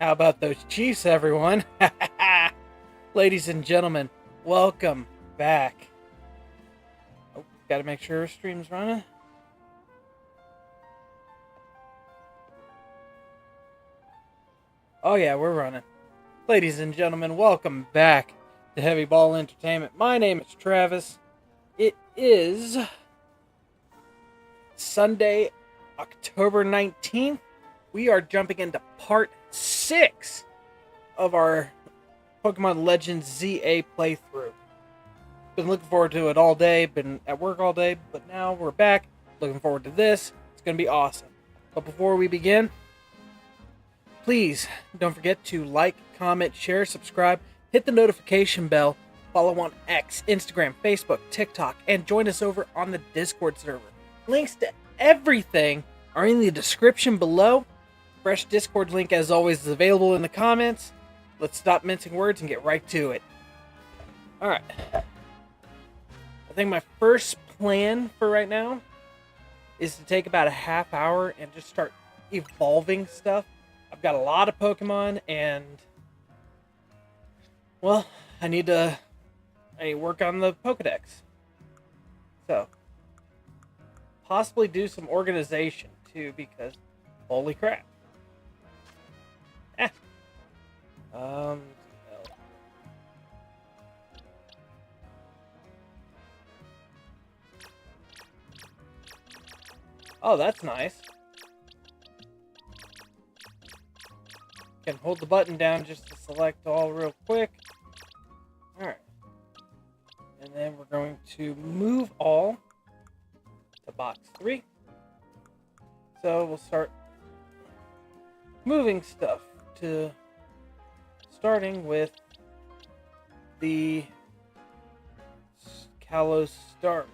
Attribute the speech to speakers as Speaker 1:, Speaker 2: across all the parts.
Speaker 1: How about those Chiefs, everyone? Ladies and gentlemen, welcome back. Oh, gotta make sure our stream's running. Oh, yeah, we're running. Ladies and gentlemen, welcome back to Heavy Ball Entertainment. My name is Travis. It is Sunday, October 19th. We are jumping into part 6 of our Pokemon Legends ZA playthrough. Been looking forward to it all day, been at work all day, but now we're back. Looking forward to this. It's going to be awesome. But before we begin, please don't forget to like, comment, share, subscribe, hit the notification bell, follow on X, Instagram, Facebook, TikTok, and join us over on the Discord server. Links to everything are in the description below. Fresh Discord link, as always, is available in the comments. Let's stop mincing words and get right to it. Alright. I think my first plan for right now is to take about a half hour and just start evolving stuff. I've got a lot of Pokemon and, well, I need to work on the Pokedex. So, possibly do some organization too, because holy crap. No. Oh, that's nice. Can hold the button down just to select all real quick. Alright. And then we're going to move all to box 3. So we'll start moving stuff to starting with the Kalos starters.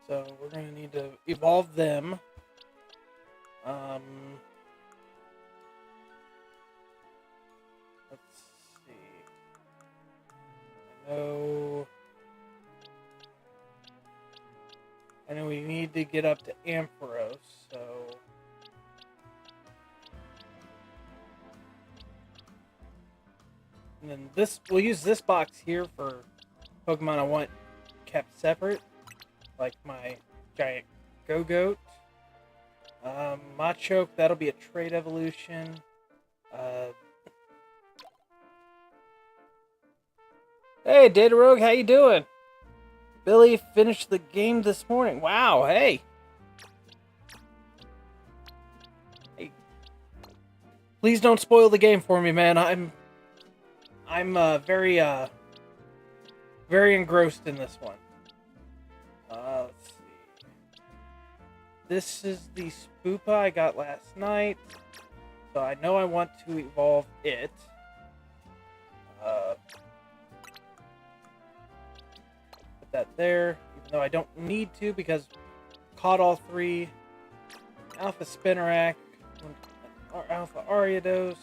Speaker 1: So we're going to need to evolve them. Let's see. I know we need to get up to Ampharos, so and then we'll use this box here for Pokemon I want kept separate, like my giant Go-Goat. Machoke, that'll be a trade evolution. Hey, Data Rogue, how you doing? Billy finished the game this morning. Wow, hey. Hey. Please don't spoil the game for me, man. I'm very engrossed in this one. Let's see. This is the Spoopa I got last night. So I know I want to evolve it. Put that there, even though I don't need to because caught all 3. Alpha Spinarak, Alpha Ariados,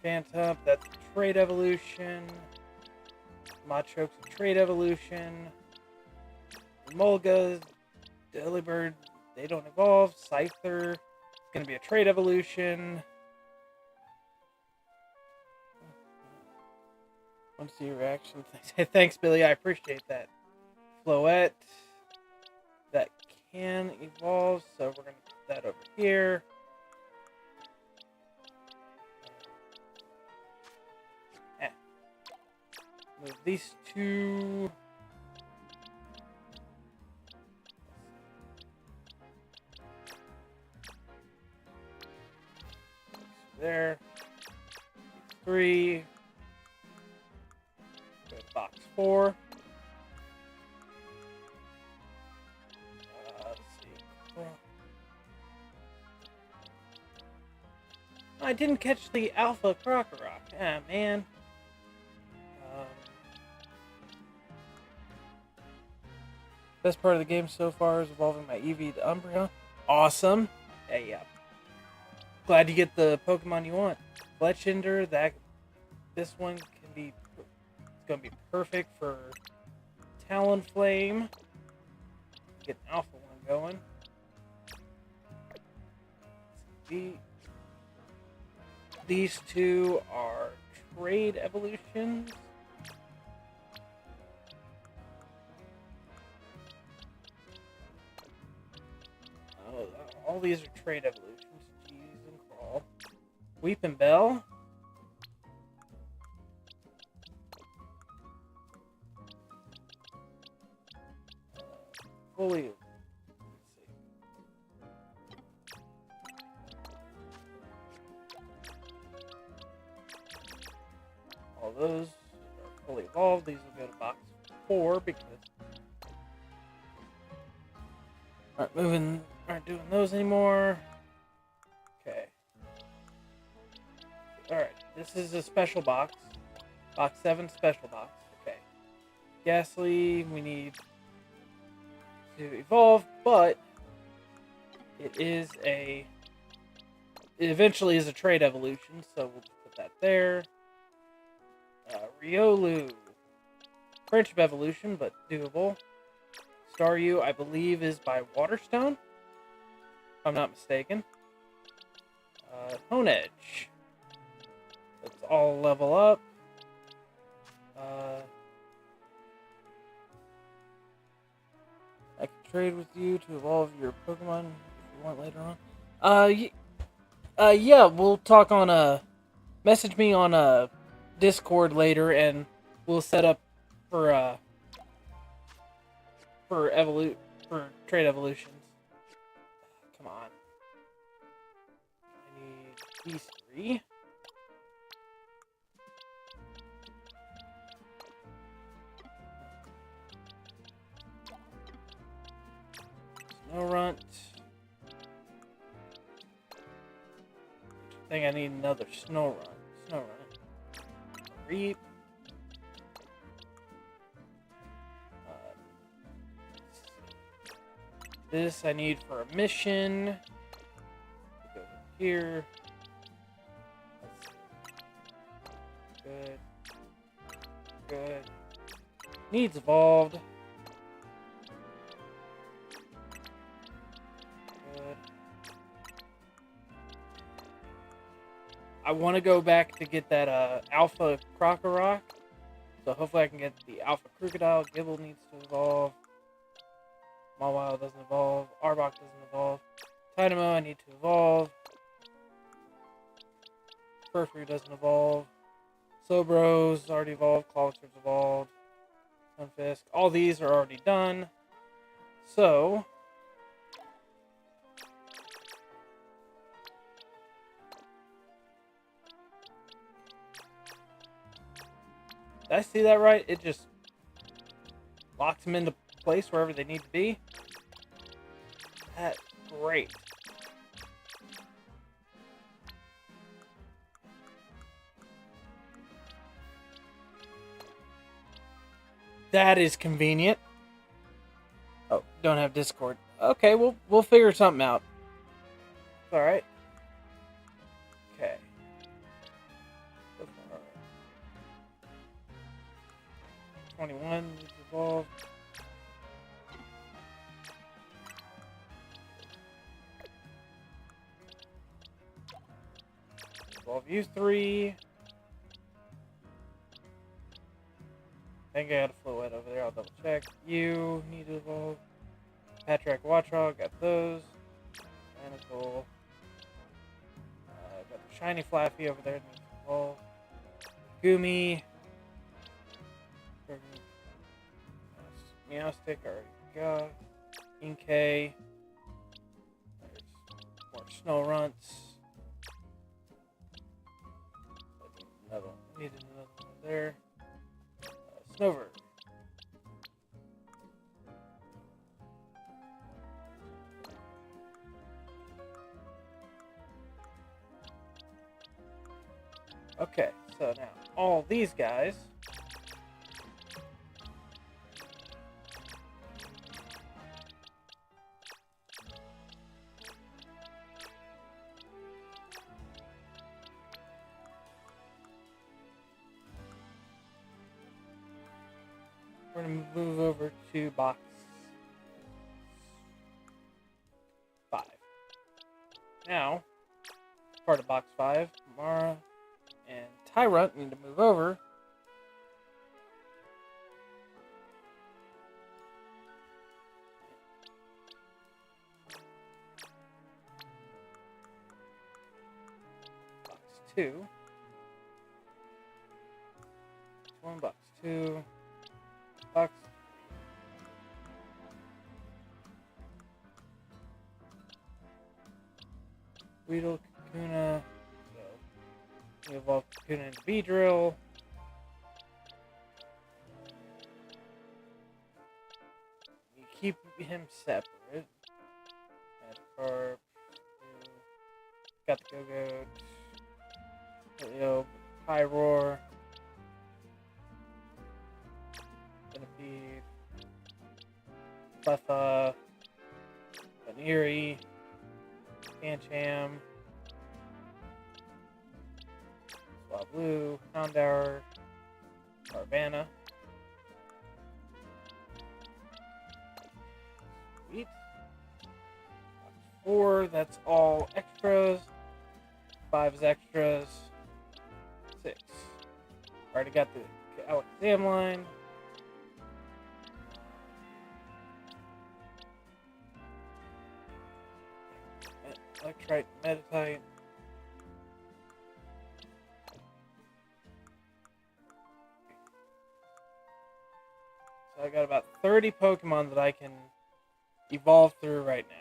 Speaker 1: Phantom, that's a trade evolution. Machoke's a trade evolution. Emolga, Delibird, they don't evolve. Scyther, it's going to be a trade evolution. Want to see your reaction? Thanks, Billy. I appreciate that. Floette, that can evolve, so we're going to put that over here. Move these 2. There. 3. Go to box 4. Let's see. I didn't catch the Alpha Crocorock. Ah, man. Best part of the game so far is evolving my Eevee to Umbreon. Awesome. Hey, yeah. Glad you get the Pokemon you want. Fletchinder, this one can be, it's gonna be perfect for Talonflame. Get an Alpha one going. These two are trade evolutions. Oh, all these are trade evolutions. Jeez and Crawl. Weeping Bell. Fully. All those are fully evolved. These will go to box 4 because aren't doing those anymore. Okay. Alright, this is a special box. Box 7 special box. Okay. Ghastly, we need to evolve, but it eventually is a trade evolution, so we'll put that there. Riolu. Friendship evolution, but doable. Staryu, I believe, is by Waterstone, if I'm not mistaken. Honedge. Let's all level up. I can trade with you to evolve your Pokemon if you want later on. Yeah, we'll talk on message me on Discord later, and we'll set up for trade evolutions. Come on. I need these 3. Snorunt. I think I need another Snorunt. Reap. This I need for a mission. Go here. Good. Needs evolved. Good. I want to go back to get that Alpha Crocorock. So hopefully I can get the Alpha Crocodile. Gibble needs to evolve. Mawile doesn't evolve. Arbok doesn't evolve. Tynamo I need to evolve. Furfrou doesn't evolve. Sobro's already evolved. Clawitter's evolved. Sunfisk. All these are already done. So did I see that right? It just locks them into place wherever they need to be. That's great. That is convenient. Oh, don't have Discord. Okay, we'll figure something out. All right. Okay. 21 is evolved. Evolve you 3. I think I got a Fluid over there. I'll double check. You need to evolve. Patrick Wattrog, got those. Manacle. Got the Shiny Flaffy over there. Needs to evolve. Gumi. Meowstic already got. Inkay. There's more Snowrunts. Needed another one there. Snover. Okay, so now all these guys move over to box 5. Now, part of box 5, Mara and Tyrant need to move over. Box 2. One box 2. Box 3. Weedle, Kakuna. So, we evolve Kakuna into Beedrill. You keep him separate. Magikarp. Got the Go-Go. Leo, Pyroar. Centipede, Cleffa, Baneri, Pancham, Swablu, Houndour, Carvanha. Sweet. Box 4, that's all extras. 5 is extras. 6. Already got the Alakazam line. Electrite, Meditite. So I got about 30 Pokemon that I can evolve through right now.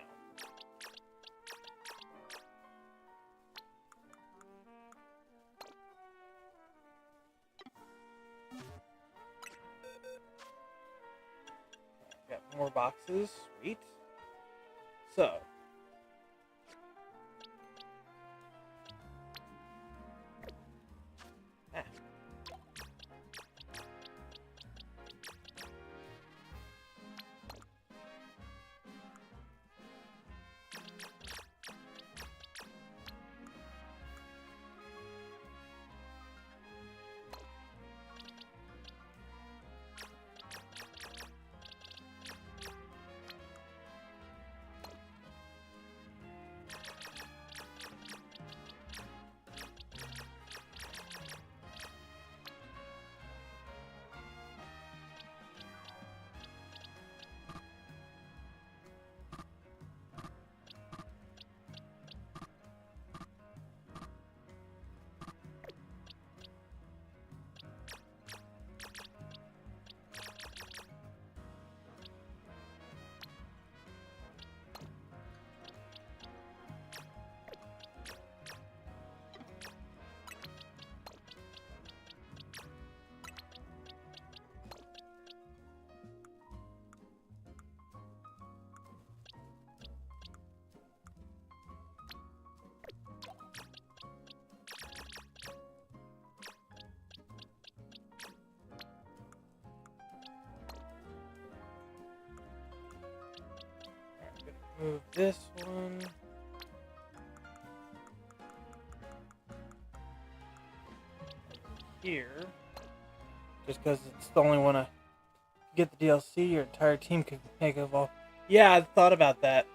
Speaker 1: Got more boxes. Sweet. So. Move this one. Here. Just because it's the only one to get the DLC, your entire team can make evolve. Yeah, I thought about that.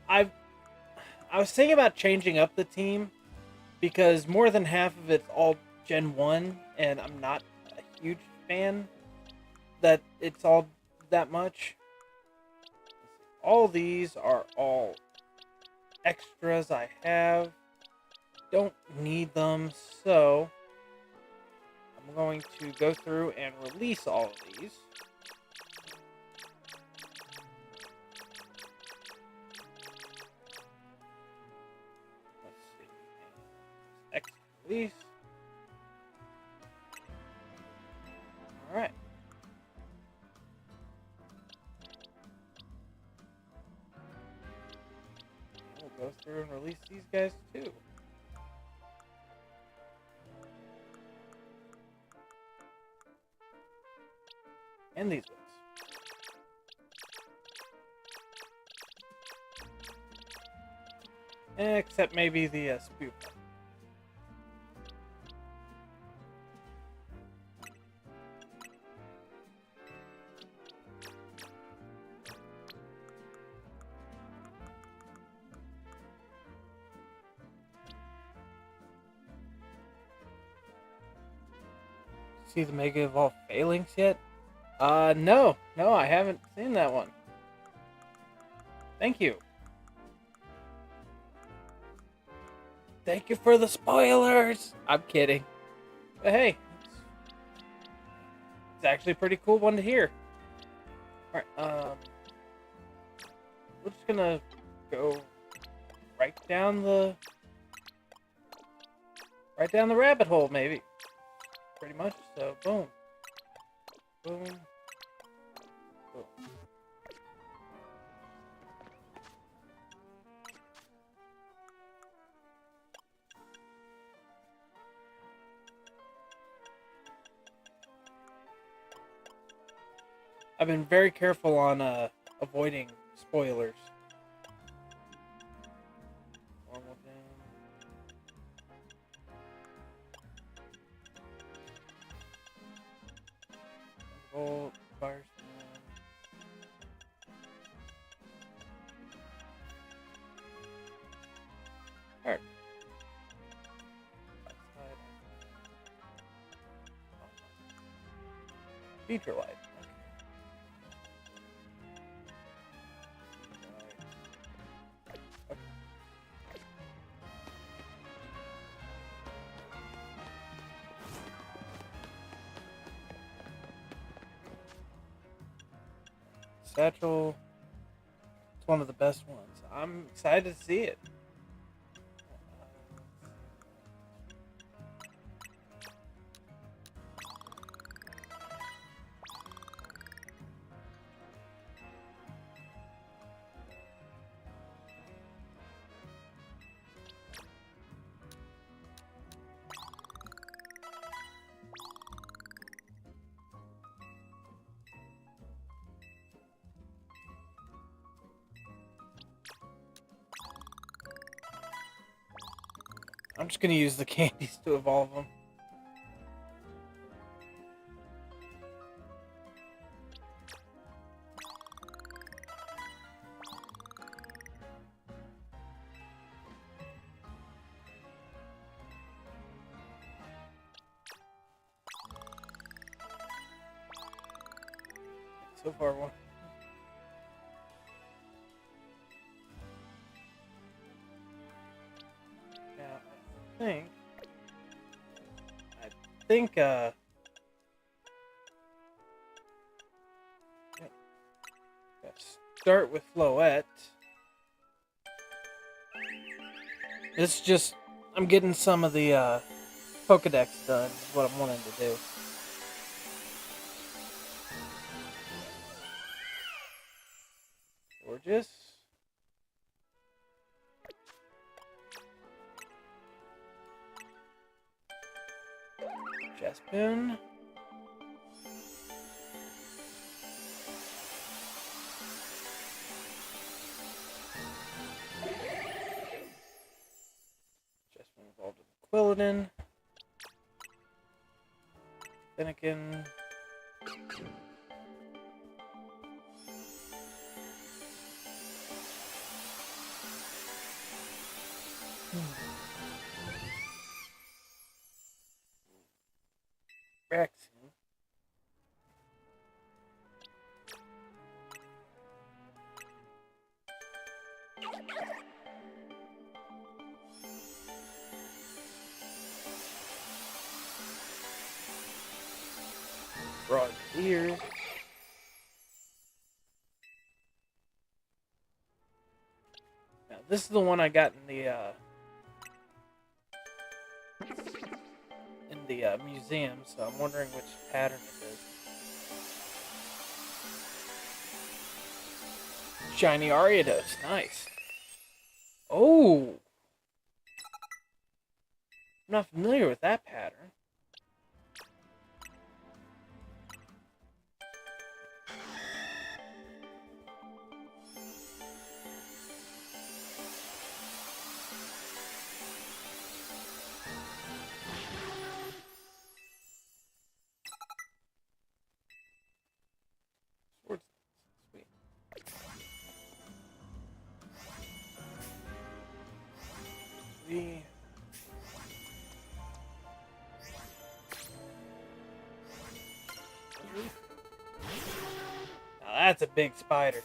Speaker 1: I was thinking about changing up the team because more than half of it's all Gen 1, and I'm not a huge fan that it's all that much. All these are all extras I have. Don't need them, so I'm going to go through and release all of these. Let's see. Extra release. Alright. We'll go through and release these guys too. And these ones. Except maybe the Spoop. see the Mega Evolve Phalanx yet? No, I haven't seen that one. Thank you. Thank you for the spoilers. I'm kidding. But hey, it's actually a pretty cool one to hear. All right, we're just gonna go right down the rabbit hole, maybe. Pretty much. So, boom, boom, boom. I've been very careful on avoiding spoilers. Normal down. Volt, fire slam. Alright. Feature light. Satchel. It's one of the best ones. I'm excited to see it. I'm just gonna use the candies to evolve them. So far, one. I think, yeah, start with Floette. It's just, I'm getting some of the, Pokedex done, is what I'm wanting to do. Gorgeous. Chespin. Chespin evolved in Quilladin. Finnegan. Rex. Broad ear. Now this is the one I got in the museum, so I'm wondering which pattern it is. Shiny Ariados, nice. Oh, I'm not familiar with that pattern. Swords, sweet. That's a big spider.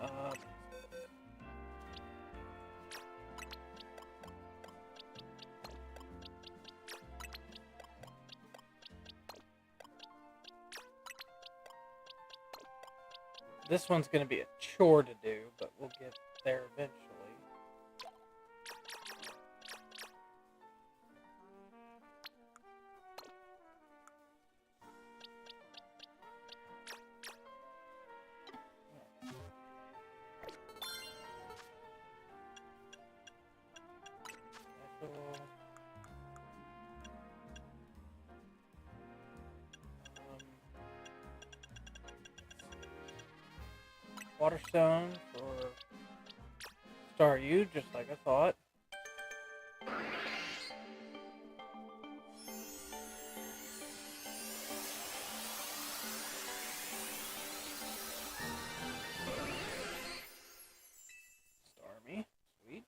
Speaker 1: Uh, this one's going to be a chore to do, but we'll get there eventually. Waterstone for Star U, just like I thought. Starmie, sweet.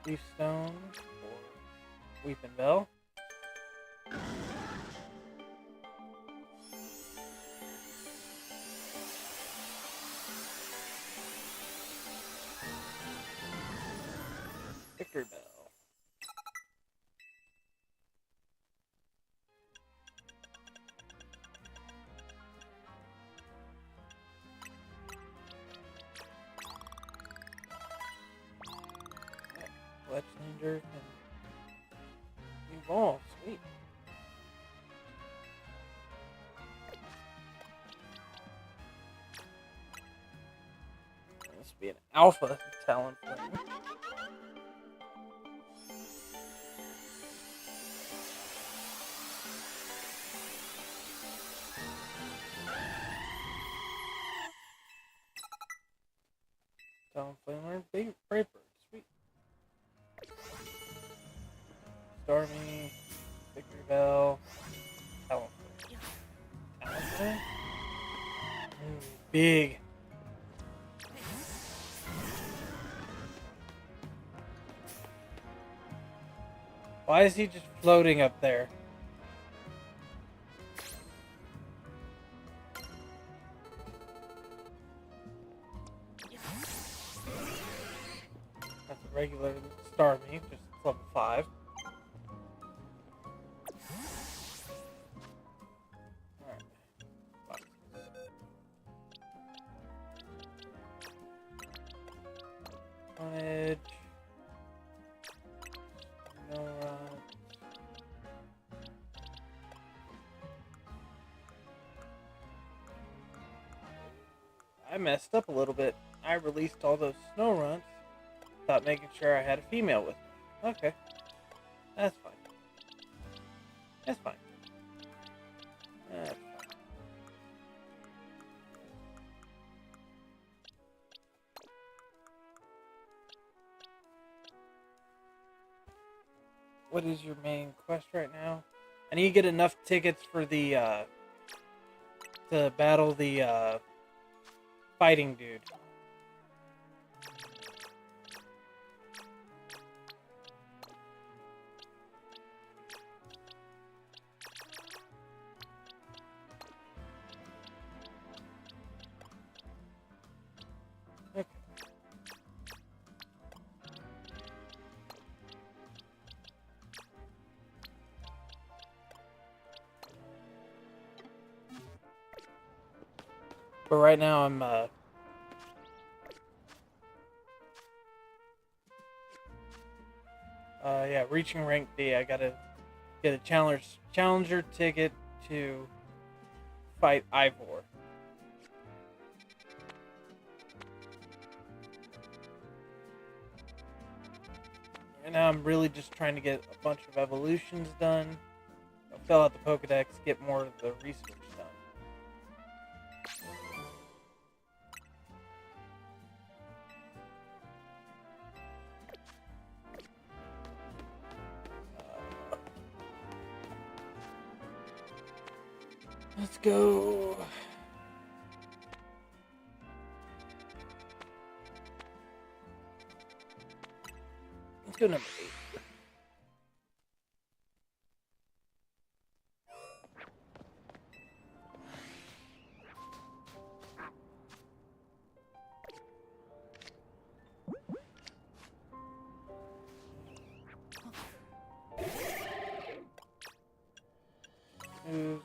Speaker 1: Leaf Stone for Weeping Bell. Victory Bell. Fletchinder and Evolve, sweet. This will be an alpha Talonflame. Talonflame learned Brave Bird, sweet. Starmie, Victory Bell, Talonflame. Talonflame? Big. Why is he just floating up there? That's a regular Starmie, just level 5. Alright. Edge. No run. I messed up a little bit. I released all those snow runs without making sure I had a female with me. Okay. That's fine. That's fine. That's fine. What is your main quest right now? I need to get enough tickets for the, to battle the, fighting dude. Okay. But right now I'm, yeah, reaching rank D. I gotta get a challenger ticket to fight Ivor. And now I'm really just trying to get a bunch of evolutions done. I'll fill out the Pokedex, get more of the research done. Let's go. Let's go number 8. Move.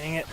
Speaker 1: Dang it.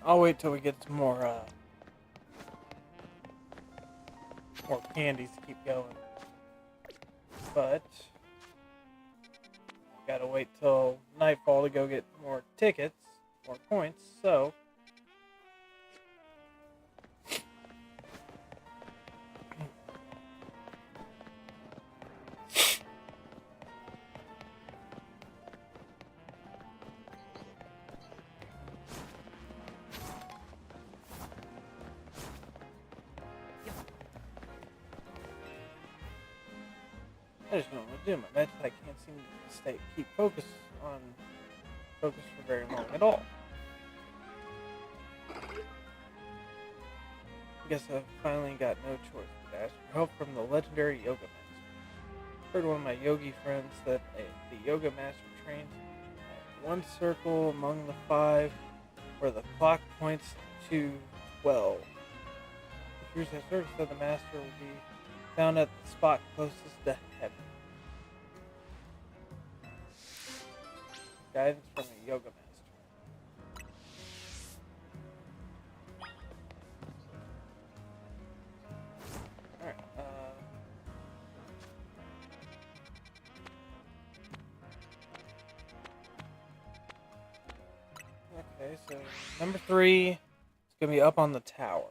Speaker 1: I'll wait till we get some more candies to keep going. but gotta wait till nightfall to go get more tickets, more points, so I just don't know what to do. My meds, I can't seem to keep focus for very long at all. I guess I've finally got no choice but to ask for help from the legendary yoga master. Heard one of my yogi friends that the yoga master trains at one circle among the 5 where the clock points to 12. The Cruise has service of the master will be found at the spot closest to heaven. Guidance from a yoga master. Alright, okay, so number 3 is going to be up on the tower.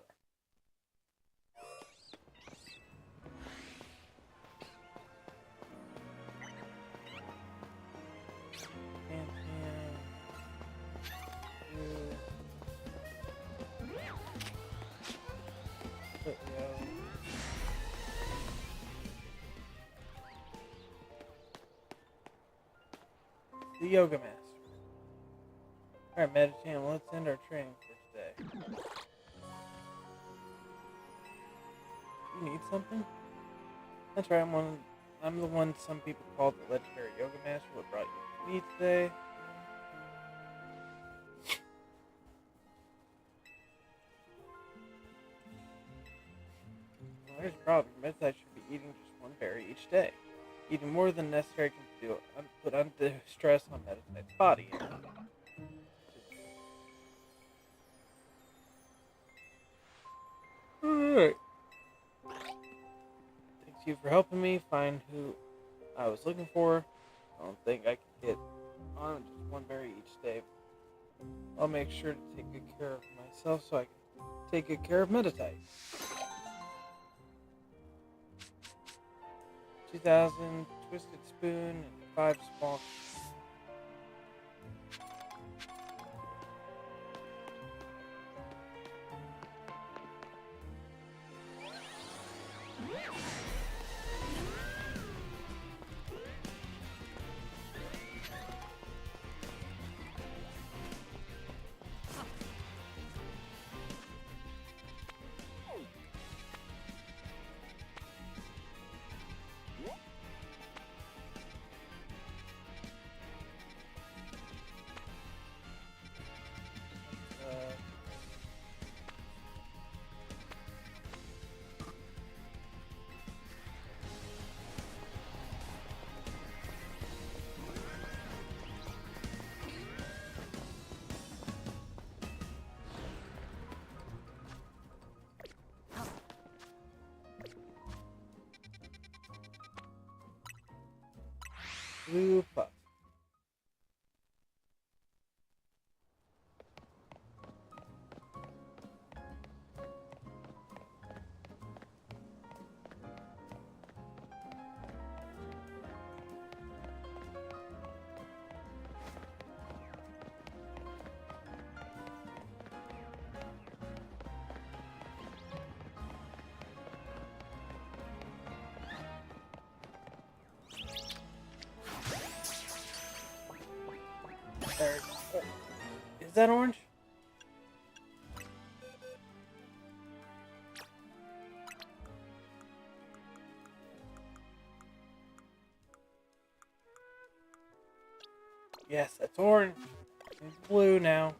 Speaker 1: The yoga master. Alright, Meditan, let's end our training for today. You need something? That's right, I'm the one some people call the legendary yoga master. What brought you to me today? Well, here's the problem. Your Meditite should be eating just one berry each day. Eating more than necessary can do put undue stress on Meditite's body. Alright. Thanks you for helping me find who I was looking for. I don't think I can get on just one berry each day. I'll make sure to take good care of myself so I can take good care of Meditite. 2,000 twisted spoon and 5 small. Blue puff. There. Is that orange? Yes, that's orange. It's blue now.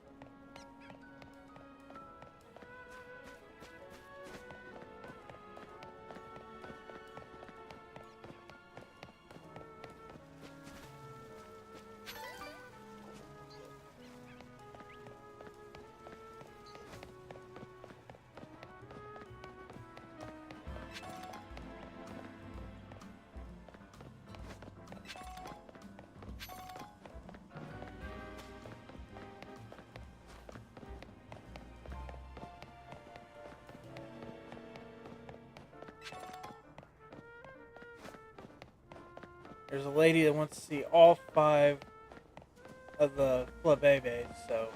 Speaker 1: There's a lady that wants to see all 5 of the Flabébés, so...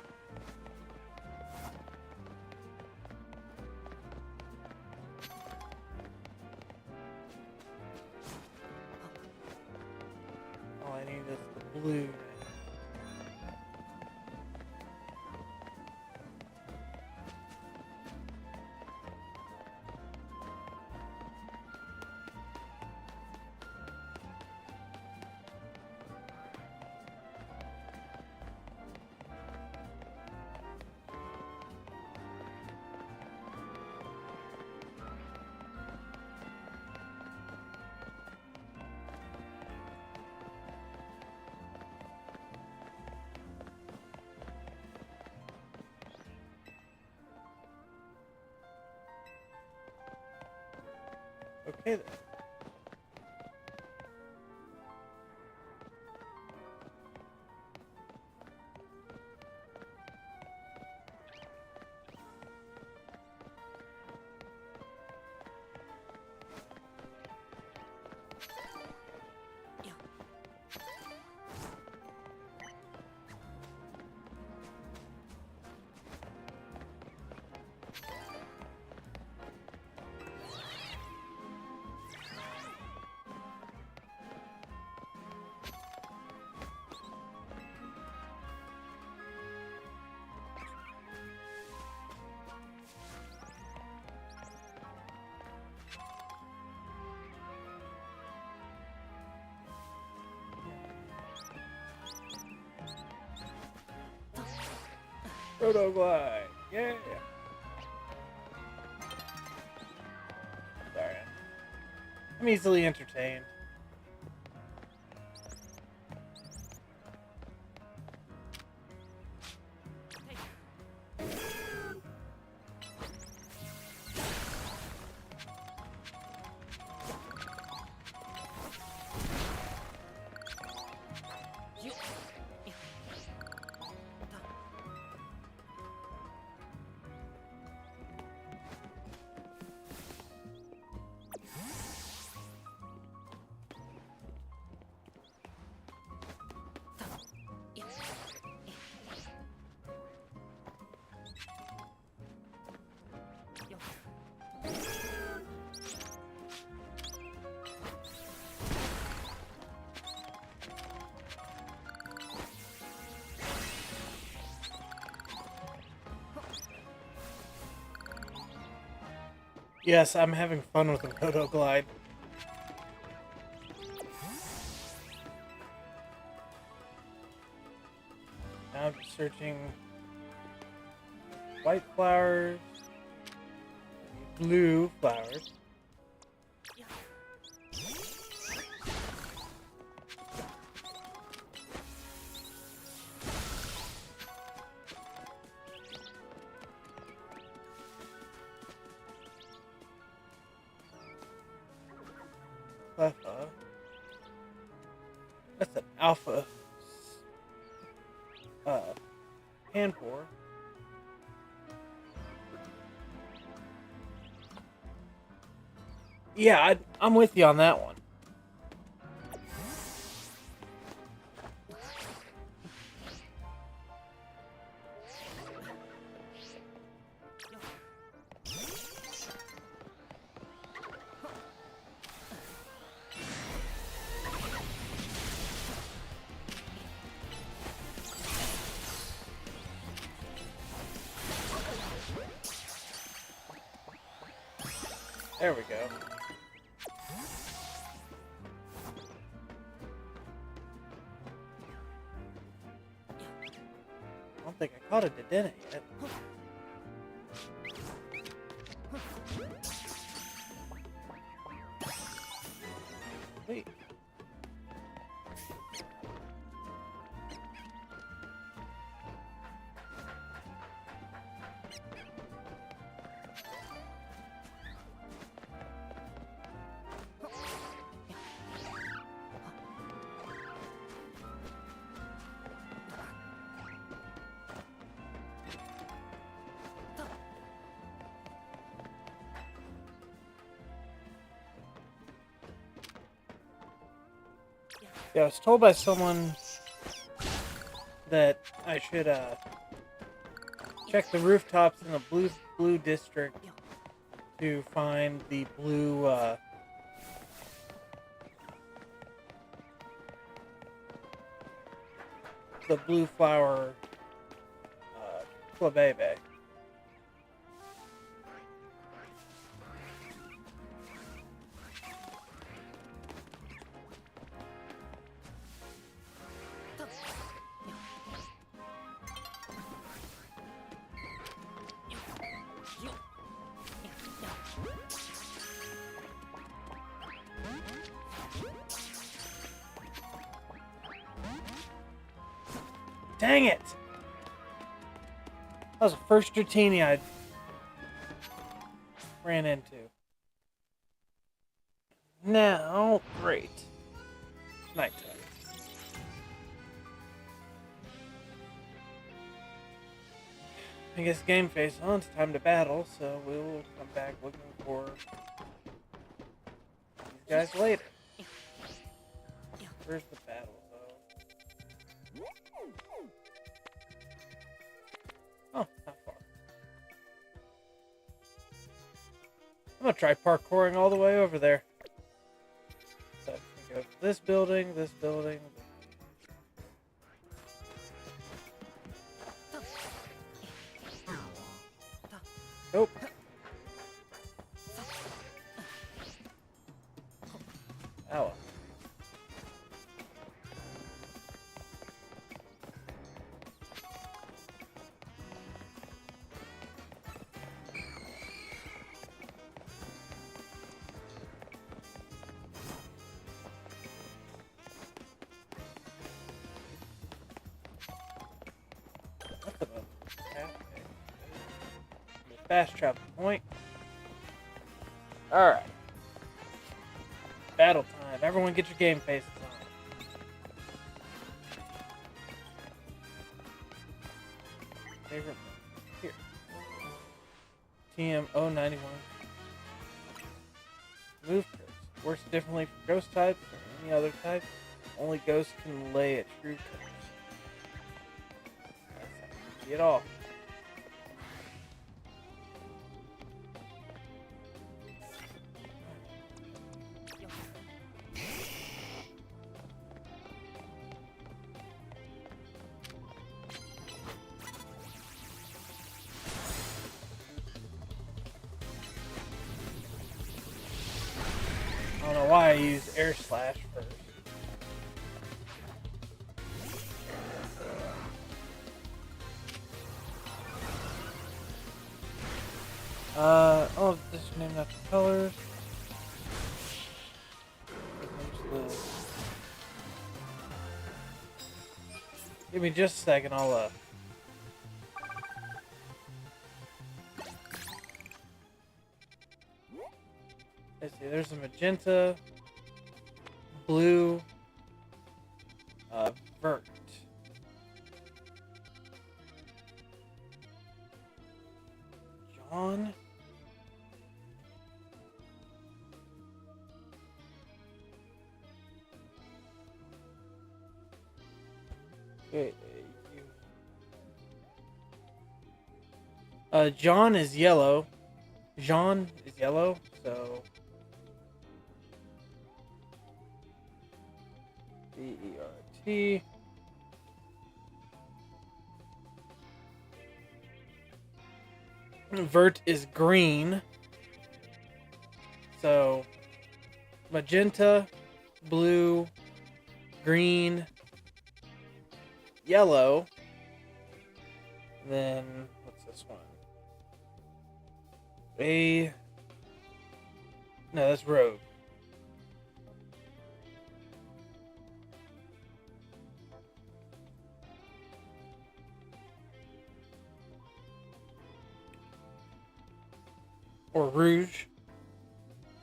Speaker 1: all I need is the blue. Okay then. Protoglide! Yeah! Sorry. I'm easily entertained. Yes, I'm having fun with the Protoglide. Now I'm just searching white flowers, blue flowers. Alpha. That's an alpha. Panpour. Yeah, I'm with you on that one. There we go. I don't think I caught a Dedenne yet. Wait. Yeah, I was told by someone that I should check the rooftops in the blue district to find the blue flower Clavebe. Dang it! That was the first Dratini I ran into. Now, great. It's nighttime. I guess game face on. It's time to battle, so we will come back looking for these guys later. Where's the battle, though? Oh, not far. I'm gonna try parkouring all the way over there. So I can go to this building, this building. Nope. Ow. That's about halfway. Fast travel point. Alright. Battle time. Everyone get your game faces on. Favorite here. TM091. Move curse. Works differently for ghost types than any other type. Only ghosts can lay a true curse. That's not easy at all. I don't know why I use air slash first. Oh, just name that the colors. Give me just a second, I'll let's see, there's a magenta, blue, vert. John? Okay, John is yellow. Jean is yellow, so B-E-R-T. Vert is green. So magenta, blue, green, yellow. Then what's this one? No, that's rogue. Or rouge.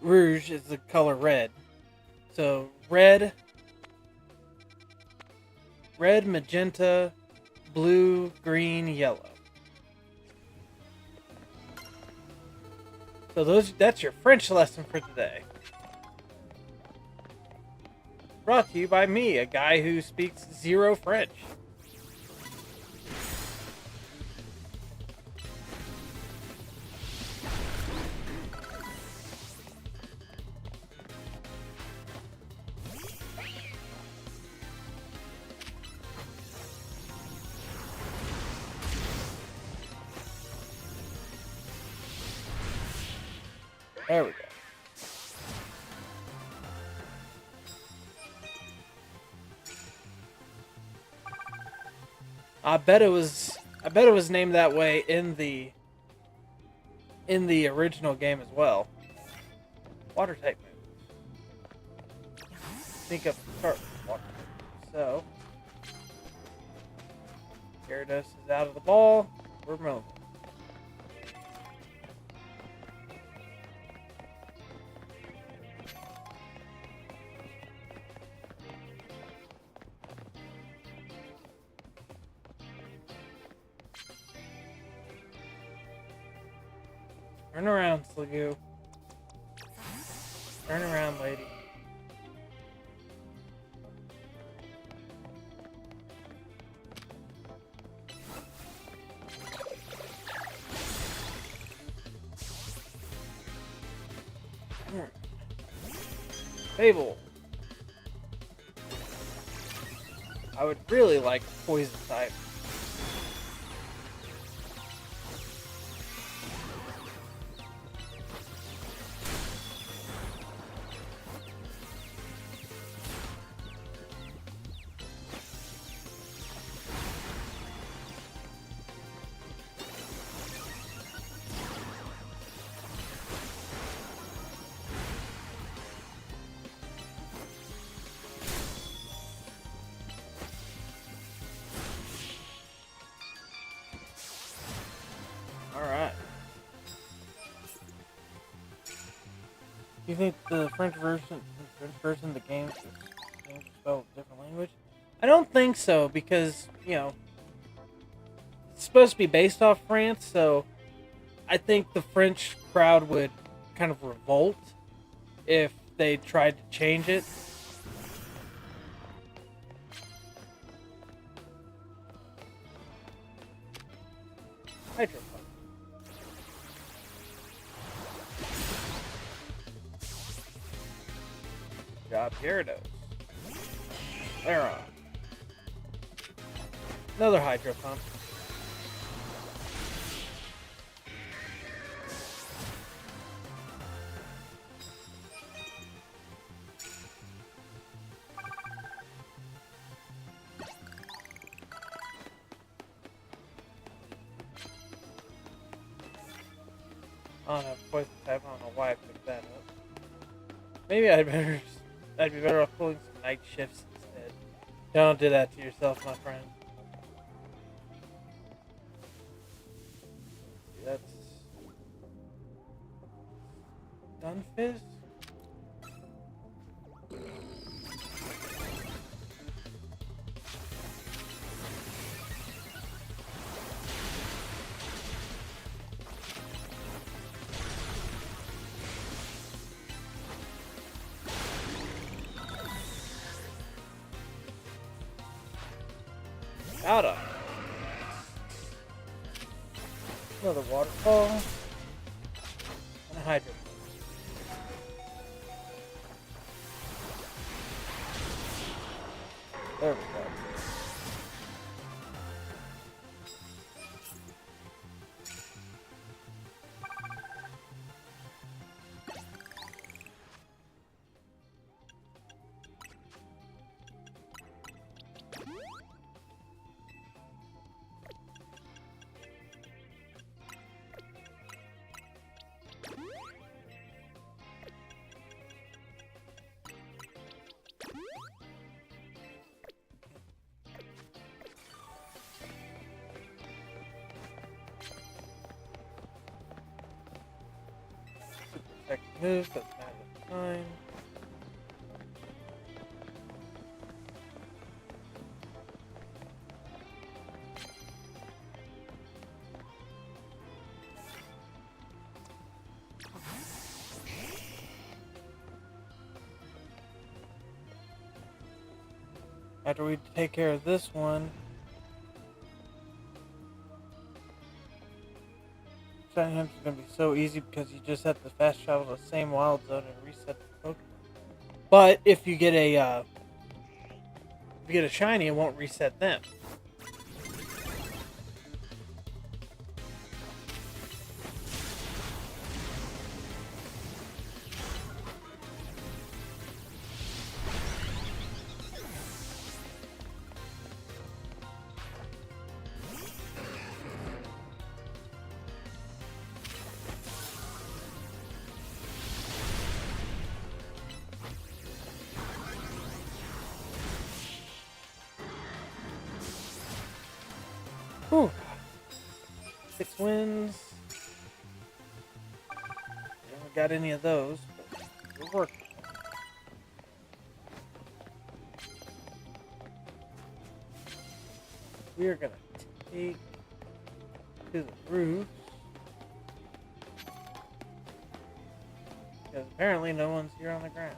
Speaker 1: Rouge is the color red. So red, magenta, blue, green, yellow. So that's your French lesson for today. Brought to you by me, a guy who speaks zero French. There we go. I bet it was named that way in the original game as well. Water type move. Think of start with water type. So Gyarados is out of the ball. We're moving. Turn around, Sligoo. Turn around, lady. Fable. I would really like poison type. Do you think the French version of the game is spelled a different language? I don't think so, because, you know, it's supposed to be based off France, so I think the French crowd would kind of revolt if they tried to change it. Hydro Pump. Good job, Gyarados. Aeron. Another Hydro Pump. I don't have poison type. I don't know why I picked that up. Maybe I'd be better off pulling some night shifts instead. Don't do that to yourself, my friend. That's Dunfizz? Out of another waterfall and a hydro. There we go. Move, doesn't matter the time. After we take care of this one, shiny hunter is going to be so easy because you just have to fast travel to the same wild zone and reset the Pokemon. But if you get a shiny, it won't reset them. Whew. 6 wins. Haven't got any of those, but we're working. We are gonna take to the roof because apparently no one's here on the ground.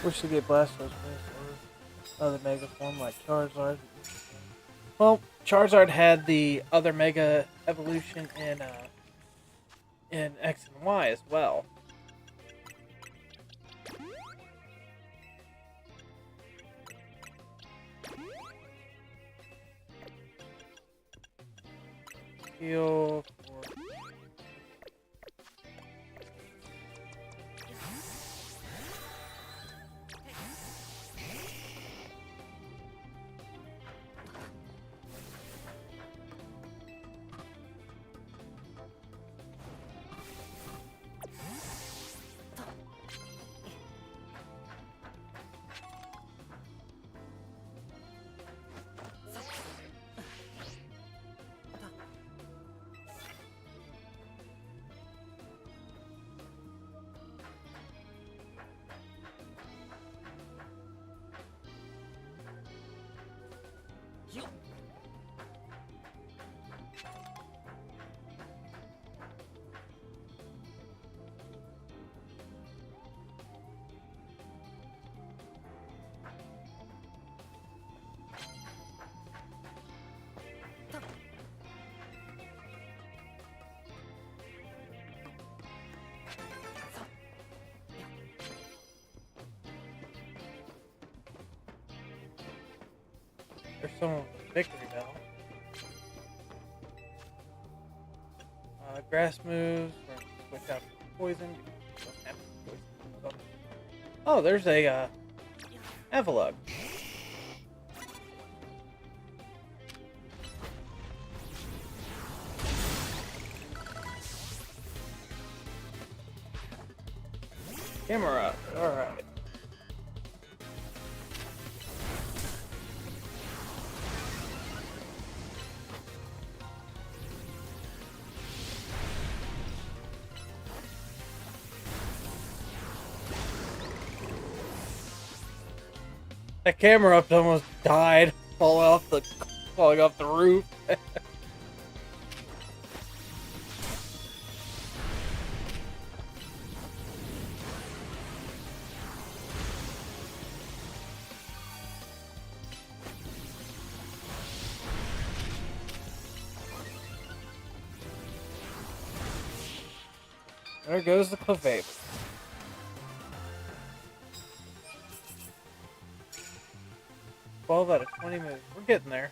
Speaker 1: Wish to get Blastoise or other Mega form like Charizard. Well, Charizard had the other Mega evolution in X and Y as well. Heal for There's someone with a victory bell. Grass moves, or switch out for poison. Don't have poison. Oh, there's a Avalugg. Camera up. Alright. That camera up almost died, falling off the roof. There goes the Clefable. 12 out of 20 moves. We're getting there.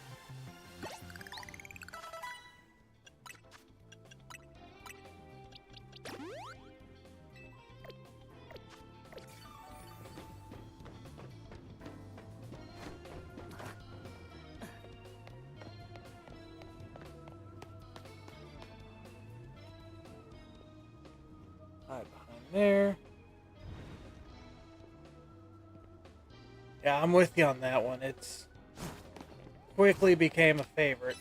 Speaker 1: Hide behind there. Yeah, I'm with you on that one. It's quickly became a favorite.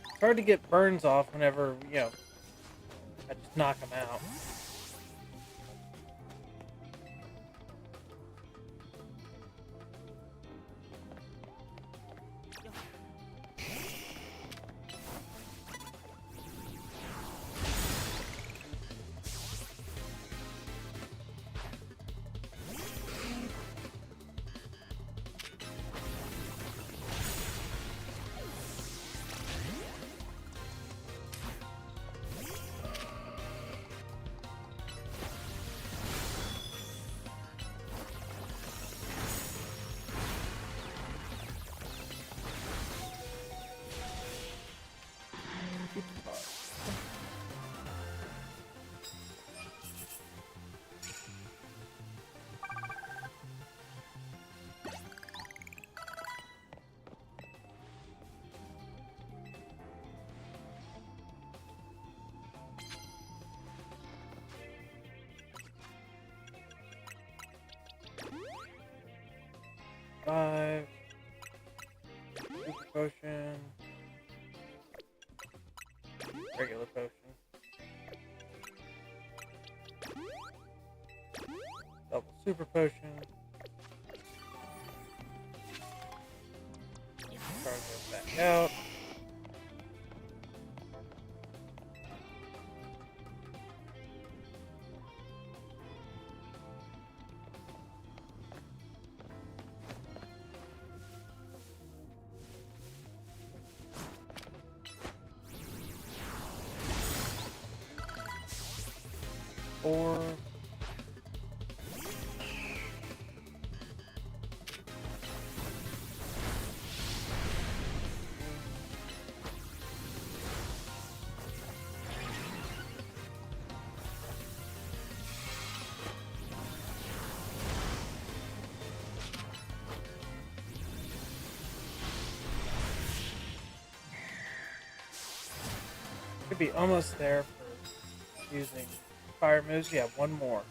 Speaker 1: It's hard to get burns off whenever, I just knock them out. Five. Super potion. Regular potion. Double super potion. Card goes back out. Four. Could be almost there for using fire moves. Yeah, one more.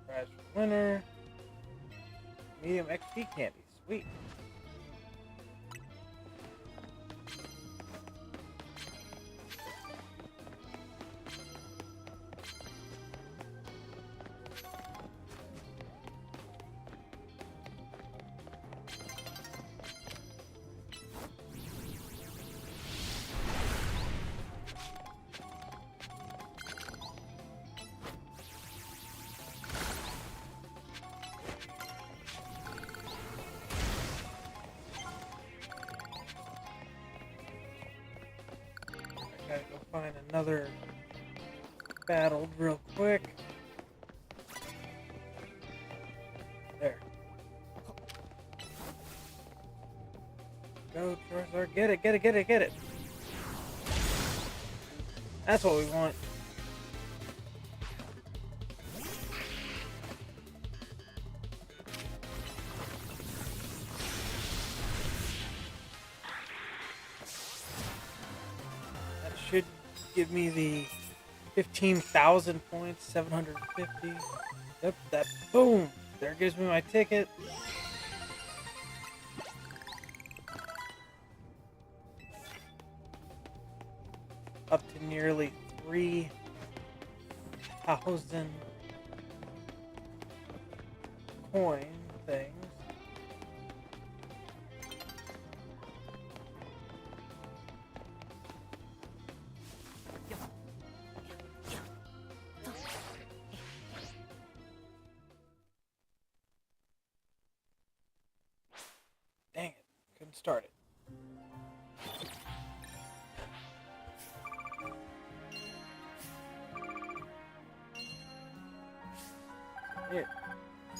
Speaker 1: Prize for winner. Medium XP candy. Sweet. Gotta go find another battle real quick. There. Go, Charizard. Get it, get it, get it, get it. That's what we want. Should give me the 15,000 points, 750. Yep, that boom. There gives me my ticket. Up to nearly 3,000 coin things. Dang it, couldn't start it. Here,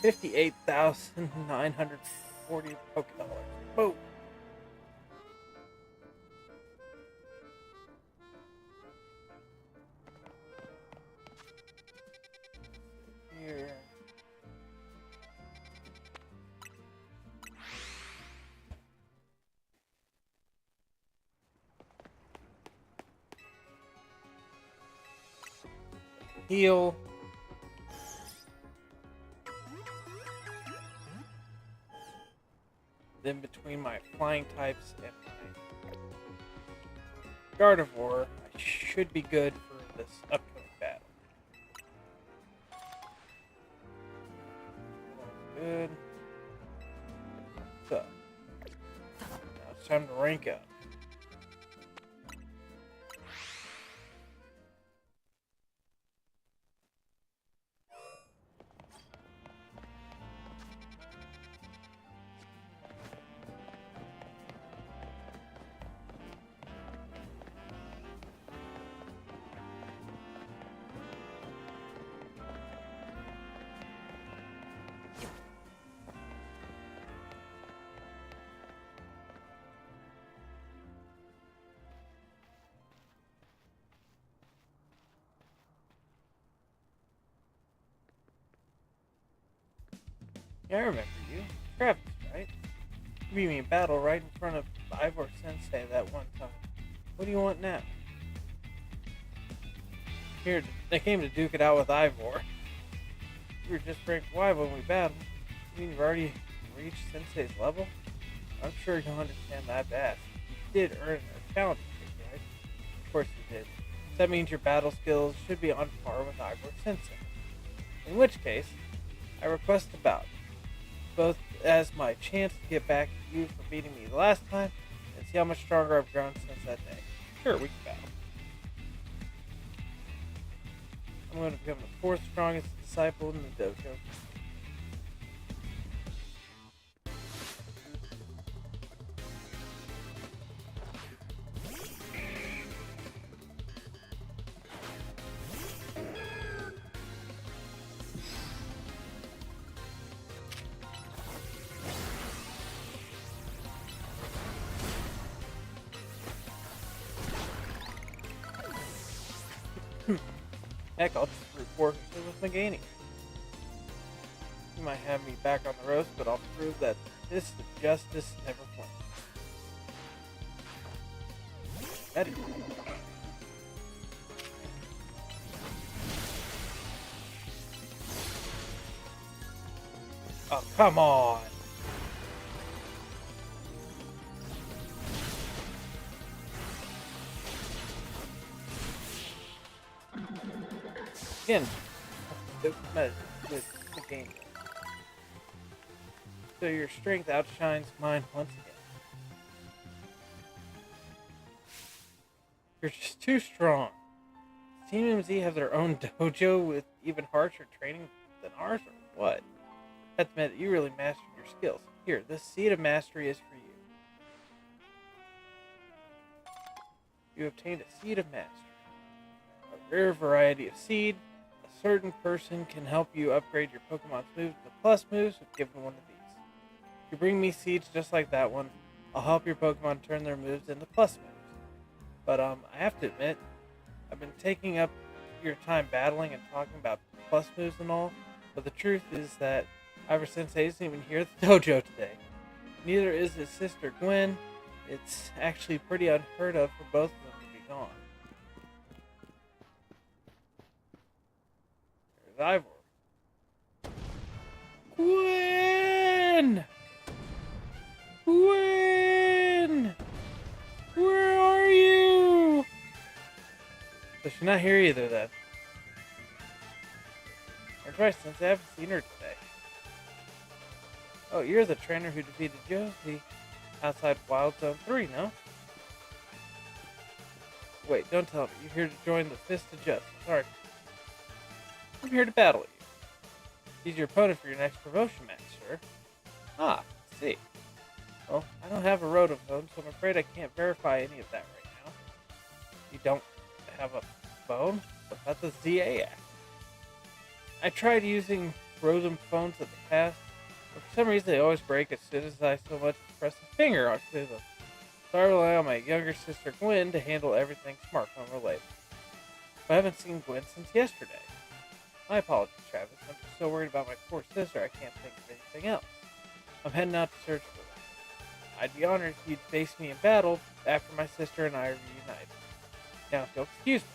Speaker 1: 58,940 Pokédollars. Boom! Here. Heal. Then between my flying types and my Gardevoir, I should be good for this upcoming battle. Good. So, now it's time to rank up. Yeah, I remember you. Travis, right? You beat me in battle right in front of Ivor Sensei that one time. What do you want now? Here, I came to duke it out with Ivor. You were just ranked Y when we battled. You mean you've already reached Sensei's level? I'm sure you'll understand that best. You did earn a challenge, right? Of course you did. That means your battle skills should be on par with Ivor Sensei. In which case, I request a bout. Both as my chance to get back at you for beating me the last time, and see how much stronger I've grown since that day. Sure, we can battle. I'm going to become the fourth strongest disciple in the dojo. Heck, I'll just report it with Nagini. You might have me back on the roast, but I'll prove that this justice never flinches. That is. Oh, come on! Again, with the game. So your strength outshines mine once again. You're just too strong. Team MZ have their own dojo with even harsher training than ours, or what? I have to admit that you really mastered your skills. Here, this seed of mastery is for you. You obtained a seed of mastery. A rare variety of seed. A certain person can help you upgrade your Pokemon's moves to plus moves if given one of these. If you bring me seeds just like that one, I'll help your Pokemon turn their moves into plus moves. But I have to admit, I've been taking up your time battling and talking about plus moves and all, but the truth is that Ivor Sensei isn't even here at the dojo today. Neither is his sister Gwen. It's actually pretty unheard of for both of them to be gone. There's Ivor. Gwen! Gwen! Where are you? So she's not here either then. That's right, since I haven't seen her today. Oh, you're the trainer who defeated Josie outside Wild Zone 3, no? Wait, don't tell me. You're here to join the Fist of Justice, aren't you? I'm here to battle you. He's your opponent for your next promotion match, sir. Ah, I see. Well, I don't have a rotom phone, so I'm afraid I can't verify any of that right now. You don't have a phone? What about the ZA app? I tried using rotom phones in the past, but for some reason they always break as soon as I so much as press a finger onto them. So I rely on my younger sister Gwen to handle everything smartphone related. I haven't seen Gwen since yesterday. My apologies, Travis. I'm just so worried about my poor sister I can't think of anything else. I'm heading out to search for her. I'd be honored if you'd face me in battle after my sister and I are reunited. Now, if you'll excuse me.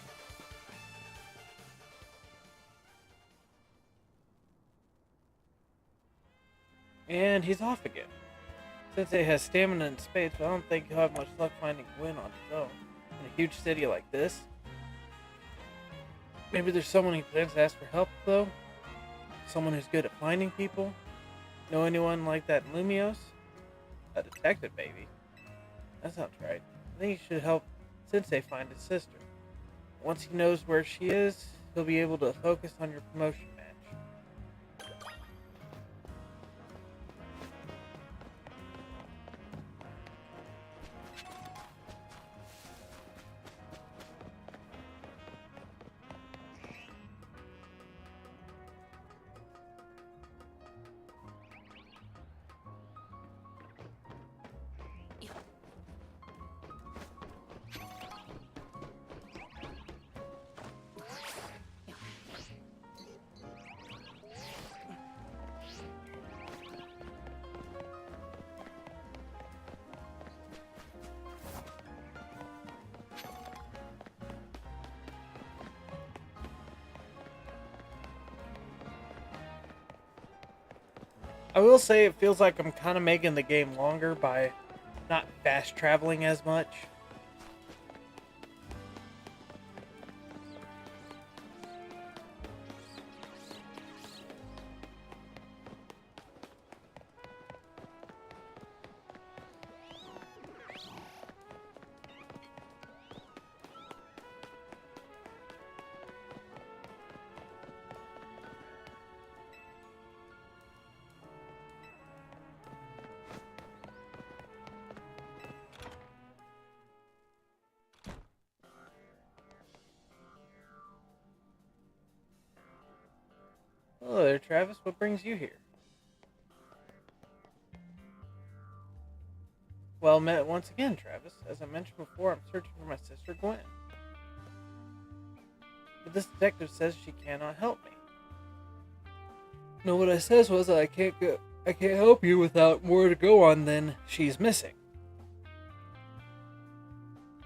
Speaker 1: And he's off again. Sensei has stamina and spades, but I don't think he'll have much luck finding Gwen on his own. In a huge city like this. Maybe there's someone he plans to ask for help, though? Someone who's good at finding people? Know anyone like that in Lumios? A detective, maybe. That sounds right. I think he should help Sensei find his sister. Once he knows where she is, he'll be able to focus on your promotion match. I will say it feels like I'm kind of making the game longer by not fast traveling as much. Hello there, Travis. What brings you here? Well met once again, Travis. As I mentioned before, I'm searching for my sister Gwen. But this detective says she cannot help me. No, what I says was that I can't help you without more to go on than she's missing.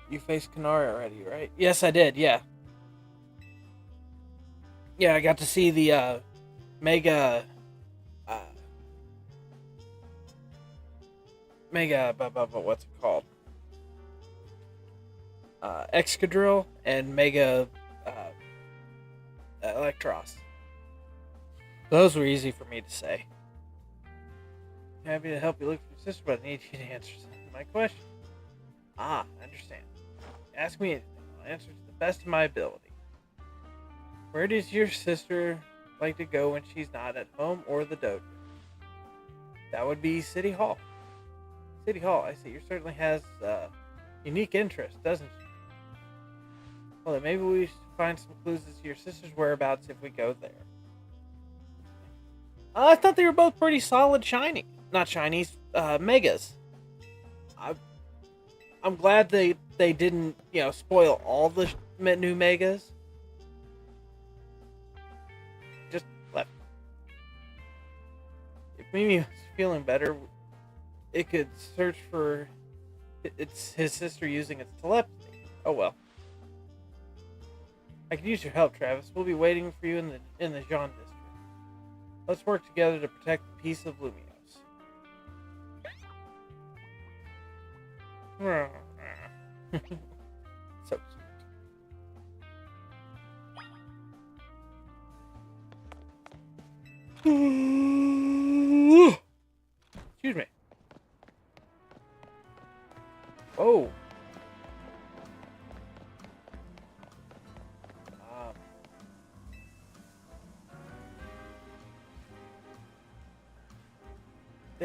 Speaker 1: You faced Kanari already, right? Yes, I did, yeah. Yeah, I got to see the Mega uh, what's it called? Excadrill and Mega Electros. Those were easy for me to say. Happy to help you look for your sister, but I need you to answer my question. Ah, I understand. Ask me anything. I'll answer to the best of my ability. Where does your sister like to go when she's not at home or the dojo? That would be City Hall. City Hall, I see. You certainly has unique interest, doesn't she? Well, then maybe we should find some clues as to your sister's whereabouts if we go there. I thought they were both pretty solid shiny. Not shinies, megas. I'm glad they didn't, spoil all the new megas. Just left. If Mimi was feeling better, it could search for his sister using its telepathy. Oh well. I could use your help, Travis. We'll be waiting for you in the Jean district. Let's work together to protect the peace of Lumios. So cute.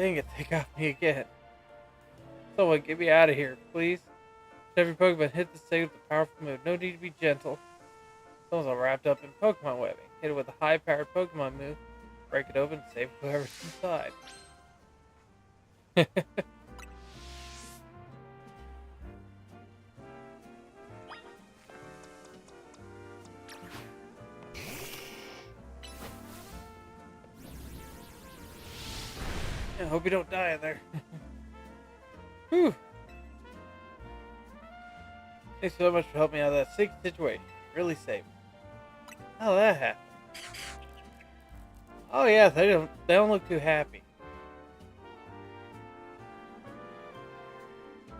Speaker 1: Dang it, they got me again. Someone get me out of here, please. Every Pokemon hit the stage with a powerful move. No need to be gentle. Someone's all wrapped up in Pokemon webbing. Hit it with a high-powered Pokemon move. Break it open and save whoever's inside. I hope you don't die in there. Whew. Thanks so much for helping me out of that sick situation. Really saved me. How did that happen? Oh yeah, they don't look too happy.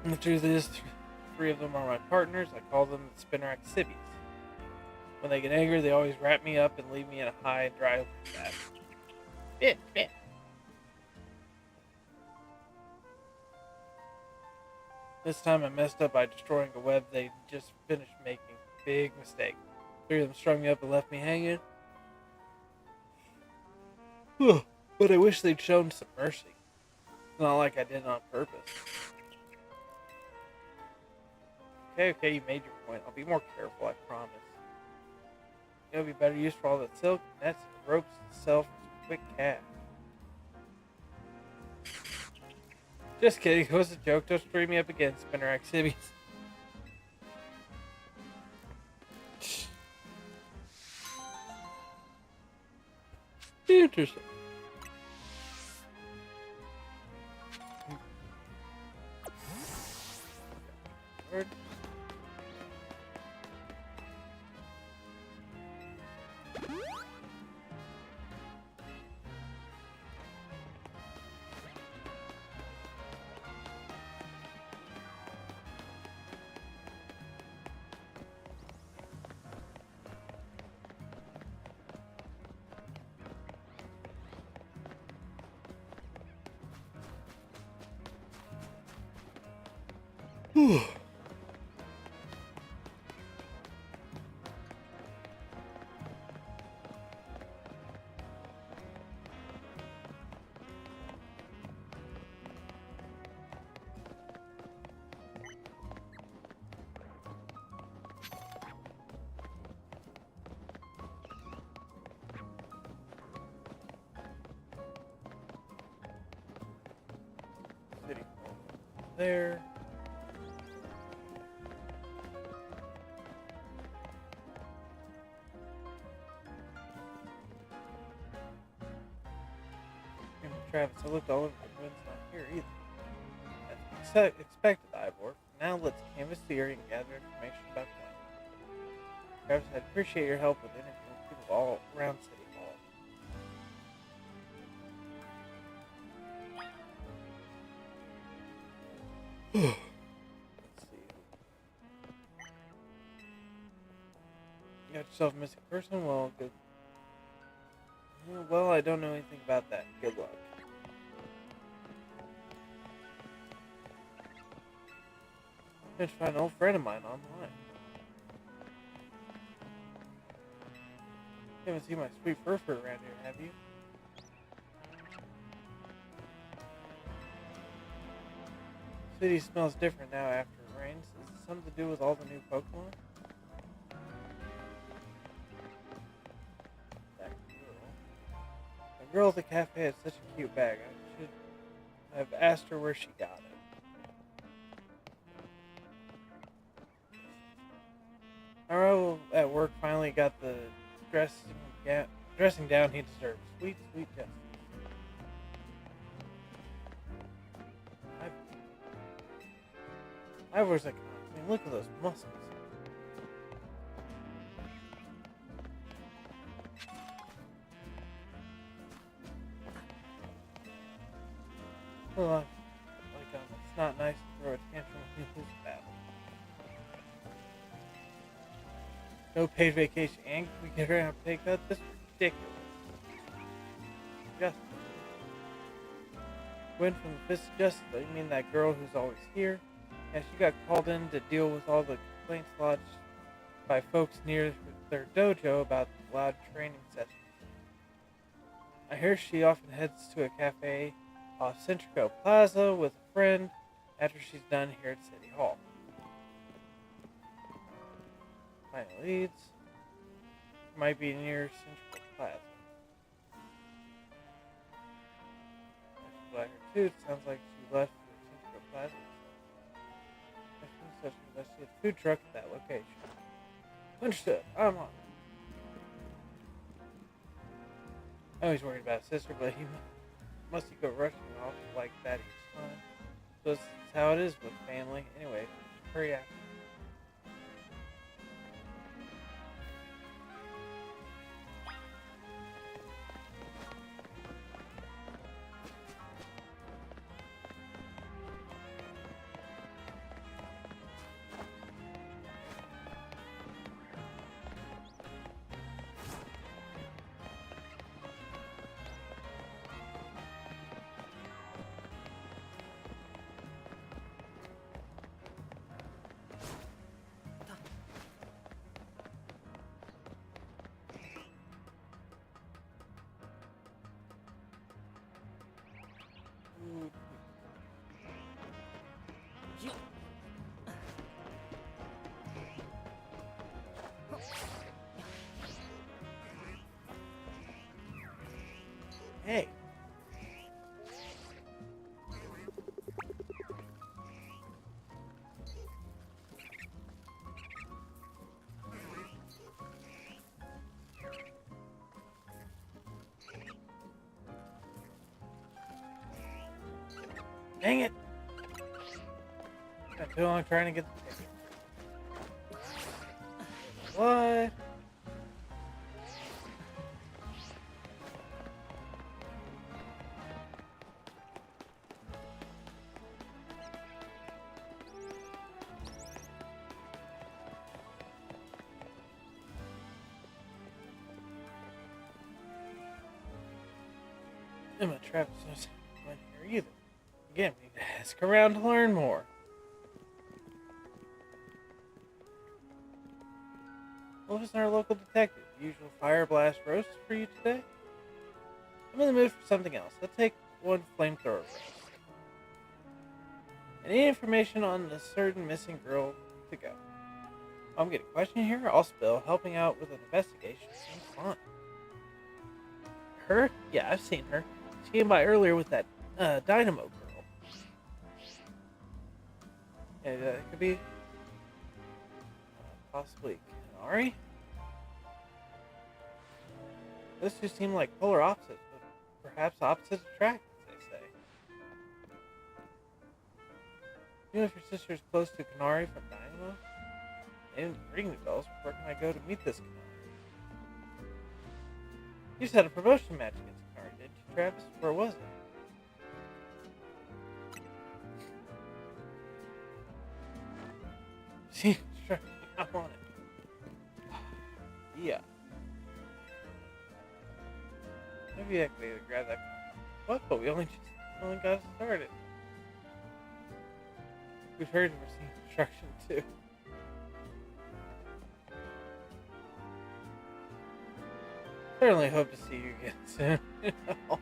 Speaker 1: And the truth is, three of them are my partners. I call them the Spinnerack Civvies. When they get angry, they always wrap me up and leave me in a high and dry bath. Bit. This time I messed up by destroying a web they just finished making. Big mistake. Three of them strung me up and left me hanging. But I wish they'd shown some mercy. It's not like I did it on purpose. Okay, you made your point. I'll be more careful, I promise. It'll be better use for all that silk, nets, and ropes to sell for some quick cash. Just kidding, it was a joke. Don't string me up again, Spinnerack Civvies. Interesting. Word. City there. Travis, I looked all over the wind's not here either. As expected, Ivor. Now let's canvass the area and gather information about Glen. Travis, I'd appreciate your help with interviewing people all around City Hall. Let's see. You got yourself a missing person? Well, good. Well, I don't know anything about that. Good luck. I just found an old friend of mine online. You haven't seen my sweet fur around here, have you? The city smells different now after it rains. Is it something to do with all the new Pokemon? That girl. The girl at the cafe had such a cute bag. I should have asked her where she got it. Arrow at work finally got the dressing down he deserves. Sweet justice. I was like, I mean, look at those muscles. Well, it's not nice to throw a tantrum when you lose a battle. No paid vacation, and we get her out to take that? This is ridiculous. Justice. Went from the Fist of Justice, though. You mean that girl who's always here? Yeah, she got called in to deal with all the complaints lodged by folks near their dojo about the loud training sessions. I hear she often heads to a cafe Centrico Plaza with a friend after she's done here at City Hall. Final leads. Might be near Centrico Plaza. Black too. It sounds like she left for Centrico Plaza. Let's see a food truck at that location. Understood. I'm on. I know he's worried about his sister, but he must go rushing off like that each time. So that's how it is with family. Anyway, hurry up. Hey. Dang it! Spent too long trying to get the ticket. What? Emma Travis was not here either. Again, we need to ask around to learn more. Well, isn't our local detective? The usual fire blast roast for you today? I'm in the mood for something else. Let's take one flamethrower roast. Any information on the certain missing girl to go? I'm getting questioned here. I'll spill. Helping out with an investigation seems fun. Her? Yeah, I've seen her. She came by earlier with that Dynamo girl. Yeah, it could be possibly Kanari. Those two seem like polar opposites, but perhaps opposites attract, as they say. You know if your sister is close to Kanari from Dynamo? They didn't ring the bells. Where can I go to meet this Kanari? You just had a promotion match against Kanari, didn't you, Travis? Where was it? See, I'm on it. Yeah. Maybe I could either grab that. What? But we only got started. We've heard we're seeing construction too. Certainly hope to see you again soon. Oh.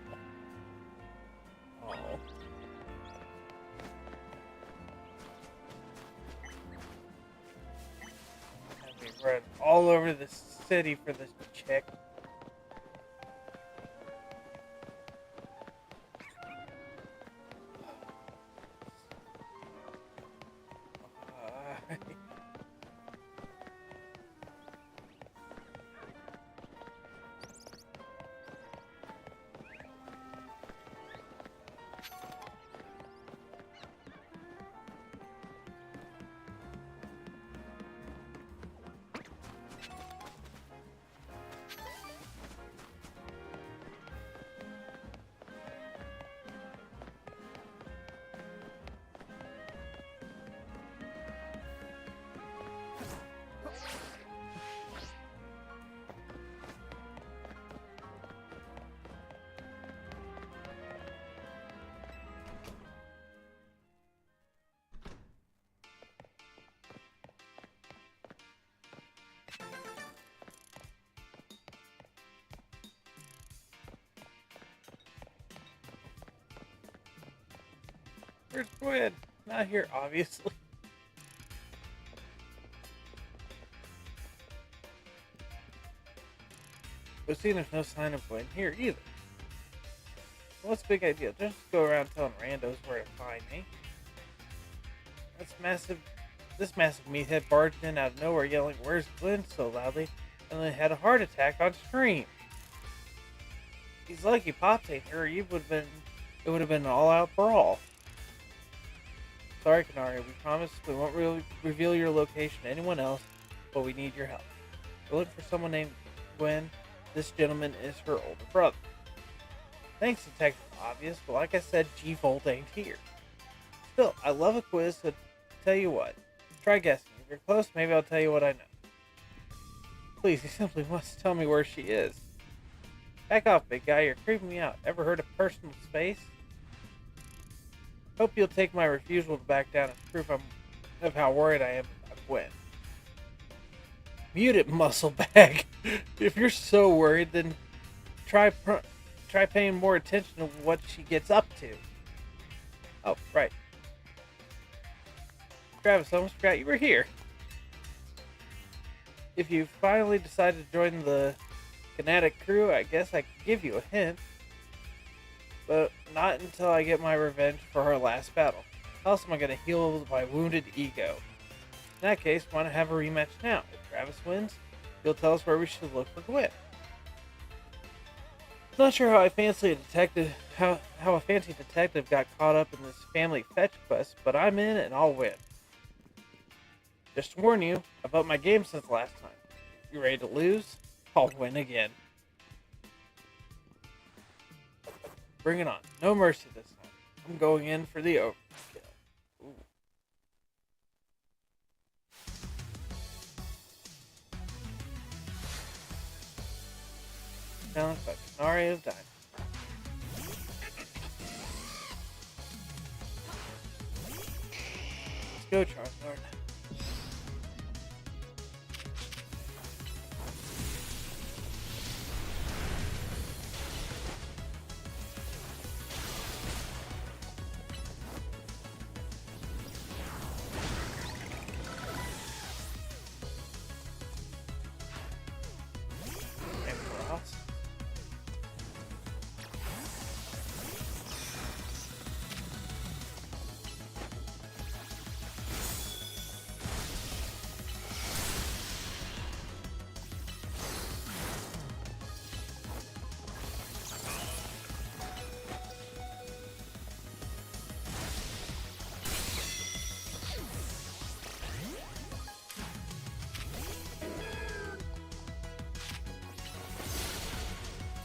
Speaker 1: I've run all over the city for this chick. Where's Gwen? Not here, obviously. But see, there's no sign of Gwen here either. What's the big idea? Just go around telling randos where to find me. This massive meathead barged in out of nowhere yelling, "Where's Glenn?" so loudly, and then had a heart attack on screen. He's lucky Pops ain't here, or it would have been an all-out brawl. Sorry, Canaria, we promise we won't reveal your location to anyone else, but we need your help. We're looking for someone named Gwen. This gentleman is her older brother. Thanks, Detective Obvious, but like I said, G-Volt ain't here. Still, I love a quiz, so tell you what. Try guessing. If you're close, maybe I'll tell you what I know. Please, he simply wants to tell me where she is. Back off, big guy. You're creeping me out. Ever heard of personal space? Hope you'll take my refusal to back down as proof of how worried I am about Gwen. Mute it, muscle bag. If you're so worried, then try paying more attention to what she gets up to. Oh, right. Travis, I almost forgot you were here. If you finally decided to join the Kinetic crew, I guess I could give you a hint. But not until I get my revenge for our last battle. How else am I going to heal my wounded ego? In that case, why not have a rematch now? If Travis wins, he'll tell us where we should look for Gwen. Not sure how a fancy detective got caught up in this family fetch quest, but I'm in and I'll win. Just to warn you, I've upped my game since last time. You ready to lose? I'll win again. Bring it on. No mercy this time. I'm going in for the overkill. Ooh. Challenged by Canaria of Diamond. Let's go, Charizard.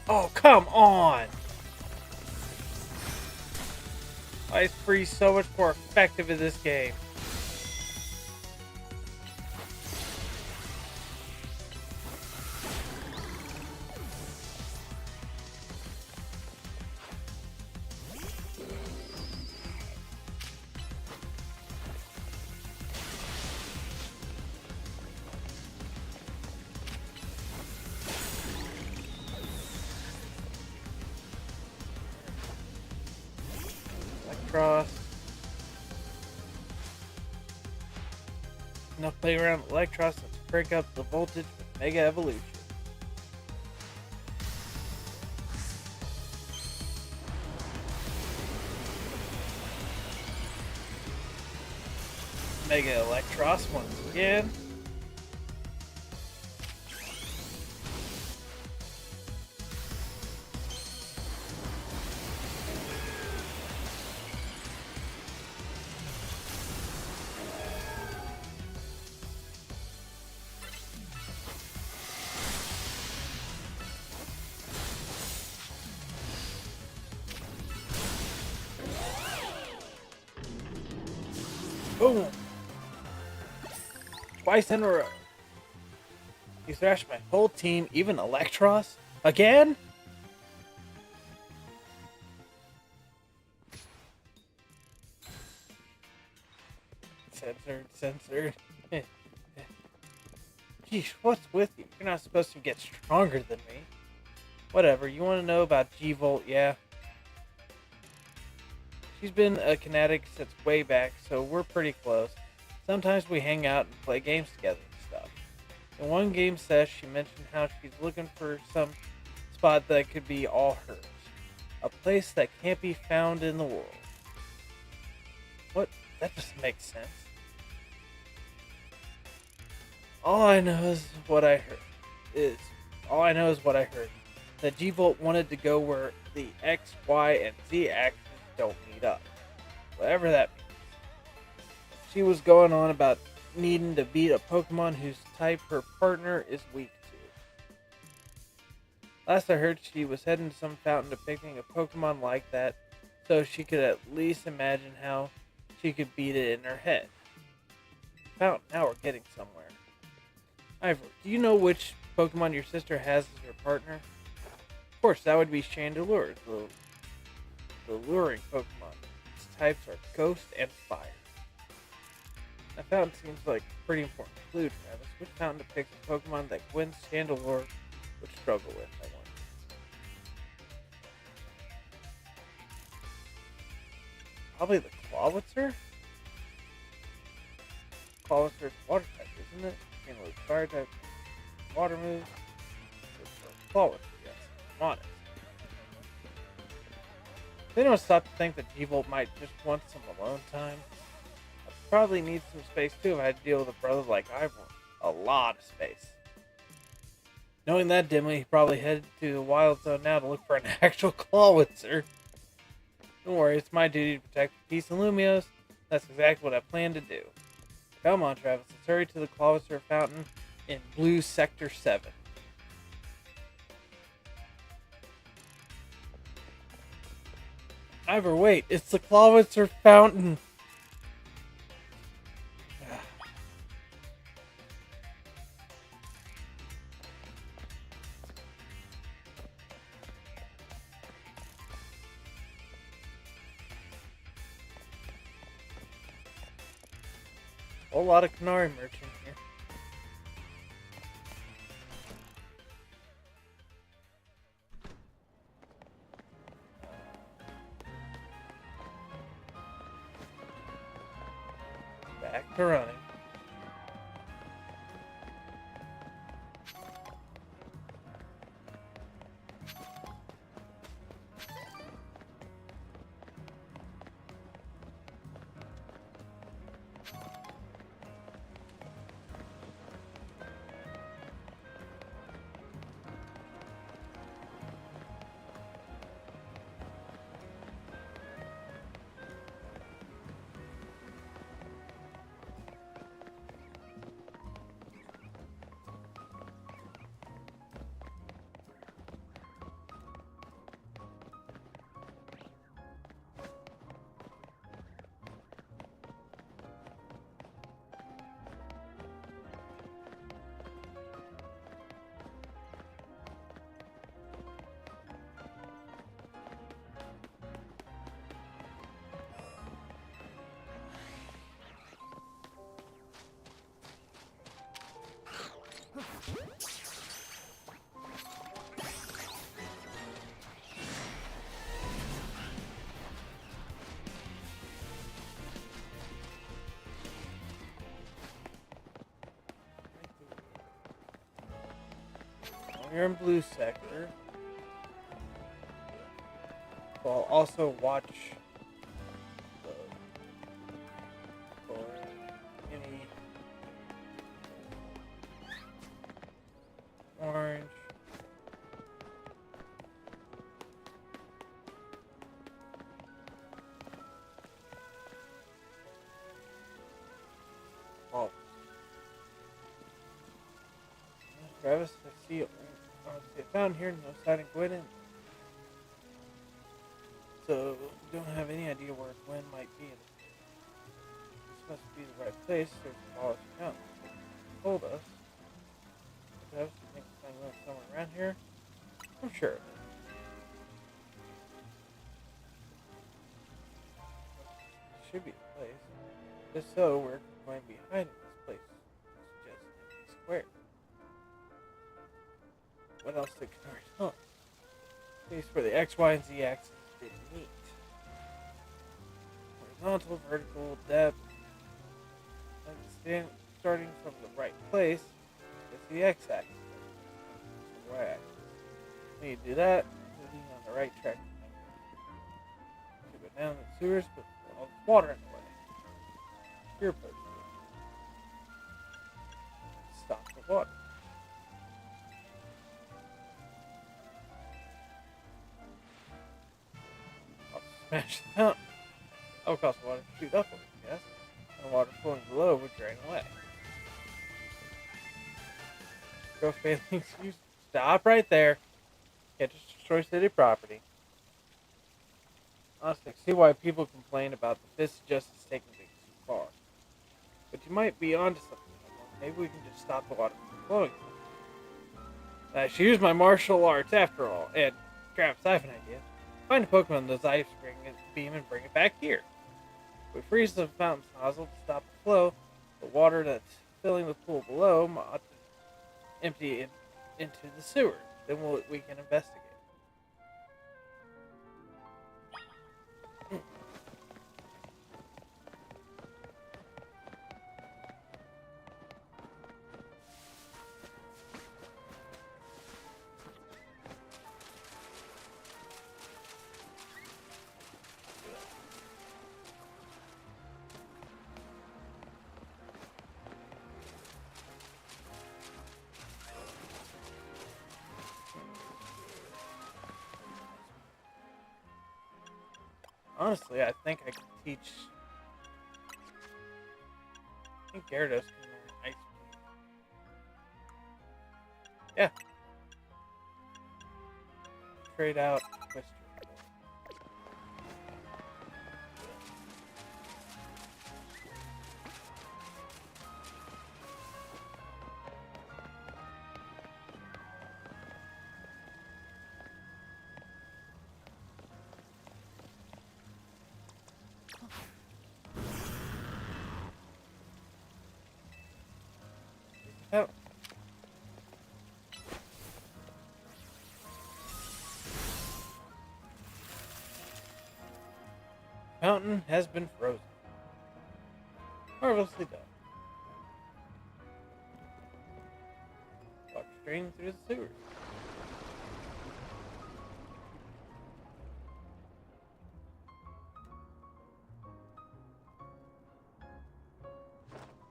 Speaker 1: Oh, come on! Ice Freeze so much more effective in this game. Cross. Enough play around with Electros, let's break up the voltage with Mega Evolution. Mega Electros once again. Boom! Twice in a row. You thrashed my whole team, even Electros? Again? Censored. Geesh, what's with you? You're not supposed to get stronger than me. Whatever, you want to know about G-Volt, yeah? She's been a kinetic since way back, so we're pretty close. Sometimes we hang out and play games together and stuff. In one game session, she mentioned how she's looking for some spot that could be all hers. A place that can't be found in the world. What? That doesn't make sense. All I know is what I heard. That G-Volt wanted to go where the X, Y, and Z axes don't meet up. Whatever that means. She was going on about needing to beat a Pokemon whose type her partner is weak to. Last I heard, she was heading to some fountain depicting a Pokemon like that, so she could at least imagine how she could beat it in her head. Fountain, now we're getting somewhere. Ivor, do you know which Pokemon your sister has as her partner? Of course, that would be Chandelure, the luring Pokemon. Its types are Ghost and Fire. That fountain seems like a pretty important clue, Travis. Which fountain depicts a Pokemon that Gwen's Chandelure would struggle with, I wonder. Probably the Clawitzer? Clawitzer is water type, isn't it? Chandelure's fire type, water moves. Clawitzer, yes. I'm honest. They don't stop to think that G-Volt might just want some alone time. I probably need some space too if I had to deal with a brother like Ivor. A lot of space. Knowing that dimly, he probably headed to the Wild Zone now to look for an actual Clawitzer. Don't worry, it's my duty to protect the peace in Lumios. That's exactly what I plan to do. Come on, Travis, let's hurry to the Clawitzer fountain in Blue Sector 7. Ivor, wait, it's the Clawitzer fountain. A whole lot of Canary merchant here. Back to running. You're in Blue Sector. So I'll also watch for any orange. Oh. Travis, I see a fountain here, no sign of Gwen in. So, we don't have any idea where Gwen might be. This must be the right place. There's a college fountain. Told us. Travis, you think we find Gwen somewhere around here? I'm sure of it. Should be the place. If so, we're going to be hiding this place. Just in square. What else did Canary tell us? Place where the X, Y, and Z axes didn't meet. horizontal, vertical, depth, and starting from the right place is the x-axis, the y-axis. When you do that, moving on the right track. To go down the sewers, but all the water in the way. You're supposed to stop the water. I'll smash the fountain. That will cause the water to shoot upward, yes? And the water flowing below would drain away. Go failing excuse. Stop right there. Can't just destroy city property. Honestly, I see why people complain about the fist of justice taking things too far. But you might be onto something. Maybe we can just stop the water from flowing. I should use my martial arts after all. And Travis, I have an idea. Find a Pokemon in those ice beam and bring it back here. We freeze the fountain's nozzle to stop the flow. The water that's filling the pool below ought to empty it into the sewer. Then we can investigate. Honestly, I think I can teach. I think Gyarados can learn Ice Beam. Yeah. Trade out Twister. Oh. Fountain has been frozen. Marvelously done. Water draining through the sewers.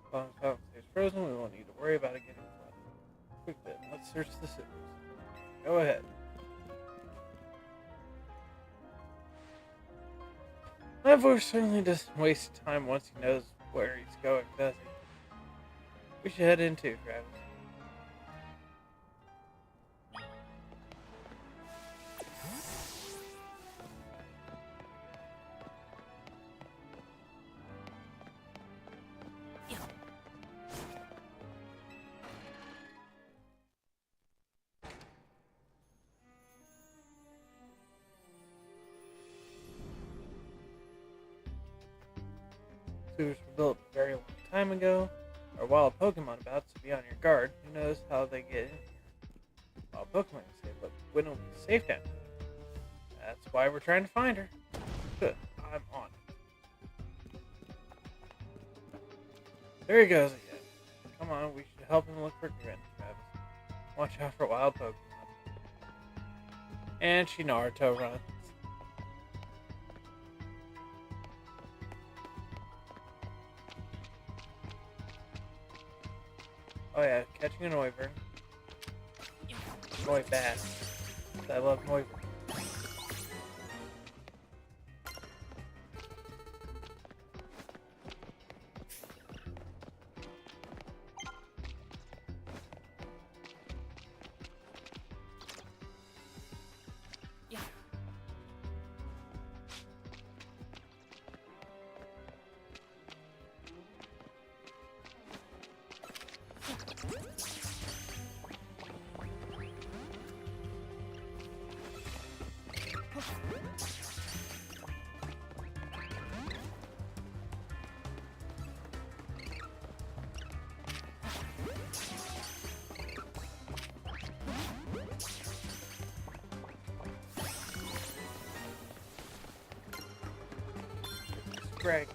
Speaker 1: As long as the fountain stays frozen, we won't need to worry about it getting flooded. Quick then, let's search the sewers. Go ahead. My voice certainly doesn't waste time once he knows where he's going, does he? We should head in too, Travis. Sewers were built a very long time ago. There are wild Pokemon about, so be on your guard. Who knows how they get in here? Wild Pokemon say, but Gwen will be safe down here. That's why we're trying to find her. Good, I'm on it. There he goes again. Come on, we should help him look for Gwen, Travis. Watch out for wild Pokemon. And she Naruto runs. Oh yeah, catching an Noivern. Noibat. I love Noivern. Craggy.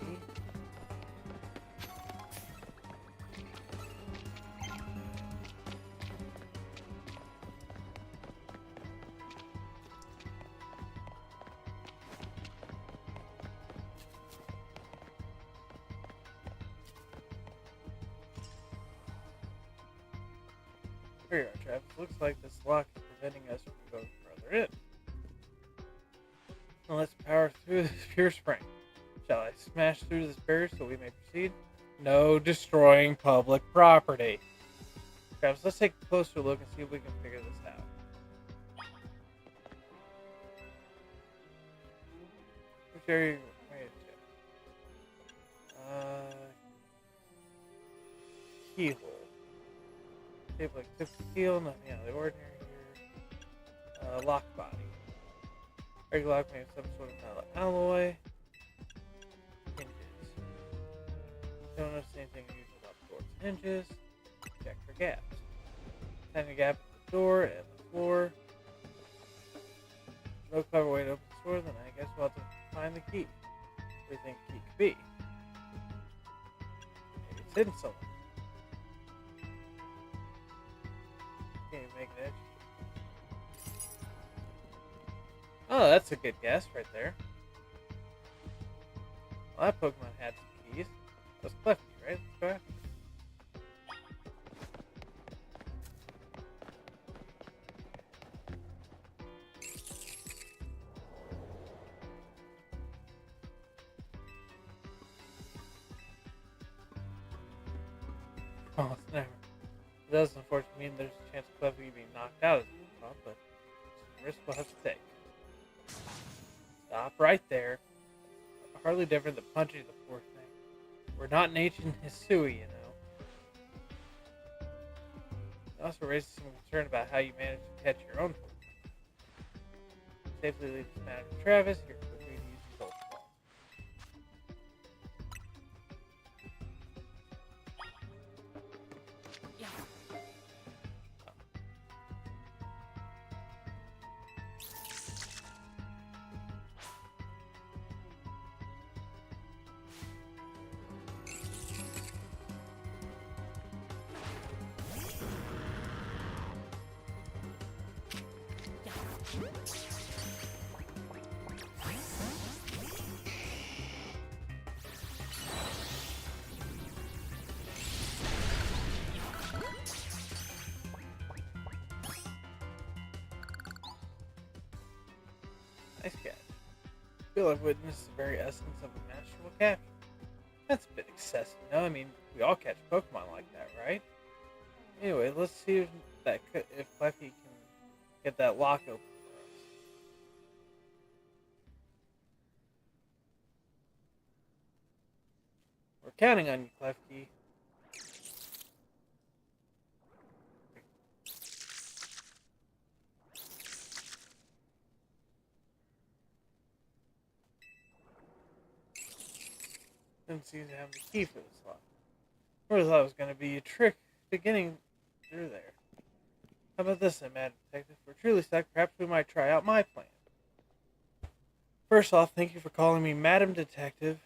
Speaker 1: Here you are, Travis. Looks like this lock is preventing us from going further in. Now let's power through this pure spring. Shall I smash through this barrier so we may proceed? No destroying public property. Travis, let's take a closer look and see if we can figure this out. Which area? Wait a check. Keyhole. Shape like tips of steel, nothing out of the ordinary here. Lock body. Regular lock made of some sort of metal alloy. Hinges. Don't notice anything unusual about the door's hinges. Check for gaps. Find a gap in the door and the floor. No clever way to open the door, then I guess we'll have to find the key. What do you think the key could be? Maybe it's hidden somewhere. Can't even make an edge. Oh, that's a good guess right there. Well, that Pokemon had some keys. That was Clefty, right? Let's go after it. Oh, it's never. It does unfortunately mean there's a chance of Clefty being knocked out of the Pokemon, but it's a risk we'll have to take. Stop right there. Hardly different than punching the poor thing. We're not in ancient Hisui, you know. It also raises some concern about how you manage to catch your own Pokemon. Safely leave this matter to Travis. Here, feel free to use his Ultra Ball. Nice catch. I feel I've witnessed the very essence of a masterful capture. That's a bit excessive, no? I mean, we all catch Pokemon like that, right? Anyway, let's see if Clefty can get that lock open for us. We're counting on you, Clefty. Didn't seem to have the key for this lock. I really thought it was going to be a trick to getting through there. How about this, then, Madam Detective? If we're truly stuck, perhaps we might try out my plan. First off, thank you for calling me Madam Detective.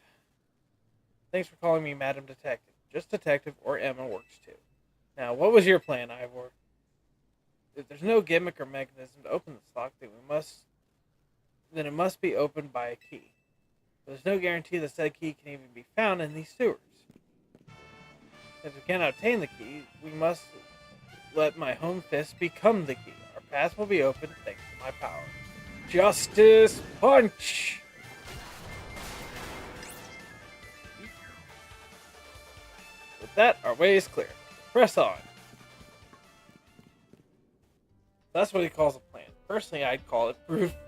Speaker 1: Thanks for calling me Madam Detective. Just Detective or Emma works too. Now, what was your plan, Ivor? If there's no gimmick or mechanism to open this lock, then it must be opened by a key. There's no guarantee that said key can even be found in these sewers. If we cannot obtain the key, we must let my home fist become the key. Our path will be open thanks to my power. Justice Punch! With that, our way is clear. Press on. That's what he calls a plan. Personally, I'd call it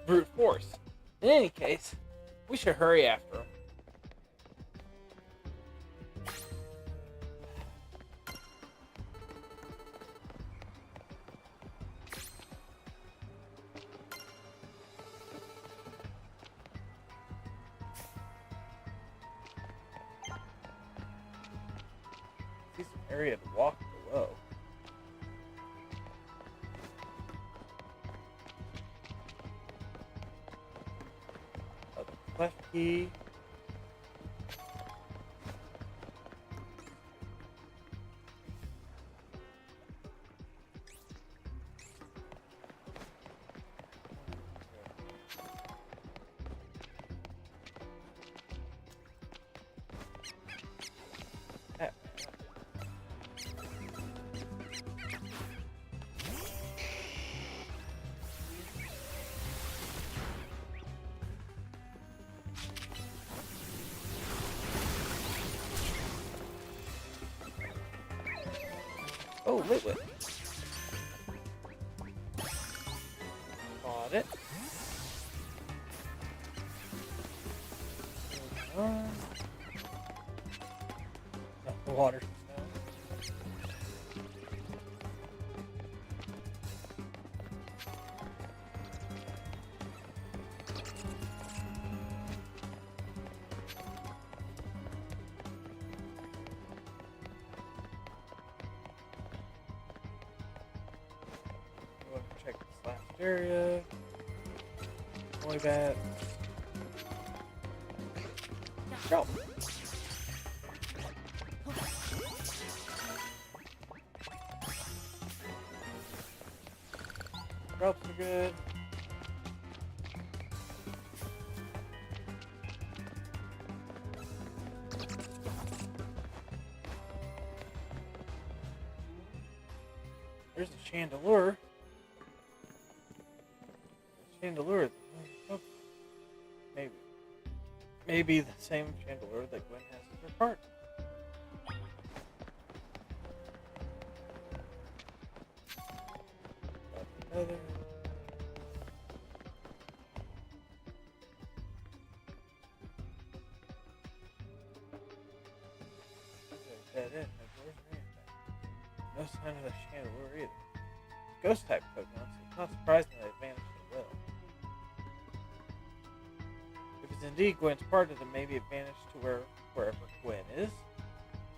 Speaker 1: brute force. In any case, we should hurry after him. See some area to walk below. Left key. Oh, liquid. Bought it. No, the water's snow. Go and check this last area. Only bad. Go. Drops are good. There's a chandelier. Chandelier. Oh, maybe the same chandelier that Gwen has in her cart. Another. Dead end. No sign of the chandelier either. Ghost type Pokemon, so it's not surprising that they vanished at will. If it's indeed Gwen's partner, then maybe it vanished to wherever Gwen is.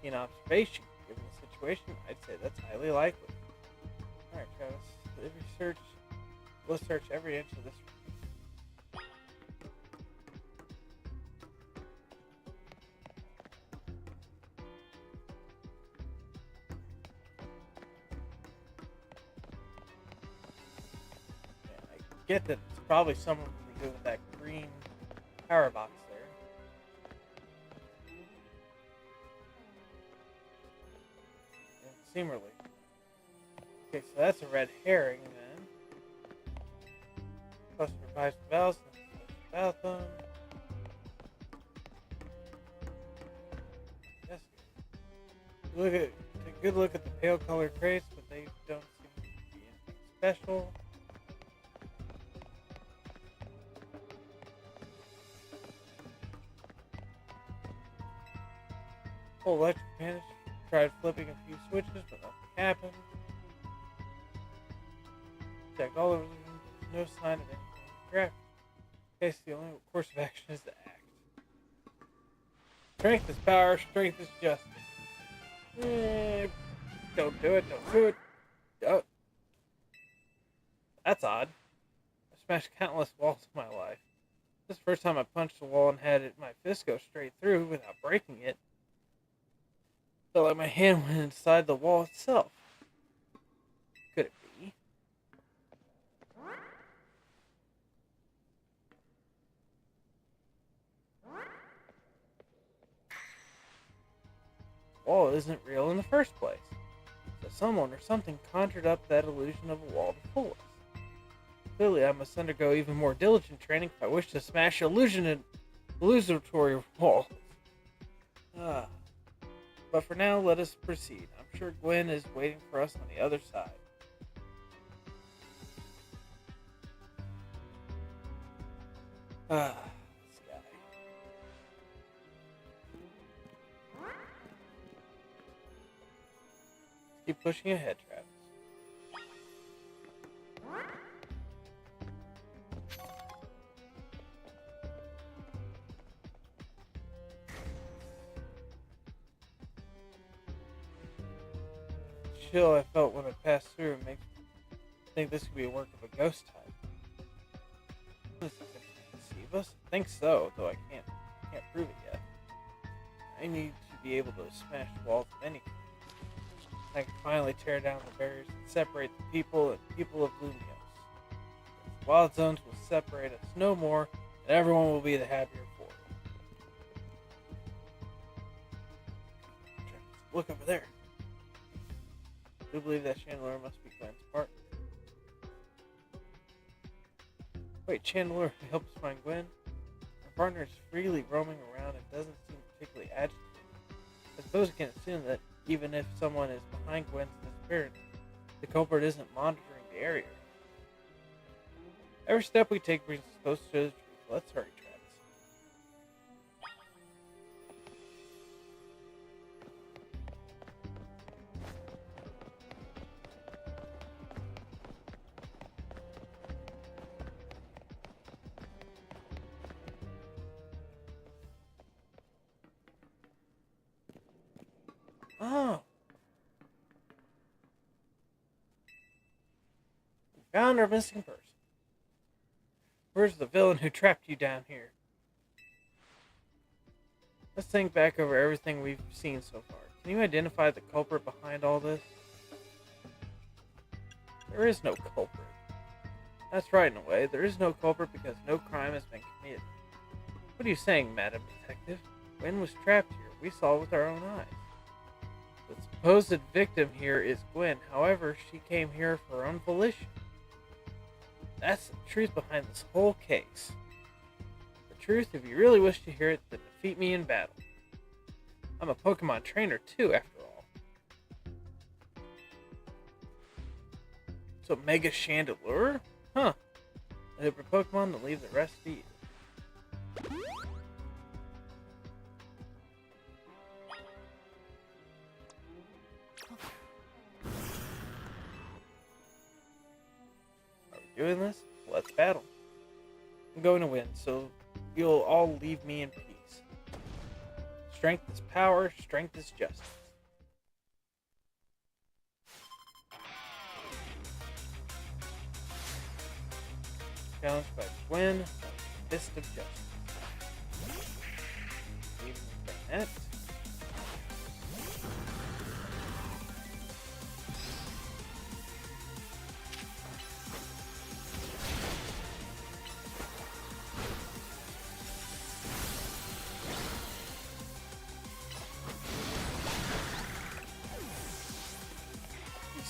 Speaker 1: In observation, given the situation, I'd say that's highly likely. Alright, Travis. Let's search every inch of this room. Yeah, I get that it's probably someone really good with that green power box there. Yeah, seemingly. Okay, so that's a red herring then. Customer buys the valves and about them. Yes. Take a good look at the pale colored crates, but they don't seem to be anything special. Whole electric panel. Tried flipping a few switches, but nothing happened. Checked all over the room. There's no sign of anything. Crap. Okay, so the only course of action is to act. Strength is power, strength is justice. Don't do it, don't do it. Oh. That's odd. I've smashed countless walls in my life. This is the first time I punched a wall and had my fist go straight through without breaking it. Felt like my hand went inside the wall itself. Could it be? The wall isn't real in the first place. So someone or something conjured up that illusion of a wall to fool us. Clearly, I must undergo even more diligent training if I wish to smash illusory walls. But for now, let us proceed. I'm sure Gwen is waiting for us on the other side. This guy. Keep pushing ahead, Travis. Chill I felt when I passed through makes me think this could be a work of a ghost type. Does it deceive us? I think so, though I can't prove it yet. I need to be able to smash walls of any kind. I can finally tear down the barriers and separate the people and people of Lumios. The wild zones will separate us no more, and everyone will be the happier for it. Look over there. I do believe that Chandelier must be Gwen's partner. Wait, Chandelier help us find Gwen? Our partner is freely roaming around and doesn't seem particularly agitated. I suppose we can assume that even if someone is behind Gwen's disappearance, the culprit isn't monitoring the area. Every step we take brings us closer to the truth. Let's hurry, Travis. Oh. We found our missing person. Where's the villain who trapped you down here? Let's think back over everything we've seen so far. Can you identify the culprit behind all this? There is no culprit. That's right, in a way. There is no culprit because no crime has been committed. What are you saying, Madam Detective? Gwen was trapped here. We saw it with our own eyes. The supposed victim here is Gwen. However, she came here for her own volition. That's the truth behind this whole case. The truth, if you really wish to hear it, then defeat me in battle. I'm a Pokemon trainer too, after all. So Mega Chandelure? Huh. I hope your Pokemon to leave the rest to you. Doing this? Let's battle. I'm going to win, so you'll all leave me in peace. Strength is power, strength is justice. Challenged by Gwen, Fist of Justice. Leaving that.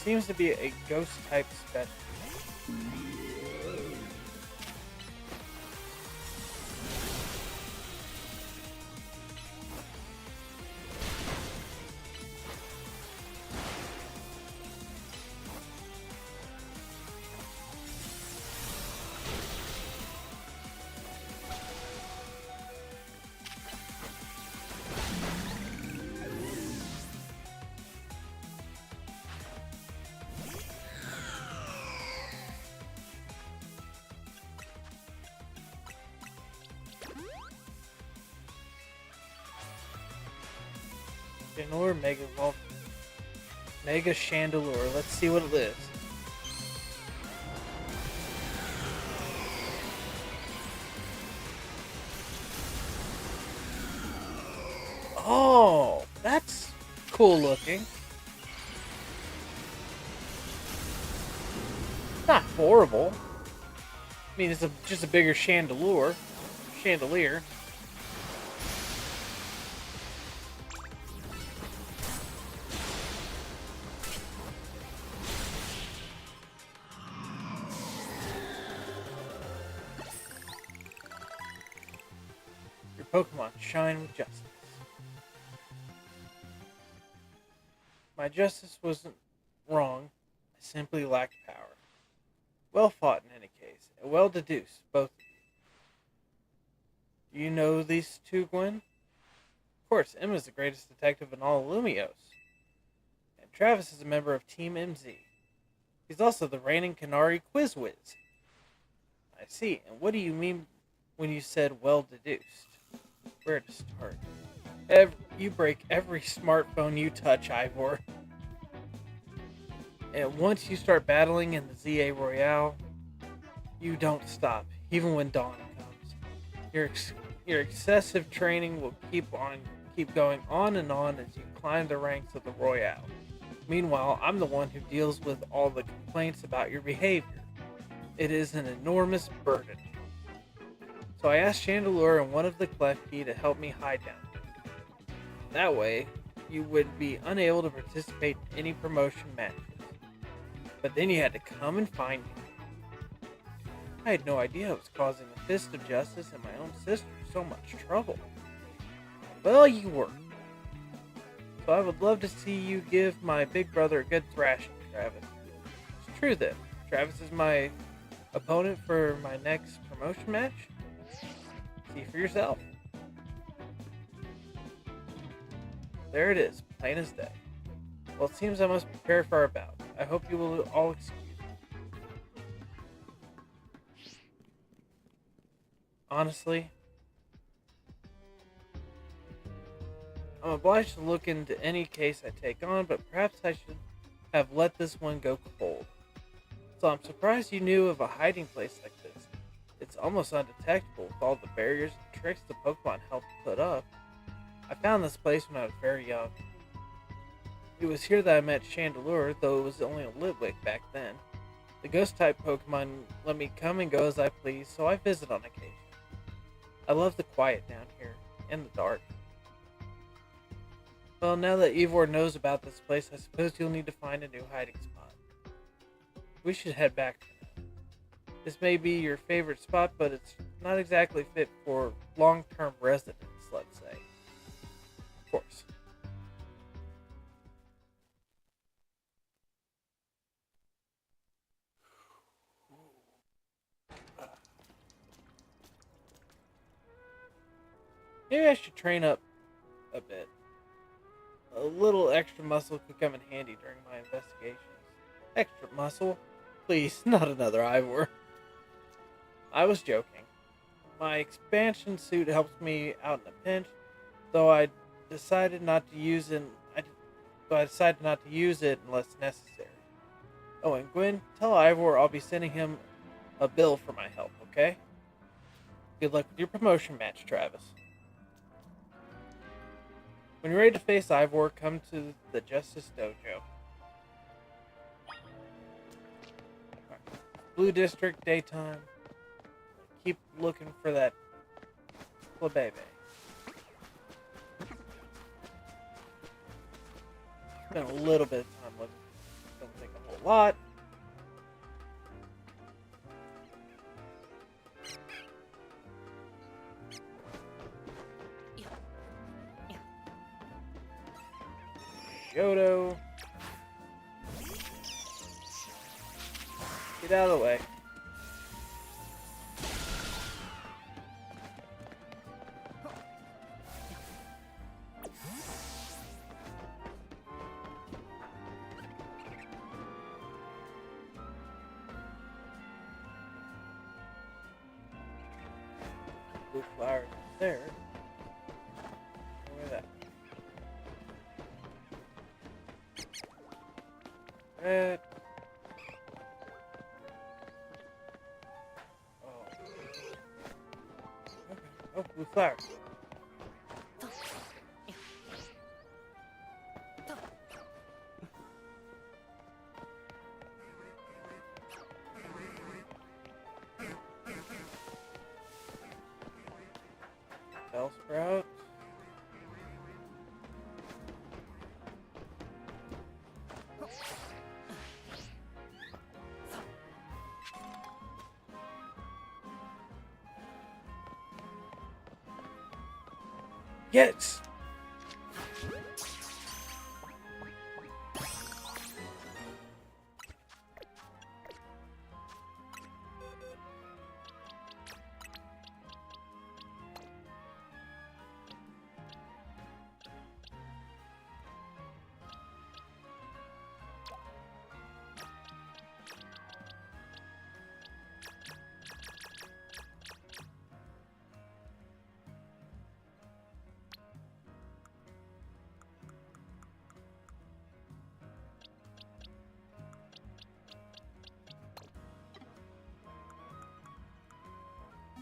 Speaker 1: Seems to be a ghost type special. Chandelure, Mega Evolve. Mega Chandelure. Let's see what it is. Oh, that's cool looking. Not horrible. I mean, it's just a bigger chandelier. Pokemon shine with justice. My justice wasn't wrong. I simply lacked power. Well fought in any case, and well deduced, both of you. Do you know these two, Gwen? Of course, Emma's the greatest detective in all Lumios. And Travis is a member of Team MZ. He's also the reigning Canary Quiz Whiz. I see, and what do you mean when you said well deduced? Where to start? You break every smartphone you touch, Ivor. And once you start battling in the ZA Royale, you don't stop, even when dawn comes. Your excessive training will keep going on and on as you climb the ranks of the Royale. Meanwhile, I'm the one who deals with all the complaints about your behavior. It is an enormous burden. So I asked Chandelure and one of the Klefki to help me hide down here. That way, you would be unable to participate in any promotion matches. But then you had to come and find me. I had no idea it was causing the Fist of Justice and my own sister so much trouble. Well, you were. So I would love to see you give my big brother a good thrashing, Travis. It's true then. Travis is my opponent for my next promotion match. See for yourself. There it is, plain as day. Well, it seems I must prepare for our bout. I hope you will all excuse me. Honestly, I'm obliged to look into any case I take on, but perhaps I should have let this one go cold. So I'm surprised you knew of a hiding place like this. It's almost undetectable with all the barriers and tricks the Pokemon helped put up. I found this place when I was very young. It was here that I met Chandelure, though it was only a Litwick back then. The ghost-type Pokemon let me come and go as I please, so I visit on occasion. I love the quiet down here, and the dark. Well, now that Ivor knows about this place, I suppose you'll need to find a new hiding spot. We should head back for now. This may be your favorite spot, but it's not exactly fit for long-term residents, let's say. Of course. Maybe I should train up a bit. A little extra muscle could come in handy during my investigations. Extra muscle? Please, not another Ivor. I was joking. My expansion suit helps me out in a pinch, though I decided not to use it. I decided not to use it unless necessary. Oh, and Gwen, tell Ivor I'll be sending him a bill for my help, okay? Good luck with your promotion match, Travis. When you're ready to face Ivor, come to the Justice Dojo. Right. Blue District, daytime. Keep looking for that Flabebe. Spent a little bit of time looking. Don't think a whole lot. Yodo. Get out of the way. Blue flowers there. Look at that. Red. Oh. Okay. Oh, blue flowers. Bellsprout. Yes!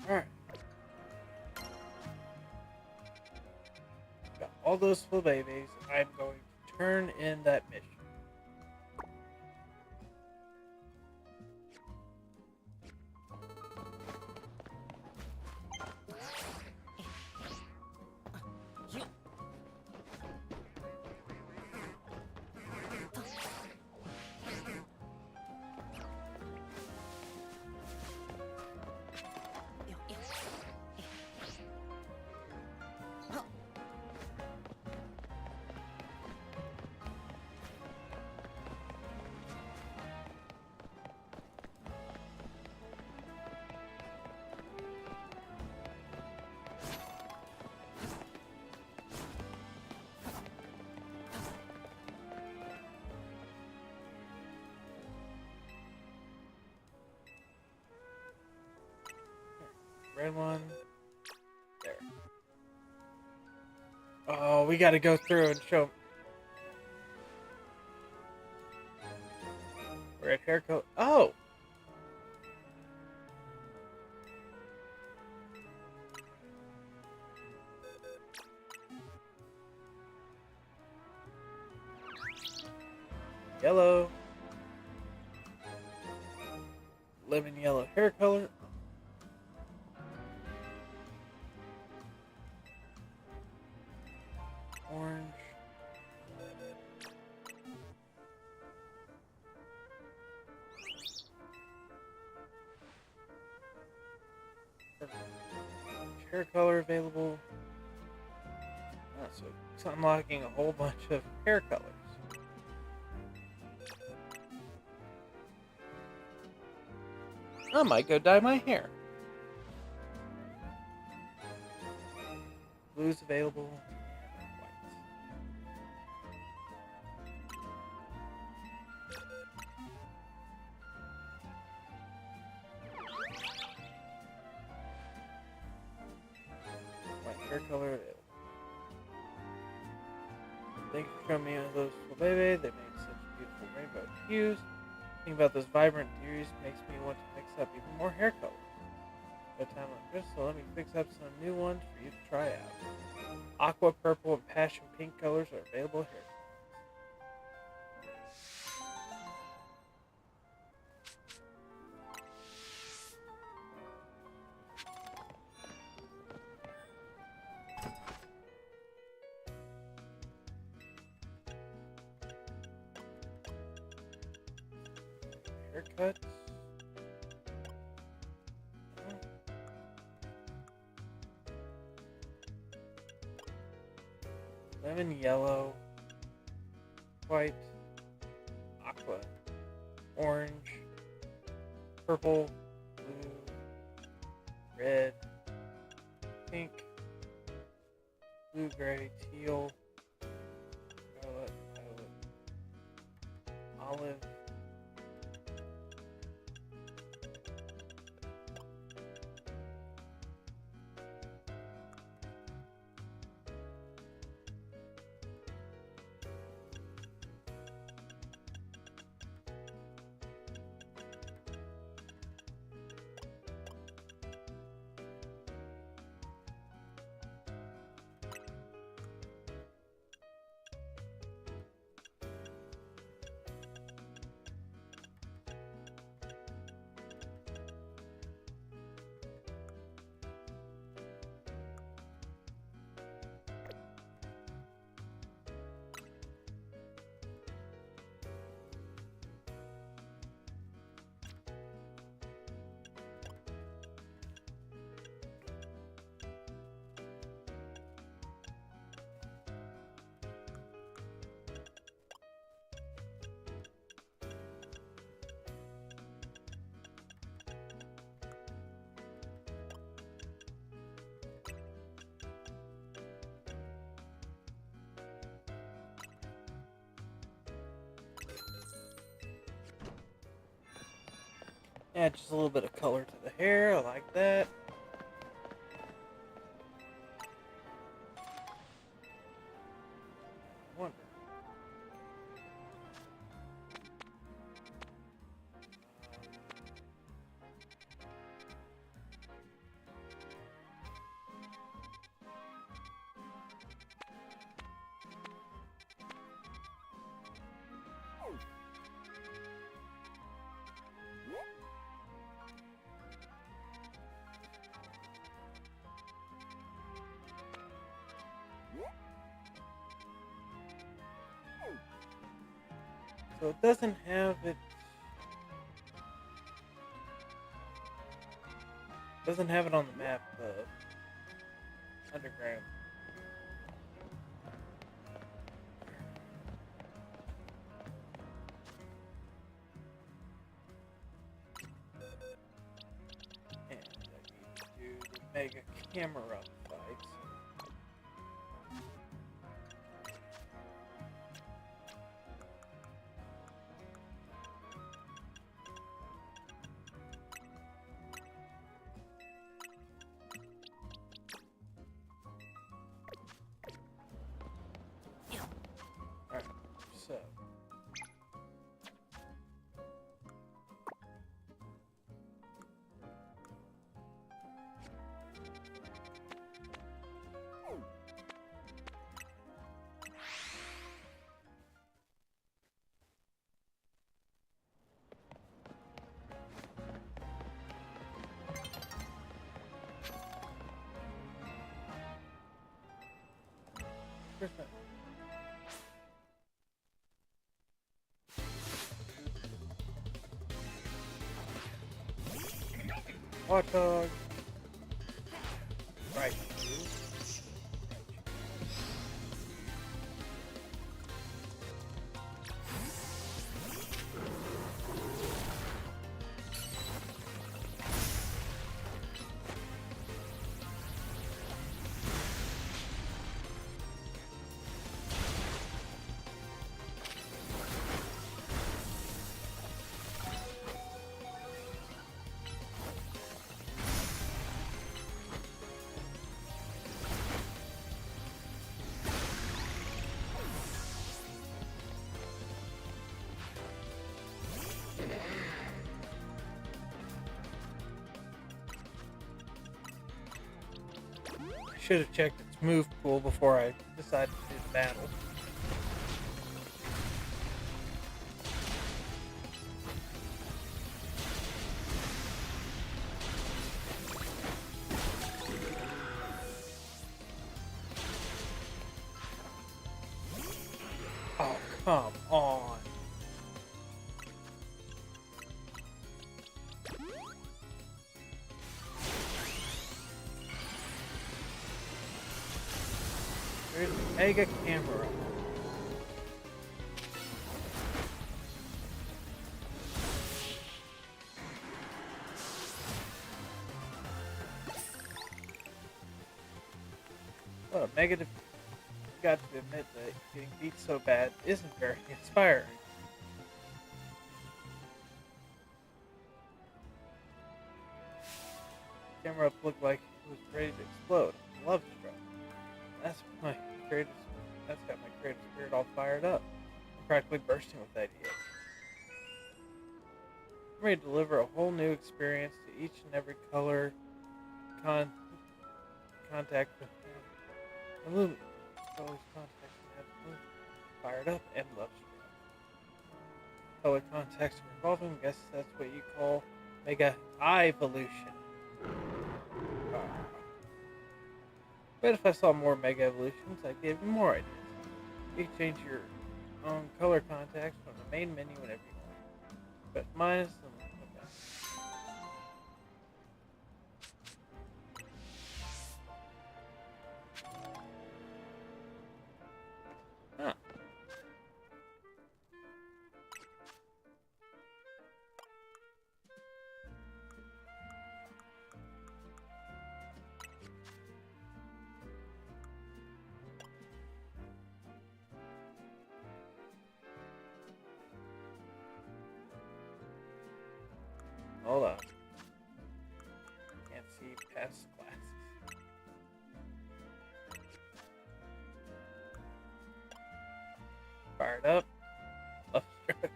Speaker 1: Alright. Got all those full babies. I'm going to turn in that mission. red one. There. Oh, we gotta go through and show. Red hair color. Oh! Yellow. Lemon yellow hair color. Orange. Hair color available. Oh, so it's unlocking a whole bunch of hair colors. I might go dye my hair. Blue's available. White hair color available. Thank you for showing me those baby. They make such beautiful rainbow hues. Thinking about those vibrant hues makes me want to mix up even more hair colors. By the time I'm finished, so let me fix up some new ones for you to try out. Aqua purple and passion pink colors are available here. Haircuts. Lemon yellow, white, aqua, orange, purple, blue, red, pink, blue, gray, teal, violet, olive. Add just a little bit of color to the hair. I like that. Wonder. So it doesn't have it. Doesn't have it on the map. Underground. And I need to do the Mega Camera fight. Hot dog. Right. I should have checked its move pool before I decided to do the battle. Oh, come on. There's a mega camera. What a mega defeat. I got to admit that getting beat so bad isn't very inspiring. The camera looked like it was ready to explode. Love struck. That's my creative. That's got my creative spirit all fired up. I'm practically bursting with ideas. I'm ready to deliver a whole new experience to each and every color contact. Illuminate. Colors contacts and fired up and love struck. Color contacts are evolving. Guess that's what you call mega evolution. But if I saw more mega evolutions, I'd give you more ideas. You can change your own color contacts from the main menu whenever you want. But minus them. Okay. Huh. Hold on. Can't see past glasses. Fired up. Love struck.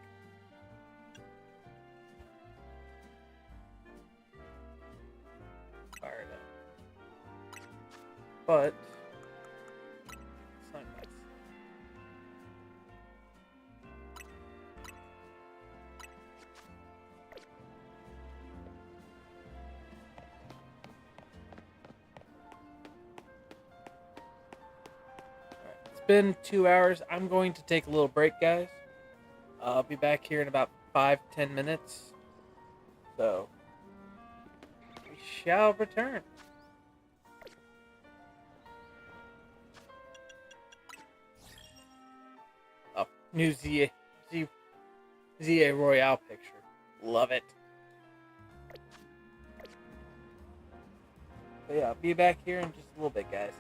Speaker 1: Fired up. But sunglasses. It's been 2 hours. I'm going to take a little break, guys. I'll be back here in about 5-10 minutes. So, we shall return. Oh, new ZA Royale picture. Love it. But yeah, I'll be back here in just a little bit, guys.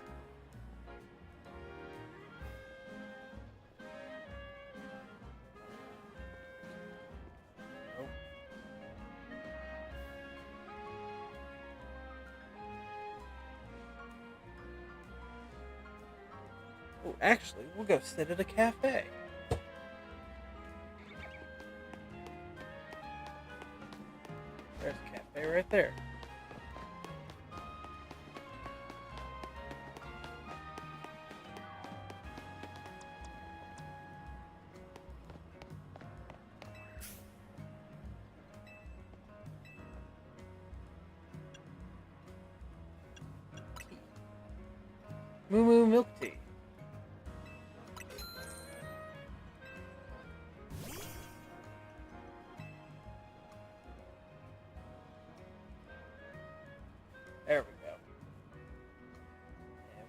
Speaker 1: Oh, actually, we'll go sit at a cafe. There's a cafe right there. Moo Moo Milk Tea.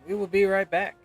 Speaker 1: We will be right back.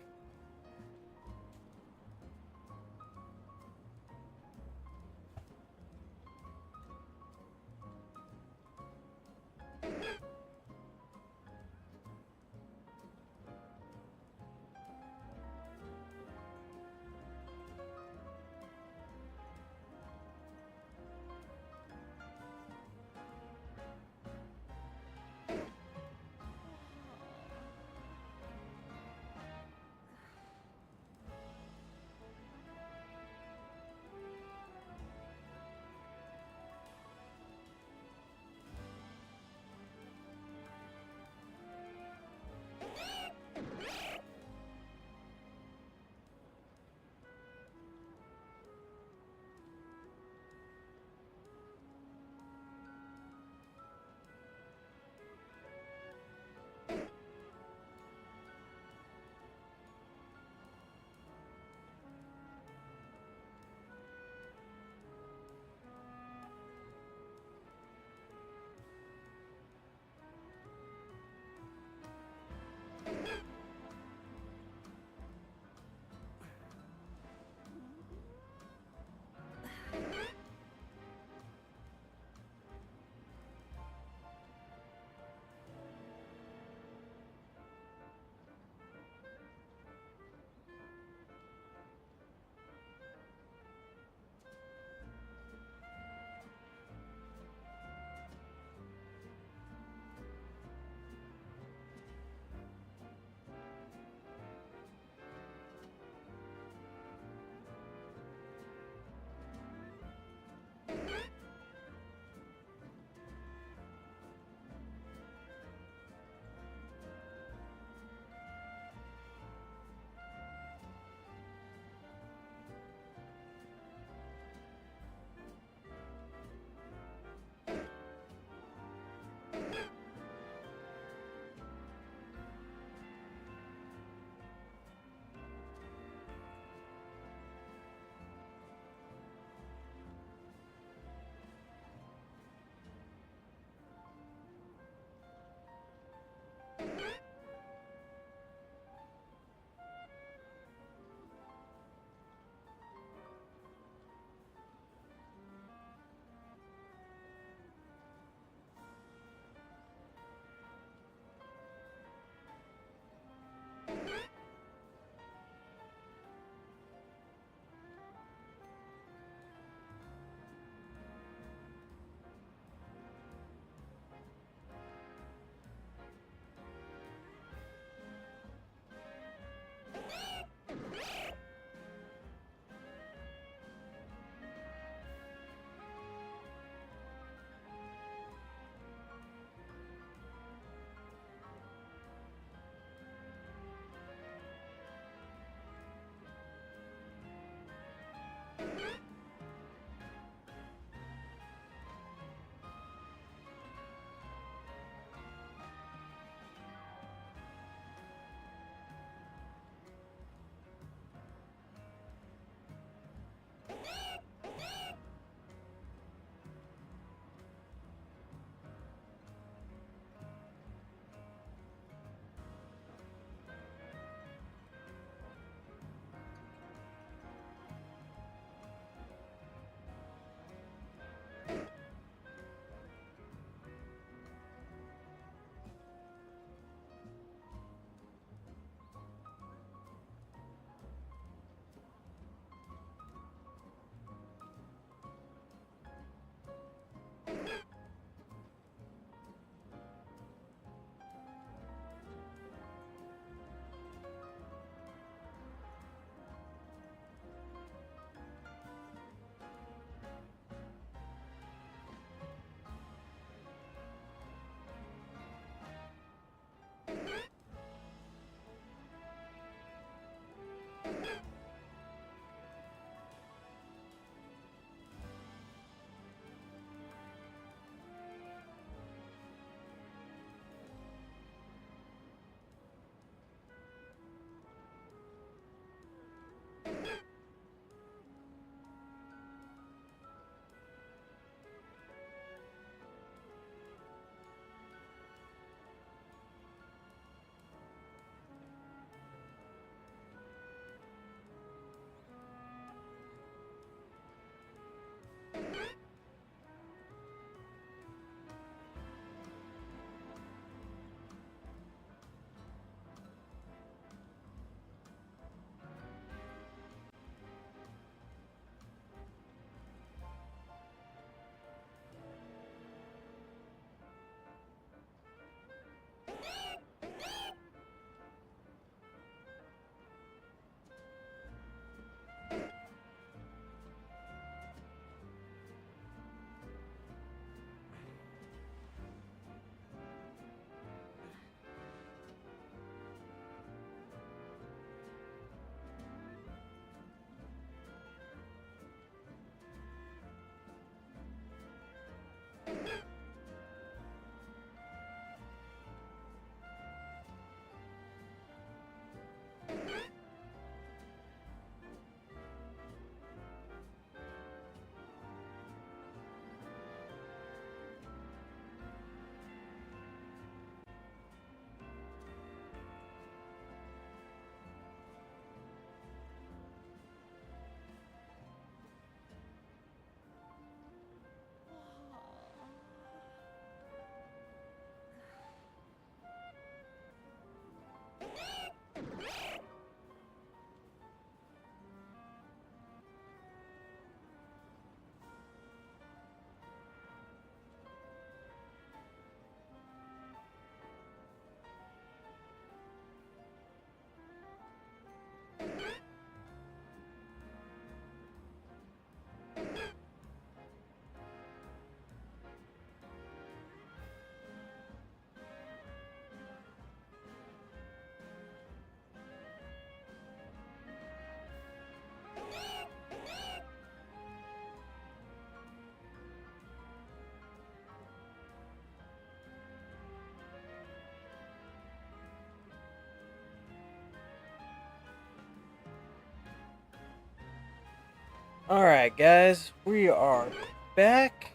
Speaker 1: Alright, guys, we are back,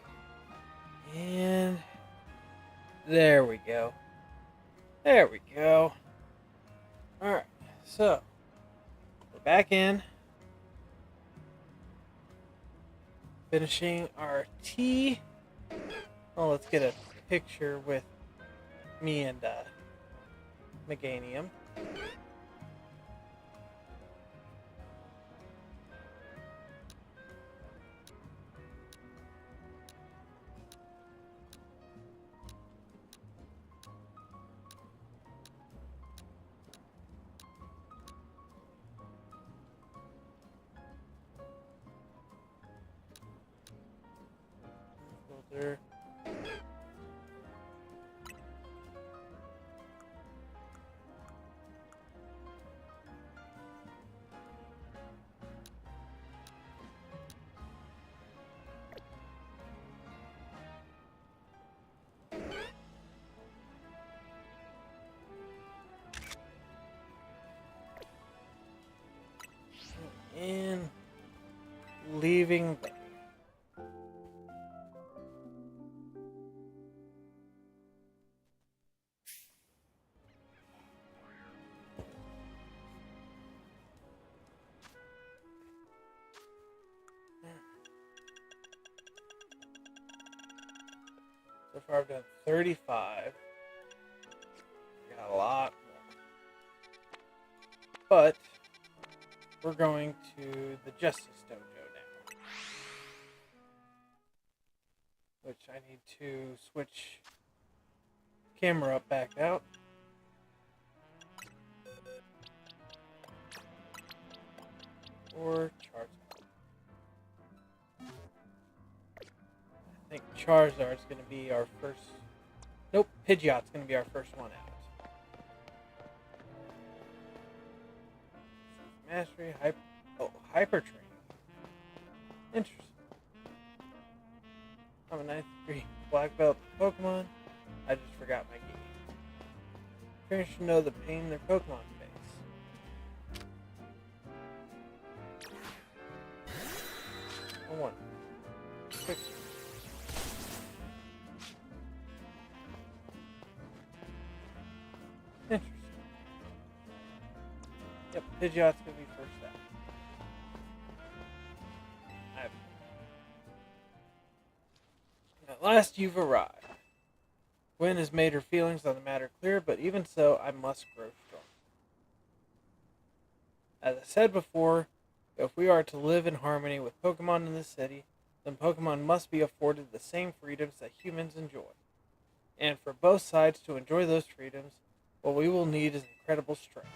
Speaker 1: and there we go. There we go. Alright, so we're back in, finishing our tea. Oh, let's get a picture with me and Meganium. Filter. And leaving there. So far I've done 35. Got a lot more. But we're going to the Justice Dojo now. Which I need to switch camera up back out. Or Charizard. I think Charizard's going to be our first... Nope, Pidgeot's going to be our first one out. Mastery, Hyper Training. Interesting. I'm a 9th degree black belt Pokemon. I just forgot my key. Trainers should know the pain their Pokemon face. Oh, one. 6. Interesting. Yep, Pidgeot's gonna be first out. At last you've arrived. Gwen has made her feelings on the matter clear, but even so, I must grow strong. As I said before, if we are to live in harmony with Pokemon in this city, then Pokemon must be afforded the same freedoms that humans enjoy. And for both sides to enjoy those freedoms, what we will need is incredible strength.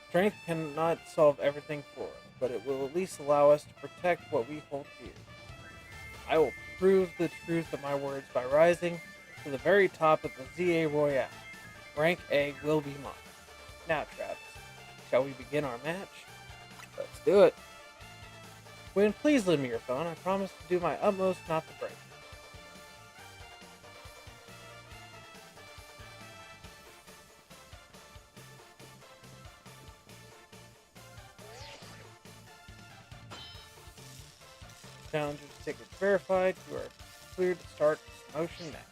Speaker 1: Strength cannot solve everything for us, but it will at least allow us to protect what we hold dear. I will prove the truth of my words by rising to the very top of the ZA Royale. Rank A will be mine. Now, Travis, shall we begin our match? Let's do it. Gwen, please lend me your phone. I promise to do my utmost not to break it. Challenger's ticket verified. You are cleared to start this motion match.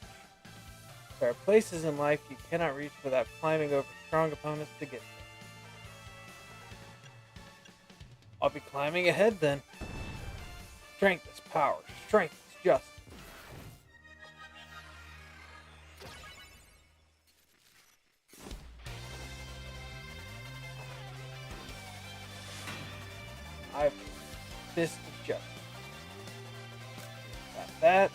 Speaker 1: There are places in life you cannot reach without climbing over strong opponents to get there. I'll be climbing ahead then. Strength is power. Strength is justice. I've fist of justice. Got that.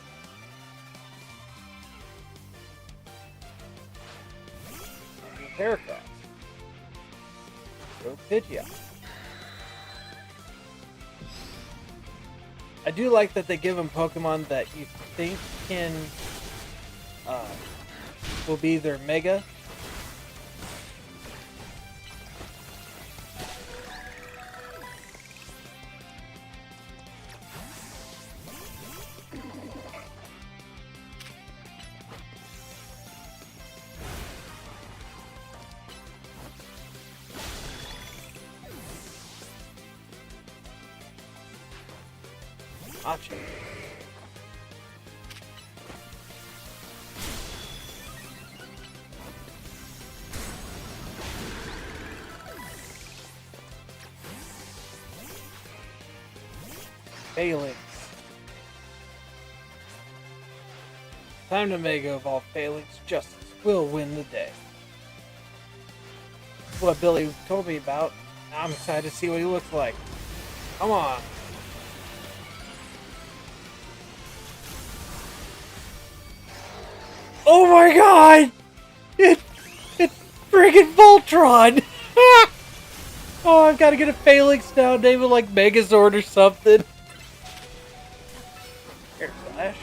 Speaker 1: Haircut. Go Pidgeot. I do like that they give them Pokemon that you think can will be their Mega. Gotcha. Phalanx. Time to Mega Evolve Phalanx. Justice will win the day. That's what Billy told me about. Now I'm excited to see what he looks like. Come on. Oh my god! It's friggin' Voltron! Oh, I've got to get a Phalanx now, name it like Megazord or something. Air Slash.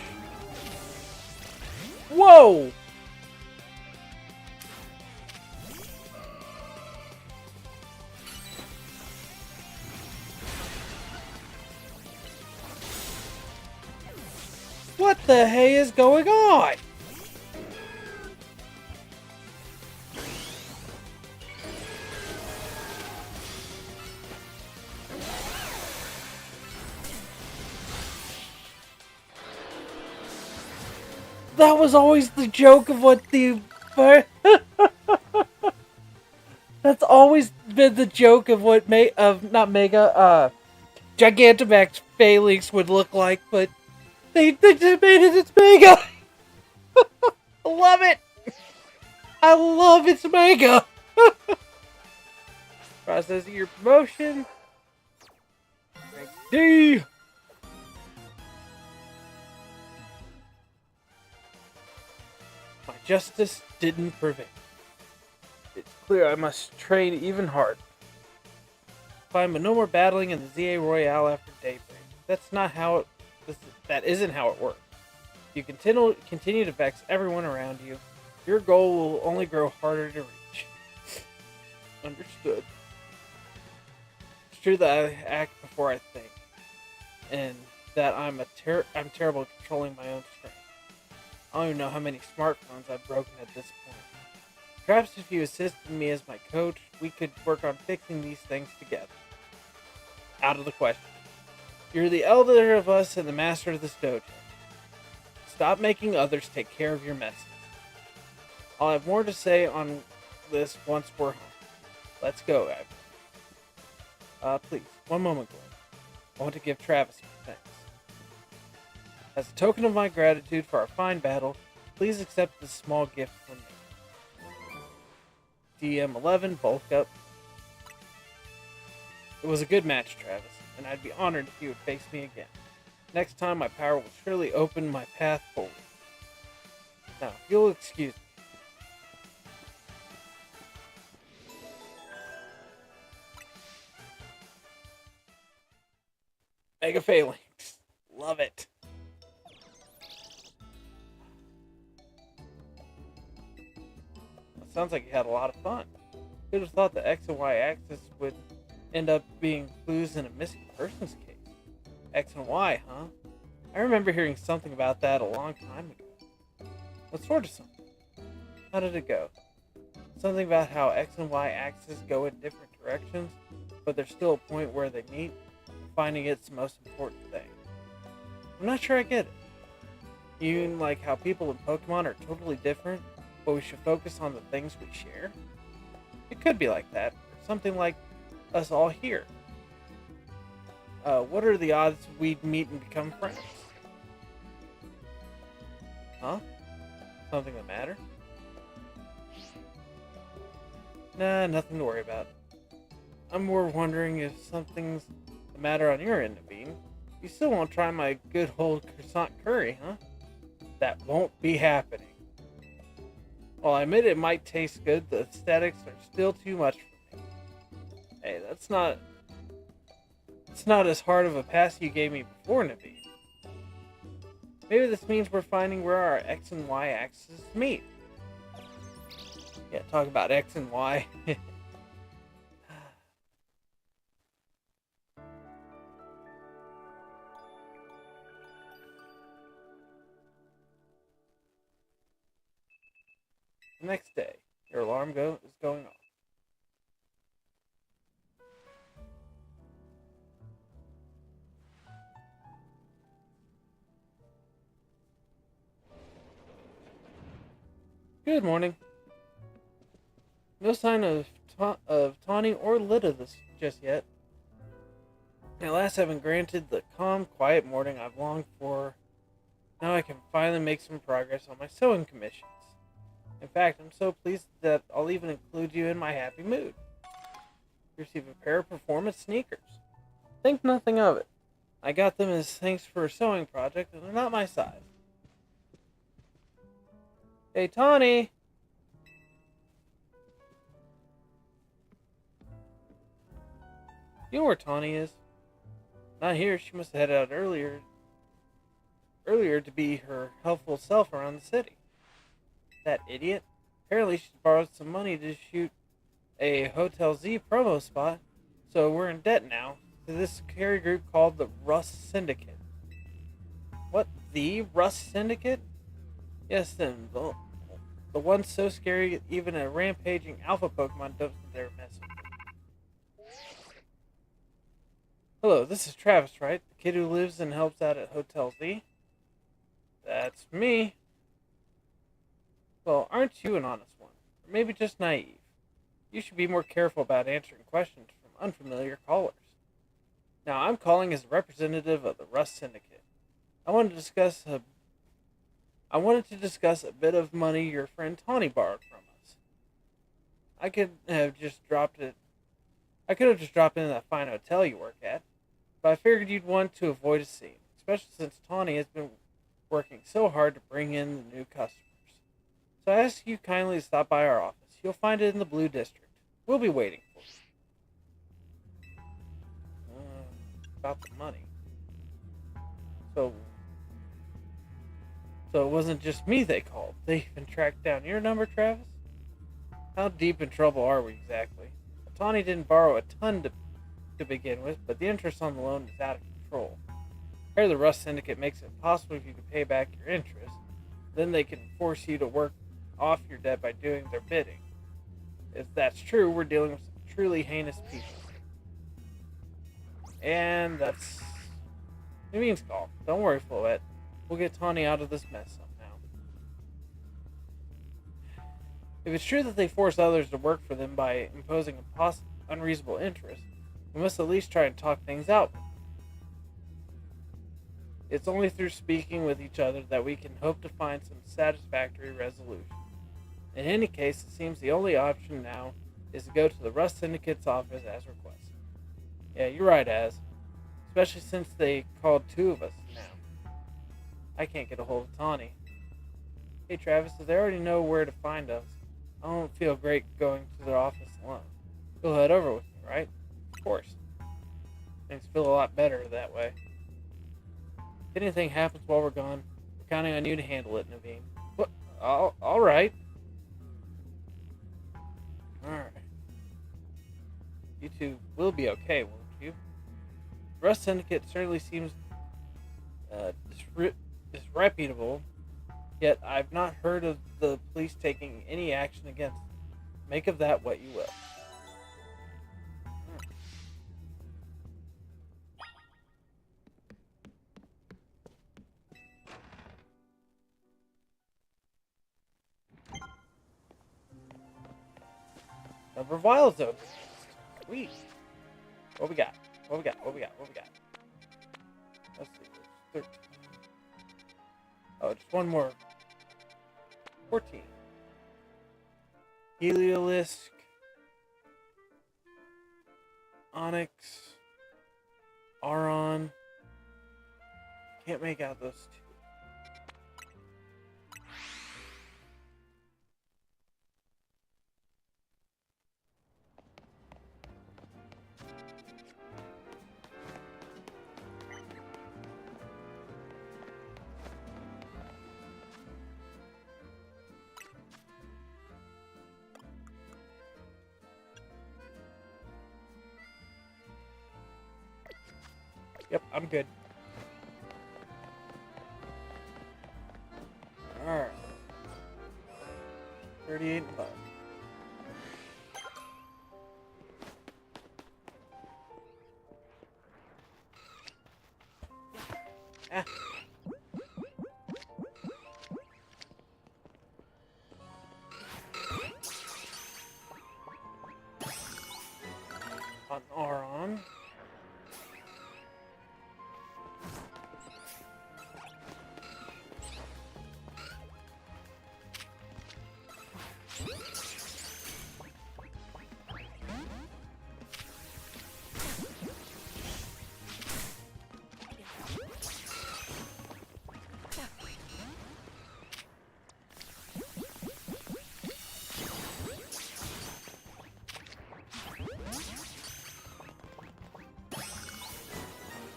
Speaker 1: Whoa! What the hey is going on? That was always the joke of what the... That's always been the joke of what not Mega, Gigantamax Phalanx would look like, but they made it its Mega! I love it! I love its Mega! Processing your promotion. Rank D! My justice didn't prevail. It's clear I must train even harder. Fine, but no more battling in the ZA Royale after daybreak. That isn't how it works. You continue to vex everyone around you. Your goal will only grow harder to reach. Understood. It's true that I act before I think, and that I'm terrible at controlling my own strength. I don't even know how many smartphones I've broken at this point. Perhaps if you assisted me as my coach, we could work on fixing these things together. Out of the question. You're the elder of us and the master of this dojo. Stop making others take care of your messes. I'll have more to say on this once we're home. Let's go, Abby. Please, one moment, Glenn. I want to give Travis some thanks. As a token of my gratitude for our fine battle, please accept this small gift from me. DM11, bulk up. It was a good match, Travis, and I'd be honored if you would face me again. Next time, my power will surely open my path forward. Now, if you'll excuse me. Mega Phalanx. Love it. It sounds like you had a lot of fun. Who'd have thought the X and Y axis would end up being clues in a missing persons case? X and Y, huh? I remember hearing something about that a long time ago. What sort of something? How did it go? Something about how X and Y axes go in different directions, but there's still a point where they meet. Finding it's the most important thing. I'm not sure I get it. You mean like how people in Pokemon are totally different, but we should focus on the things we share? It could be like that, or something like us all here. What are the odds we'd meet and become friends? Huh? Something the matter? Nah, nothing to worry about. I'm more wondering if something's the matter on your end, Naveen. You still won't try my good old croissant curry, huh? That won't be happening. While I admit it might taste good, the aesthetics are still too much for me. Hey, it's not as hard of a pass you gave me before, Naveen. Maybe this means we're finding where our X and Y axes meet. Yeah, talk about X and Y. The next day, your alarm is going off. Good morning. No sign of Tawny or Lita just yet. At last, I've been granted the calm, quiet morning I've longed for. Now I can finally make some progress on my sewing commissions. In fact, I'm so pleased that I'll even include you in my happy mood. You receive a pair of performance sneakers. Think nothing of it. I got them as thanks for a sewing project, and they're not my size. Hey, Tawny! You know where Tawny is? Not here. She must have headed out earlier to be her helpful self around the city. That idiot. Apparently she's borrowed some money to shoot a Hotel Z promo spot, so we're in debt now to this scary group called the Rust Syndicate. What? The Rust Syndicate? Yes, then. The one so scary even a rampaging alpha Pokemon doesn't dare mess with it. Hello, this is Travis, right? The kid who lives and helps out at Hotel Z? That's me. Well, aren't you an honest one? Or maybe just naive? You should be more careful about answering questions from unfamiliar callers. Now, I'm calling as a representative of the Rust Syndicate. I wanted to discuss a bit of money your friend Tawny borrowed from us. I could have just dropped in that fine hotel you work at, but I figured you'd want to avoid a scene, especially since Tawny has been working so hard to bring in the new customers. So I ask you kindly to stop by our office. You'll find it in the Blue District. We'll be waiting for you. About the money. So it wasn't just me they called. They even tracked down your number, Travis? How deep in trouble are we exactly? Tawny didn't borrow a ton to begin with, but the interest on the loan is out of control. Here, the Rust Syndicate makes it possible if you can pay back your interest. Then they can force you to work off your debt by doing their bidding. If that's true, we're dealing with some truly heinous people. And that's the means call. Don't worry, Floette. We'll get Tawny out of this mess somehow. If it's true that they force others to work for them by imposing a unreasonable interest, we must at least try and talk things out. It's only through speaking with each other that we can hope to find some satisfactory resolution. In any case, it seems the only option now is to go to the Rust Syndicate's office as requested. Yeah, you're right, Az. Especially since they called two of us now. I can't get a hold of Tawny. Hey Travis, they already know where to find us. I don't feel great going to their office alone. You'll head over with me, right? Of course. Things feel a lot better that way. If anything happens while we're gone, we're counting on you to handle it, Naveen. What? Alright. Alright. You two will be okay, won't you? The Rust Syndicate certainly seems disreputable, yet I've not heard of the police taking any action against them. Make of that what you will. Number of vials open. Sweet. What we got? What we got? Let's see. 13. Oh, just one more. 14. Heliolisk. Onyx. Aron. Can't make out those two. Yep, I'm good. Alright. 38 and 5. Ah. on Auron.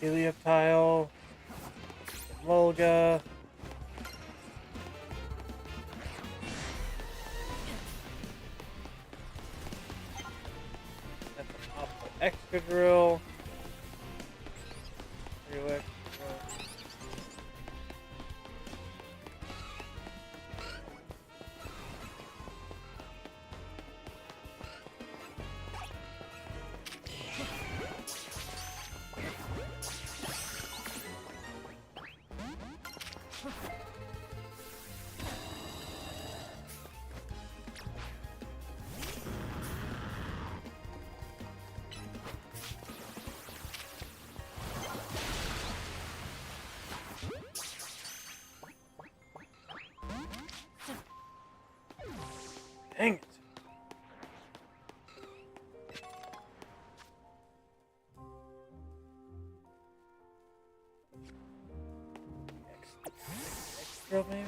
Speaker 1: Helioptile, Volga. That's an awful extra drill. Real extra drill. Dang it. Extra maybe?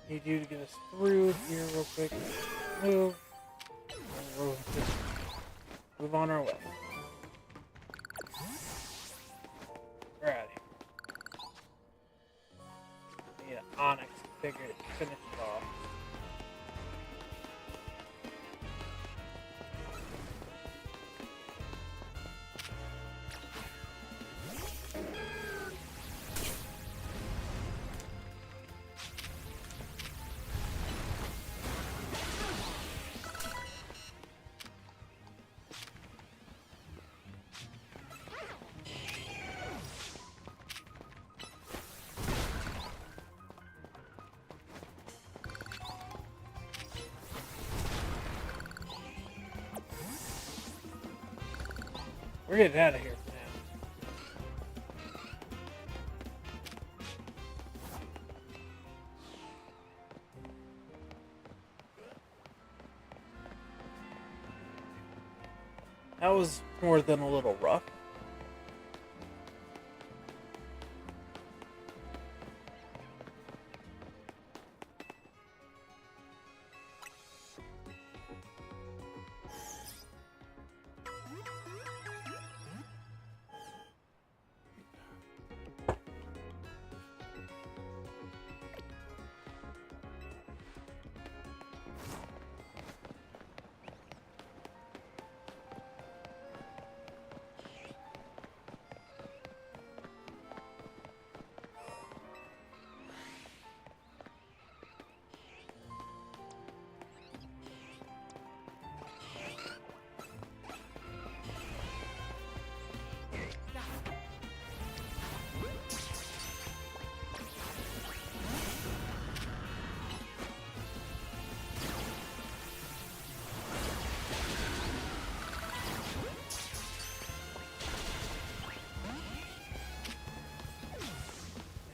Speaker 1: Need you to get us through here real quick. Move. And we'll just move on our way. We're out of here. Need an Onyx to finish it off. We're getting out of here for now. That was more than a little rough.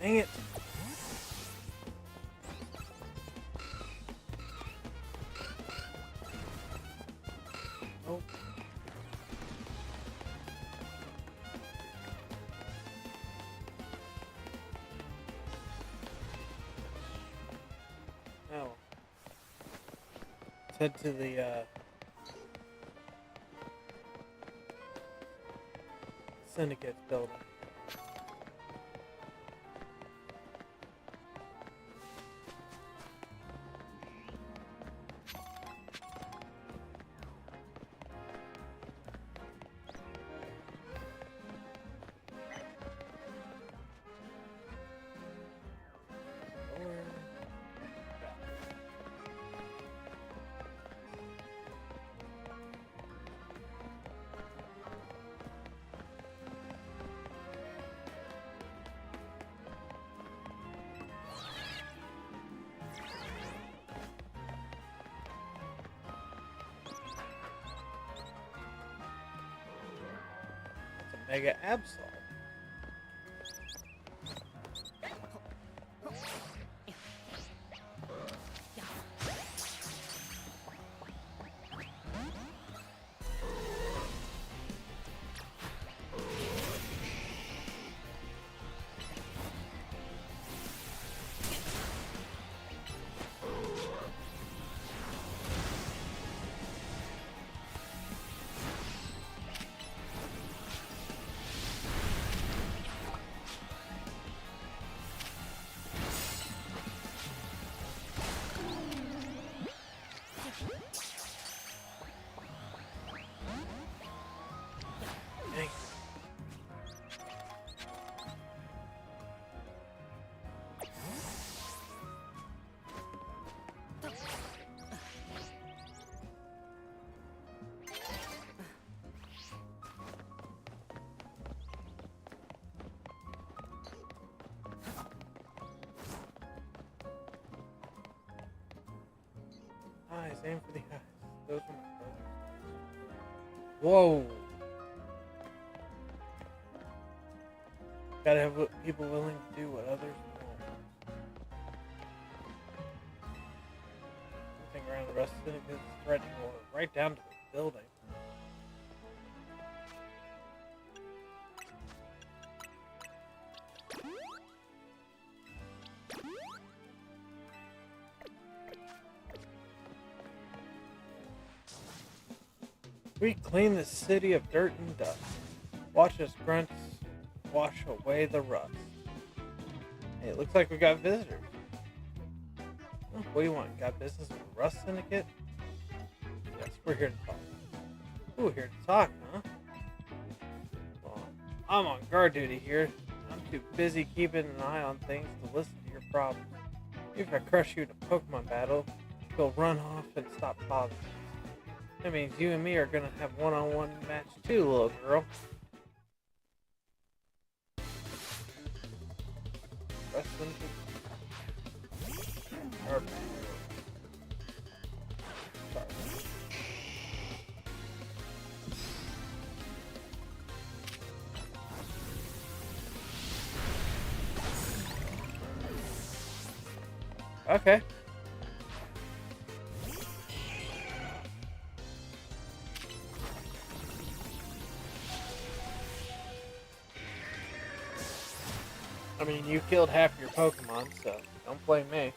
Speaker 1: Dang it. Nope. No. Let's head to the Syndicate building. Mega Absol. Eyes, aim for the eyes. Those are my brothers. Whoa. Gotta have people willing to do what others won't. Something around the rest of it is threatening or right down to the building. We clean the city of dirt and dust. Watch us grunts wash away the rust. Hey, it looks like we got visitors. Oh, what do you want? Got business with the Rust Syndicate? Yes, we're here to talk. Ooh, here to talk, huh? Well, I'm on guard duty here. I'm too busy keeping an eye on things to listen to your problems. If I crush you in a Pokemon battle, you'll run off and stop bothering us. That means you and me are gonna have one-on-one match too, little girl. Wrestling. Sorry. Okay. I mean, you killed half your Pokemon, so don't blame me.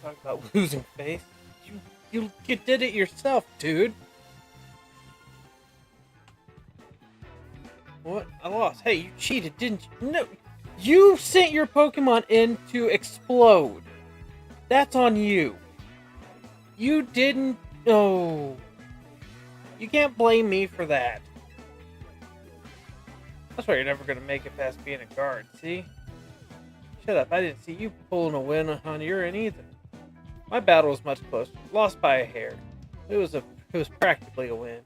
Speaker 1: Talk about losing faith. You did it yourself, dude. What? I lost. Hey, you cheated, didn't you? No, you sent your Pokemon in to explode. That's on you. You didn't. Oh, you can't blame me for that. That's why you're never going to make it past being a guard, see? Shut up, I didn't see you pulling a win on your end either. My battle was much closer, lost by a hair. It was practically a win.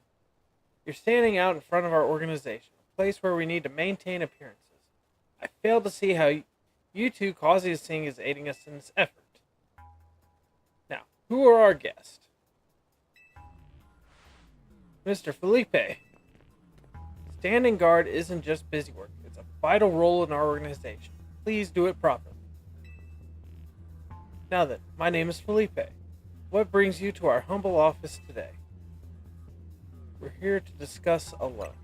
Speaker 1: You're standing out in front of our organization, a place where we need to maintain appearances. I fail to see how you two Causey Singh is aiding us in this effort. Now, who are our guests? Mr. Felipe. Standing guard isn't just busy work, it's a vital role in our organization. Please do it properly. Now then, my name is Felipe. What brings you to our humble office today? We're here to discuss a loan.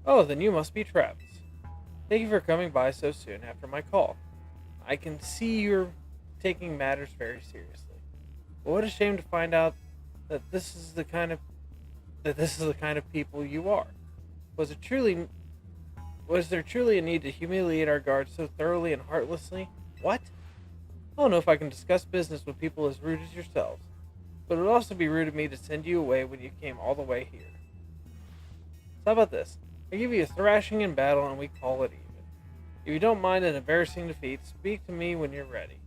Speaker 1: Oh, then you must be Travis. Thank you for coming by so soon after my call. I can see you're taking matters very seriously. But what a shame to find out that this is the kind of people you are. Was there truly a need to humiliate our guards so thoroughly and heartlessly? What? I don't know if I can discuss business with people as rude as yourselves, but it would also be rude of me to send you away when you came all the way here. So how about this? I give you a thrashing in battle and we call it even. If you don't mind an embarrassing defeat, speak to me when you're ready.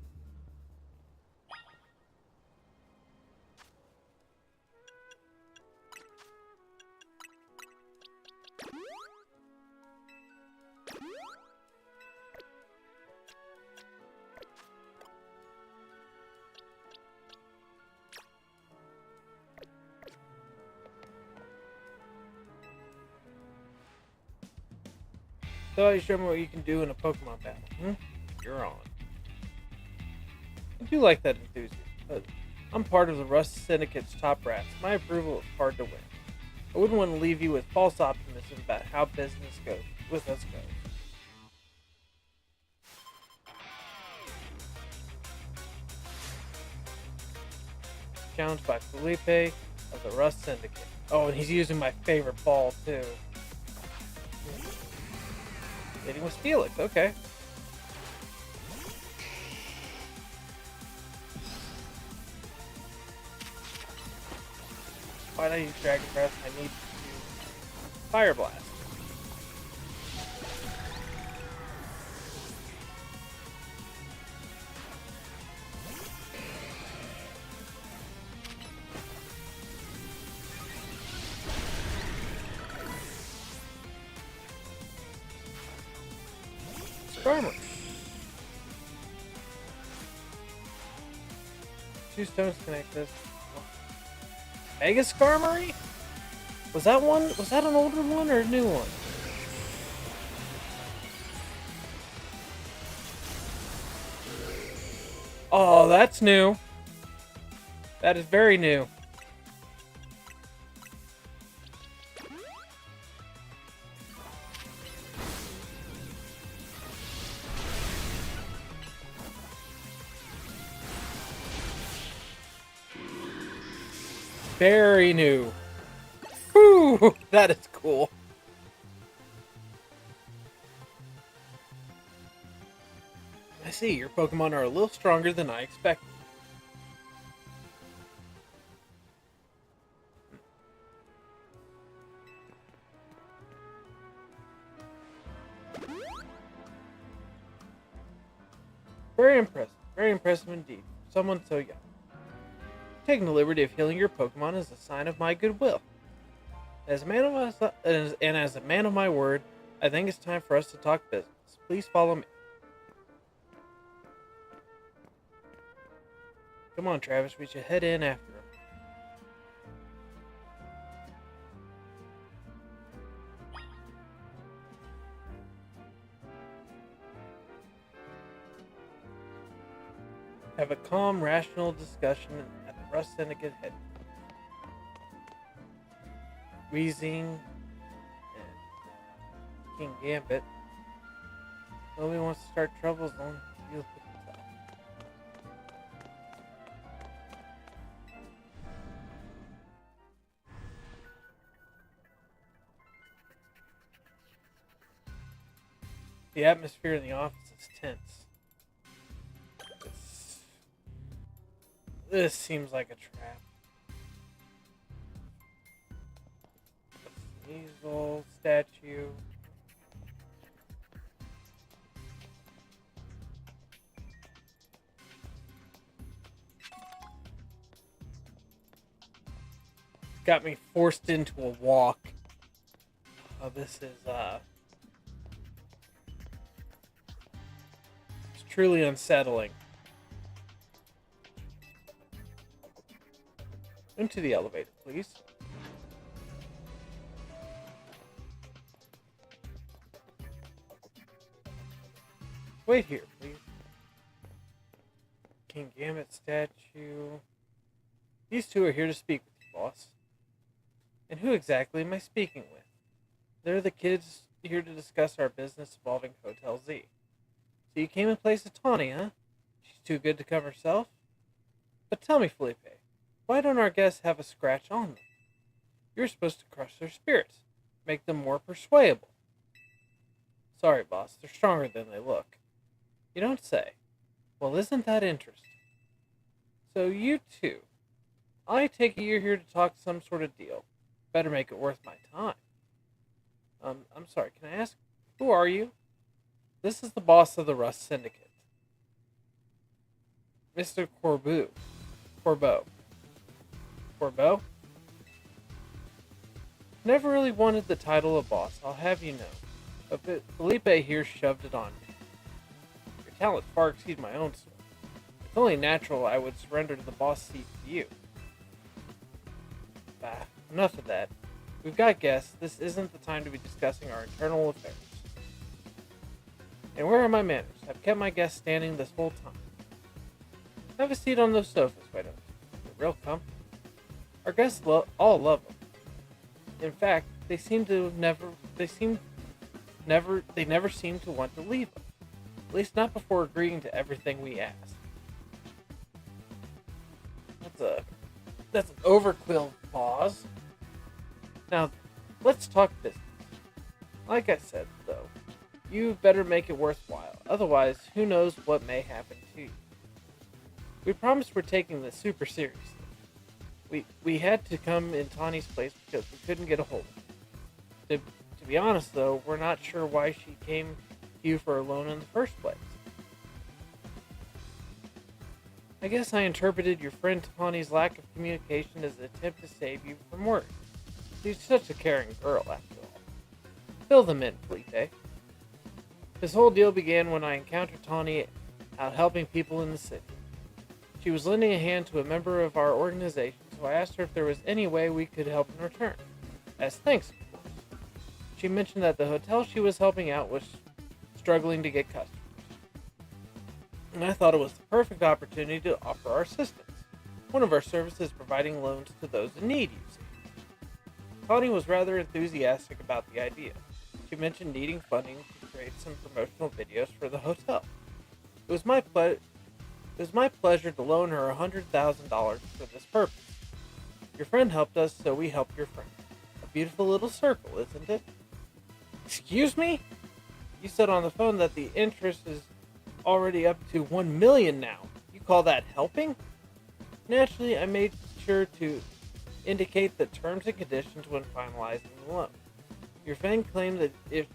Speaker 1: So you show me what you can do in a Pokemon battle. You're on. I do like that enthusiasm, but I'm part of the Rust Syndicate's top brass. My approval is hard to win. I wouldn't want to leave you with false optimism about how business goes with us goes. Challenged by Felipe of the Rust Syndicate. Oh, and he's using my favorite ball too. Hitting with Felix, okay. Why not use Dragon Breath? I need to use Fire Blast. Skarmory. Two stones connect this. Mega Skarmory? Was that an older one or a new one? Oh, that's new. That is very new. Very new. Whew, that is cool. I see, your Pokemon are a little stronger than I expected. Very impressive indeed. Someone so young. Taking the liberty of healing your Pokemon is a sign of my goodwill. As a man of my word, I think it's time for us to talk business. Please follow me. Come on, Travis, we should head in after him. Have a calm, rational discussion at the Rust Syndicate headquarters. Weezing and King Gambit. Nobody wants to start troubles as long as you look at the top. The atmosphere in the office is tense. This seems like a trap. Sneasel statue. Got me forced into a walk. Oh, this is it's truly unsettling. Into the elevator, please. Wait here, please. King Gambit statue. These two are here to speak with you, boss. And who exactly am I speaking with? They're the kids here to discuss our business involving Hotel Z. So you came in place of Tawny, huh? She's too good to come herself? But tell me, Felipe, why don't our guests have a scratch on them? You're supposed to crush their spirits, make them more persuadable. Sorry, boss, they're stronger than they look. You don't say. Well, isn't that interesting? So you two, I take it you're here to talk some sort of deal. Better make it worth my time. I'm sorry, can I ask, who are you? This is the boss of the Rust Syndicate. Mr. Corbeau. Corbeau? Never really wanted the title of boss, I'll have you know. But Felipe here shoved it on me. Your talent far exceeds my own skill. It's only natural I would surrender to the boss seat to you. Bah, enough of that. We've got guests. This isn't the time to be discussing our internal affairs. And where are my manners? I've kept my guests standing this whole time. Have a seat on those sofas, why don't you? They're real comfy. Our guests all love them. In fact, they never seem to want to leave them. At least not before agreeing to everything we ask. That's an overkill pause. Now, let's talk business. Like I said, though, you better make it worthwhile. Otherwise, who knows what may happen to you. We promised we're taking this super seriously. We had to come in Tawny's place because we couldn't get a hold of her. To be honest, though, we're not sure why she came to you for a loan in the first place. I guess I interpreted your friend Tawny's lack of communication as an attempt to save you from work. She's such a caring girl, after all. Fill them in, Felipe. This whole deal began when I encountered Tawny out helping people in the city. She was lending a hand to a member of our organization, so I asked her if there was any way we could help in return. As thanks, of course. She mentioned that the hotel she was helping out was struggling to get customers. And I thought it was the perfect opportunity to offer our assistance. One of our services providing loans to those in need, you see. Tawny was rather enthusiastic about the idea. She mentioned needing funding to create some promotional videos for the hotel. It was my pleasure to loan her $100,000 for this purpose. Your friend helped us, so we helped your friend. A beautiful little circle, isn't it? Excuse me? You said on the phone that the interest is already up to $1 million now. You call that helping? Naturally, I made sure to indicate the terms and conditions when finalizing the loan. Your friend claimed that if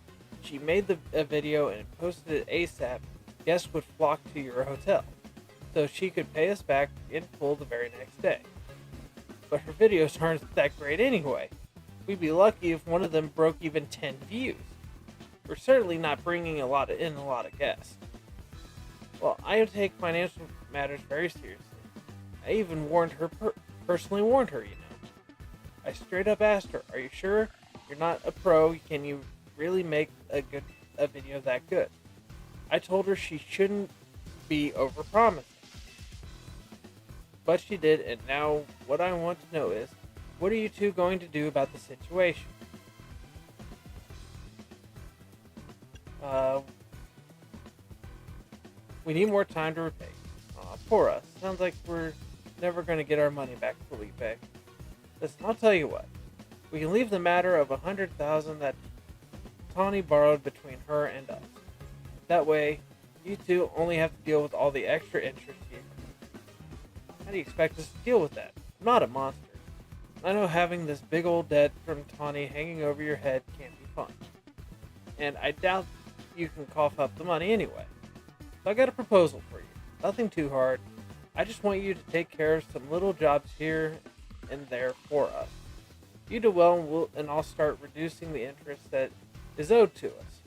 Speaker 1: she made a video and posted it ASAP, guests would flock to your hotel, so she could pay us back in full the very next day. But her videos aren't that great anyway. We'd be lucky if one of them broke even 10 views. We're certainly not bringing a lot of guests. Well, I take financial matters very seriously. I even personally warned her, you know. I straight up asked her, are you sure you're not a pro? Can you really make a video that good? I told her she shouldn't be overpromising. But she did, and now what I want to know is, what are you two going to do about the situation? We need more time to repay. Aw, poor us. Sounds like we're never going to get our money back, Felipe. Listen, I'll tell you what. We can leave the matter of $100,000 that Tawny borrowed between her and us. That way, you two only have to deal with all the extra interest you incur. How do you expect us to deal with that? I'm not a monster. I know having this big old debt from Tawny hanging over your head can't be fun. And I doubt you can cough up the money anyway. So I got a proposal for you. Nothing too hard. I just want you to take care of some little jobs here and there for us. You do well, and I'll start reducing the interest that is owed to us.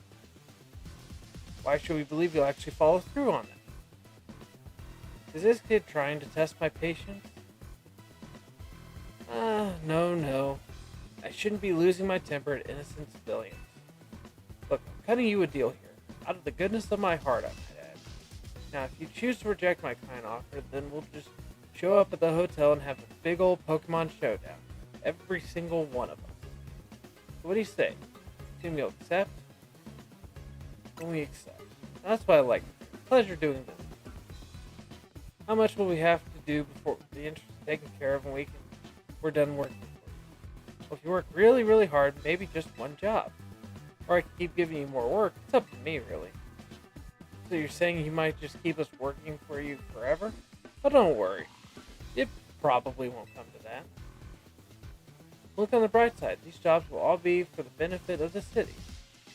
Speaker 1: Why should we believe you'll actually follow through on that? Is this kid trying to test my patience? No. I shouldn't be losing my temper at innocent civilians. Look, I'm cutting you a deal here. Out of the goodness of my heart, I might add. Now, if you choose to reject my kind offer, then we'll just show up at the hotel and have a big old Pokemon showdown. Every single one of us. So what do you say? Assume you'll accept? Then we accept. That's what I like. Pleasure doing this. How much will we have to do before the interest is taken care of and we're done working for you? Well, if you work really, really hard, maybe just one job. Or I can keep giving you more work. It's up to me, really. So you're saying you might just keep us working for you forever? But don't worry. It probably won't come to that. Look on the bright side. These jobs will all be for the benefit of the city.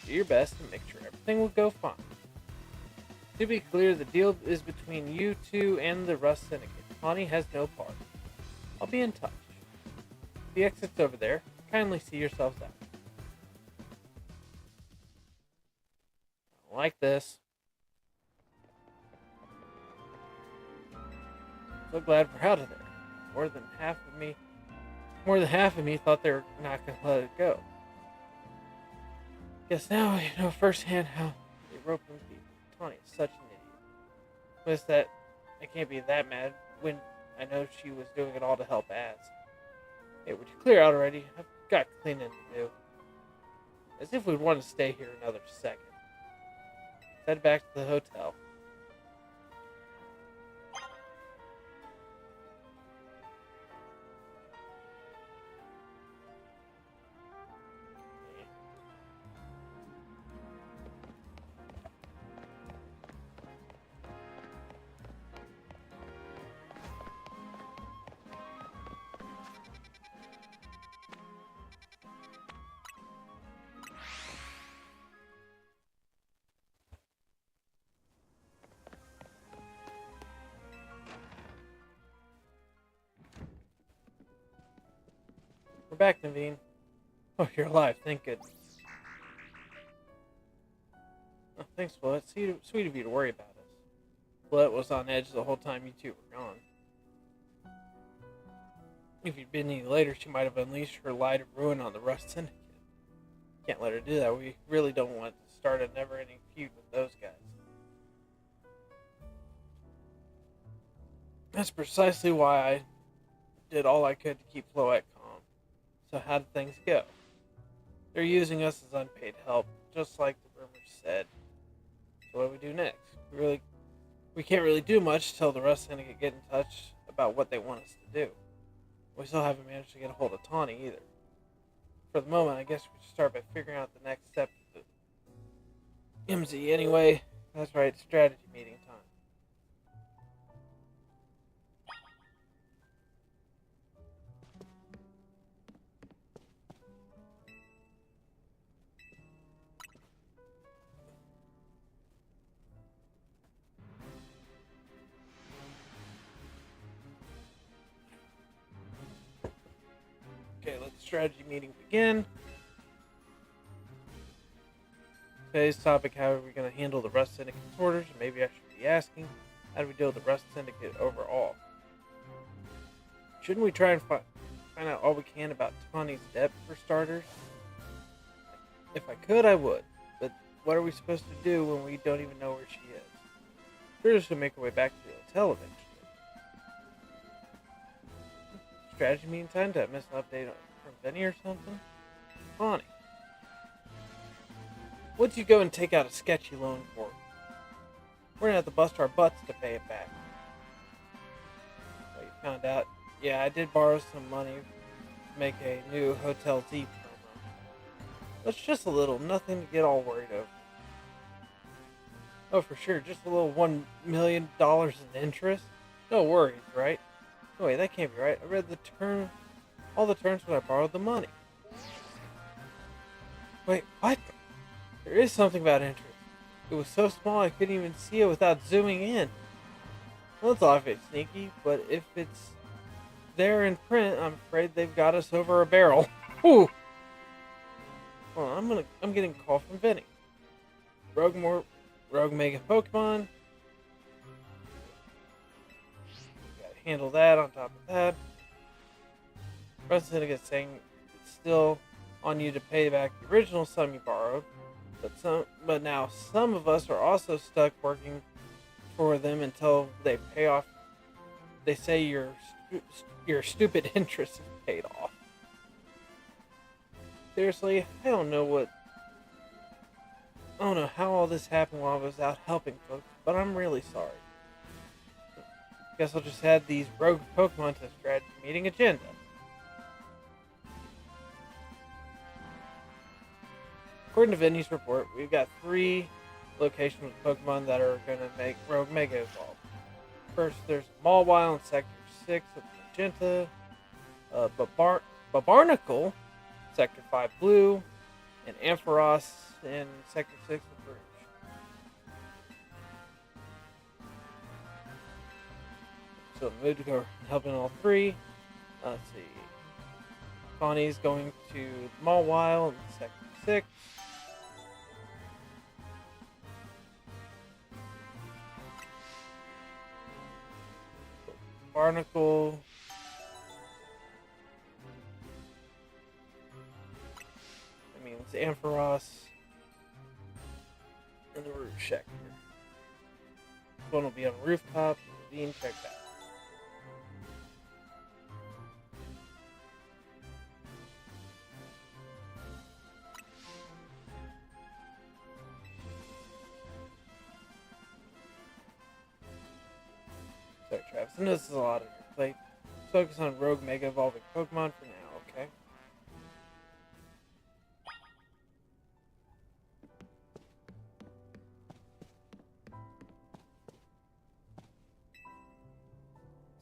Speaker 1: Do your best and make sure everything will go fine. To be clear, the deal is between you two and the Rust Syndicate. Tawny has no part. I'll be in touch. The exit's over there. Kindly see yourselves out. I don't like this. So glad we're out of there. More than half of me thought they were not going to let it go. Guess now you know firsthand how they rope in people. Tawny is such an idiot. Was that I can't be that mad when I know she was doing it all to help Az. Hey, would you clear out already? I've got cleaning to do. As if we'd want to stay here another second. Head back to the hotel. We're back, Naveen. Oh, you're alive. Thank goodness. Oh, thanks, Willett. Sweet of you to worry about us. Willett was on edge the whole time you two were gone. If you'd been any later, she might have unleashed her light of ruin on the Rust Syndicate. Can't let her do that. We really don't want to start a never-ending feud with those guys. That's precisely why I did all I could to keep Floette calm. So how did things go? They're using us as unpaid help, just like the rumors said. So what do we do next? We can't really do much till the Rust Syndicate get in touch about what they want us to do. We still haven't managed to get a hold of Tawny either. For the moment, I guess we should start by figuring out the next step of the MZ. Anyway, that's right, strategy meeting time. Okay, let the strategy meeting begin. Today's topic, how are we going to handle the Rust Syndicate's orders? Maybe I should be asking, how do we deal with the Rust Syndicate overall? Shouldn't we try and find out all we can about Tawny's debt, for starters? If I could, I would. But what are we supposed to do when we don't even know where she is? We're just going to make our way back to the hotel eventually. Strategy meeting time? Did I miss an update from Benny or something? Tawny. What'd you go and take out a sketchy loan for? We're gonna have to bust our butts to pay it back. Well, you found out. Yeah, I did borrow some money to make a new Hotel Z promo. That's just a little, nothing to get all worried over. Oh, for sure, just a little $1 million in interest? No worries, right? Oh, wait, that can't be right. I read all the terms when I borrowed the money. Wait, what? There is something about interest. It was so small I couldn't even see it without zooming in. Well, it's awfully sneaky, but if it's there in print, I'm afraid they've got us over a barrel. Whew. Well, I'm getting a call from Benny. Rogue Mega Pokemon. Handle that on top of that. Rust Syndicate saying it's still on you to pay back the original sum you borrowed, but now some of us are also stuck working for them until they pay off. They say your stupid interest is paid off. Seriously, I don't know how all this happened while I was out helping folks, but I'm really sorry. Guess I'll just add these rogue Pokemon to the strategy meeting agenda. According to Vinny's report, we've got 3 locations with Pokemon that are going to make Rogue Mega Evolve. First, there's Mawile in Sector 6 with Magenta, Babarnacle, Sector 5 Blue, and Ampharos in Sector 6 with Rouge. So I'm moved to go helping all 3. Let's see. Bonnie's going to Mawile in Sector 6. Barnacle. That means Ampharos and the Rouge sector. This one will be on the rooftop. Dean, check that. Sorry, Travis. I know this is a lot on your plate. Focus on Rogue Mega Evolving Pokemon for now, okay?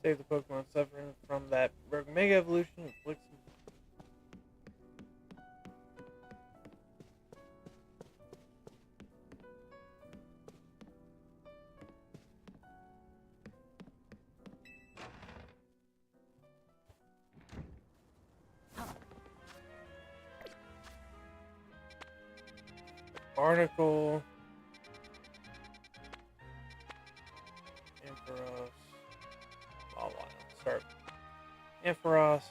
Speaker 1: Save the Pokemon suffering from that Rogue Mega Evolution and inflict some. Barnacle. Ampharos. Mawile. Start. Ampharos.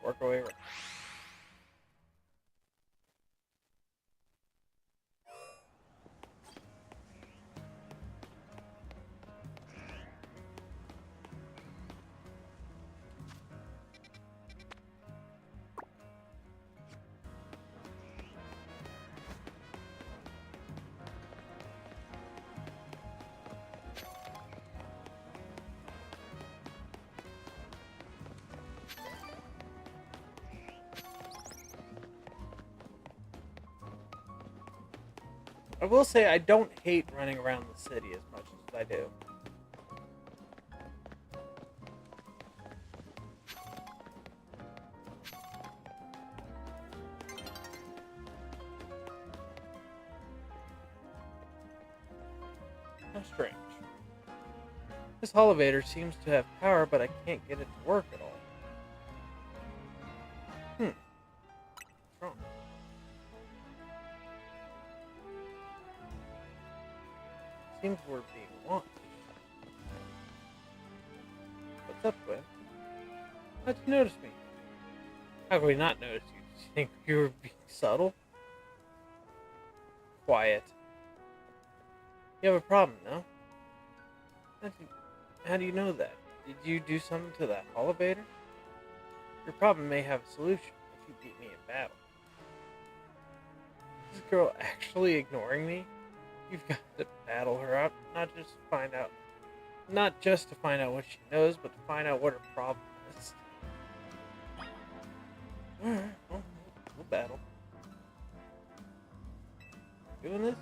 Speaker 1: Work away. I will say I don't hate running around the city as much as I do. How strange. This elevator seems to have power, but I can't get it to work at all. What's wrong? Seems we're being watched. What's up, Gwen? How'd you notice me? How could we not notice you? Did you think you were being subtle? Quiet. You have a problem, no? How do you know that? Did you do something to that elevator? Your problem may have a solution if you beat me in battle. Is this girl actually ignoring me? You've got to battle her up, not just to find out what she knows, but to find out what her problem is. Alright, well, we'll battle. Doing this?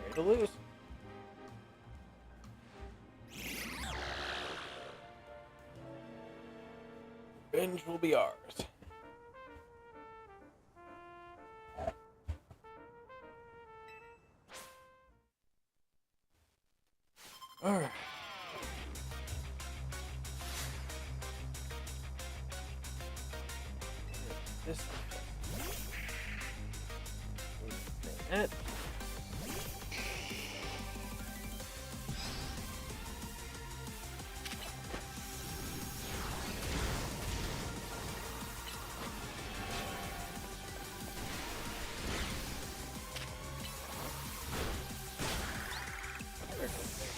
Speaker 1: Ready to lose. Revenge will be ours. Alright. This that.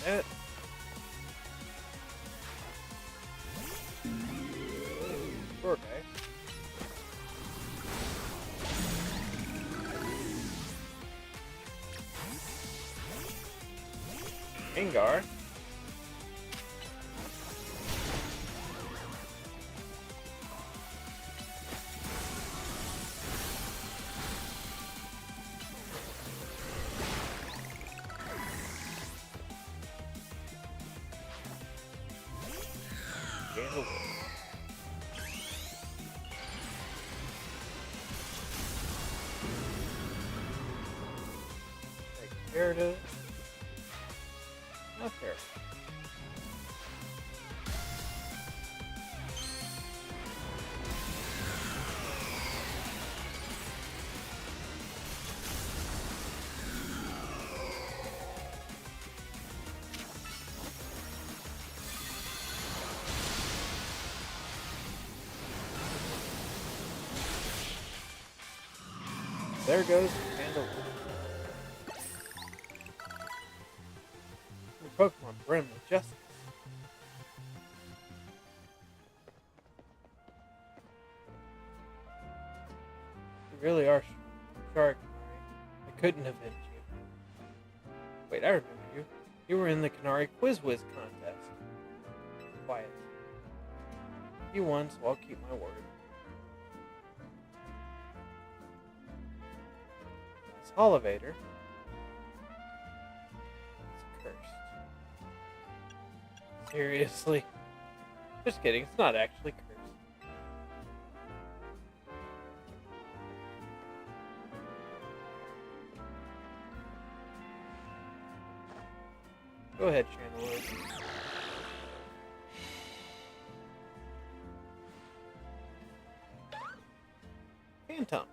Speaker 1: That. Sure, guy. Gengar. Gengar. There it is. Not there. There goes Candle. Your Pokemon brim with justice. You really are shark. I couldn't have hit you. Wait, I remember you. You were in the Canary Quiz Whiz contest. Quiet. You won, so I'll keep my word. This Olivator is cursed. Seriously? Just kidding, it's not actually cursed. Go ahead, Chandler. Phantom.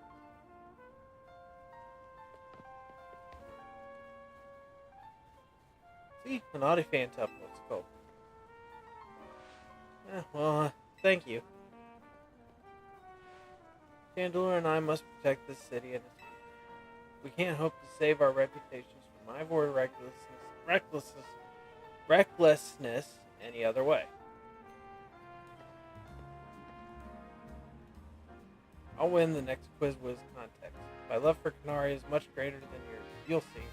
Speaker 1: See? An Audi Phantom, what's it called? Thank you. Chandler and I must protect this city and its people. We can't hope to save our reputations from Ivor recklessness any other way. I'll win the next Quiz Whiz contest. My love for Canary is much greater than yours. You'll see.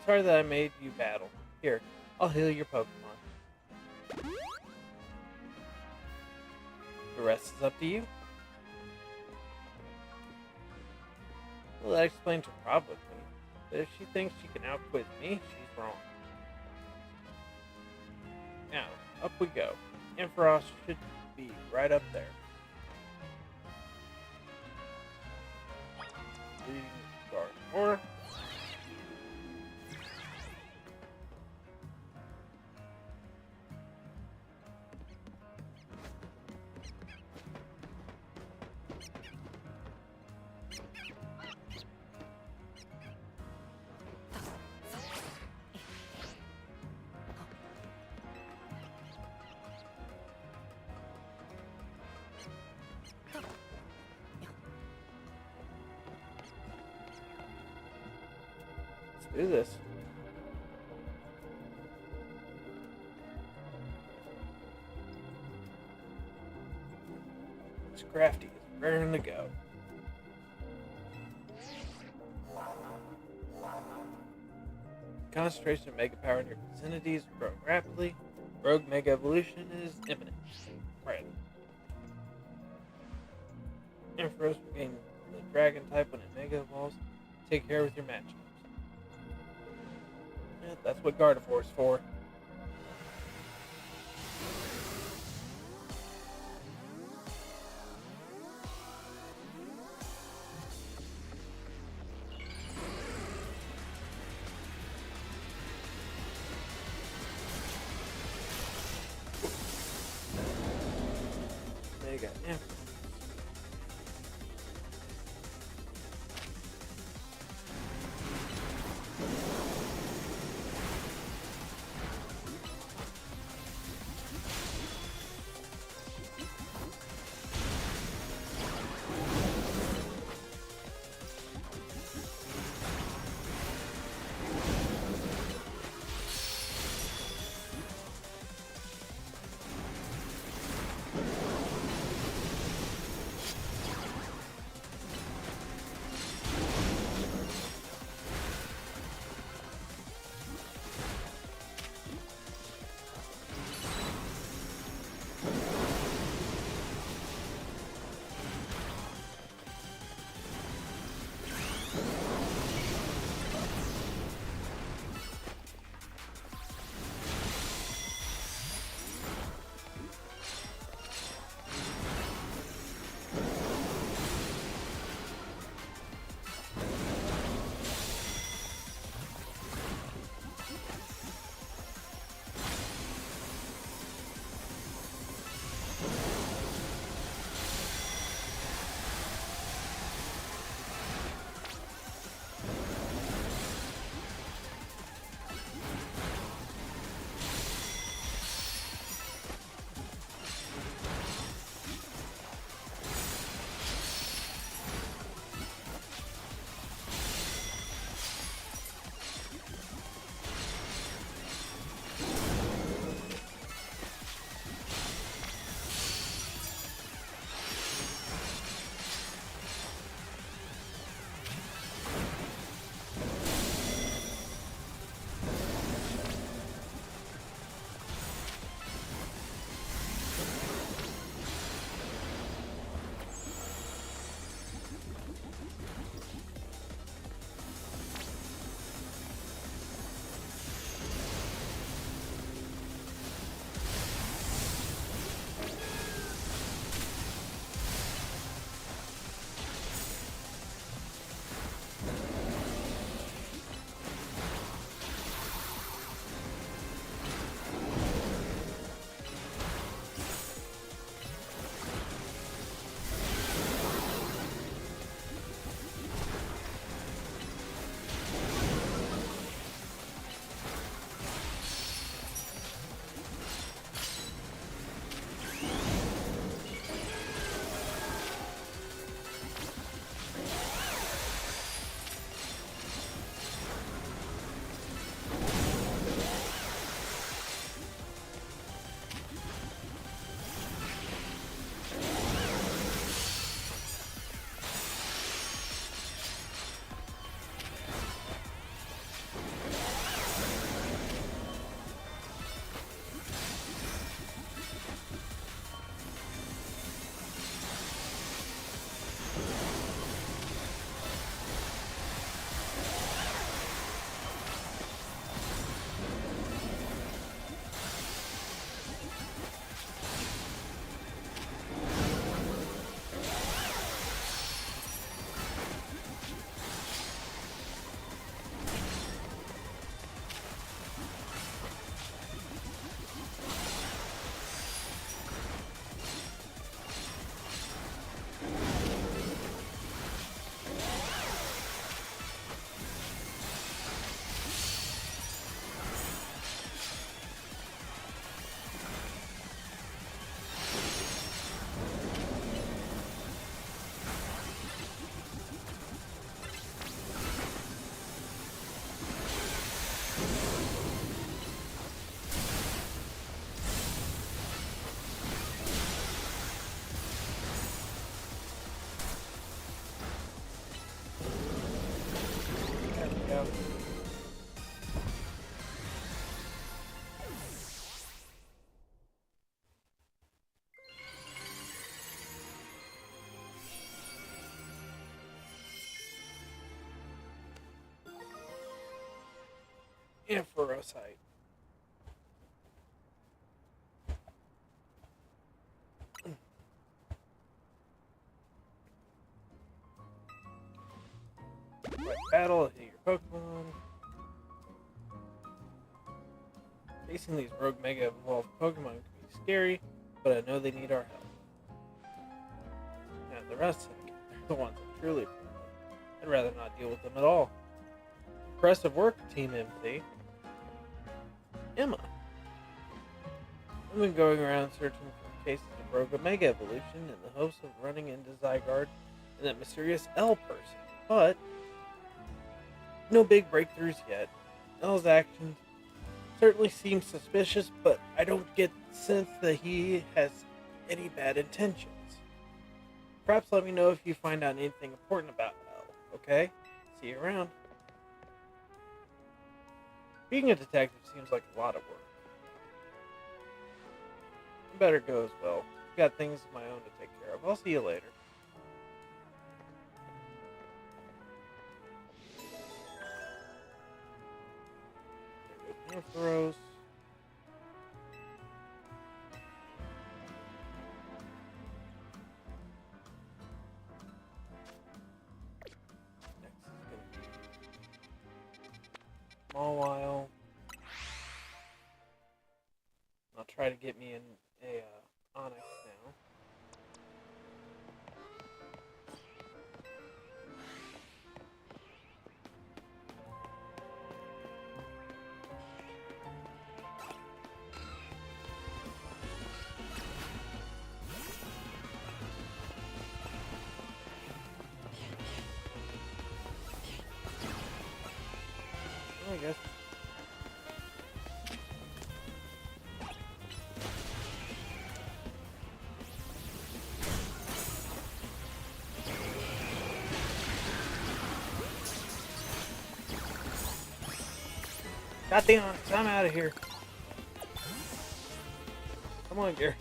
Speaker 1: Sorry that I made you battle. Here, I'll heal your Pokemon. The rest is up to you. Well, that explains her problem with me. But if she thinks she can outquiz me, she's wrong. Now, up we go. Ampharos should be right up there. Leading Gardevoir. Do this. This Crafty is raring to go. Concentration of Mega Power in your vicinity is growing rapidly. Rogue Mega Evolution is imminent. Right. Ampharos will gain the Dragon type when it Mega Evolves. Take care with your matchups. Yeah, that's what Gardevoir is for. Mega Ampharos. and Ferocite. Right, battle, hit your Pokemon. Facing these rogue Mega Evolved Pokemon can be scary, but I know they need our help. And the rest of them, they're the ones that truly friendly. I'd rather not deal with them at all. Impressive work, Team MC. Emma. I've been going around searching for cases of rogue Mega Evolution in the hopes of running into Zygarde and that mysterious L person, but no big breakthroughs yet. L's actions certainly seem suspicious, but I don't get the sense that he has any bad intentions. Perhaps let me know if you find out anything important about L, okay? See you around. Being a detective seems like a lot of work. I better go as well. I've got things of my own to take care of. I'll see you later. There goes Ampharos. Next is going to be Mawile. I'll try to get me in a Onyx now. Oh, I guess. Goddamn, I'm out of here. Come on, Gary.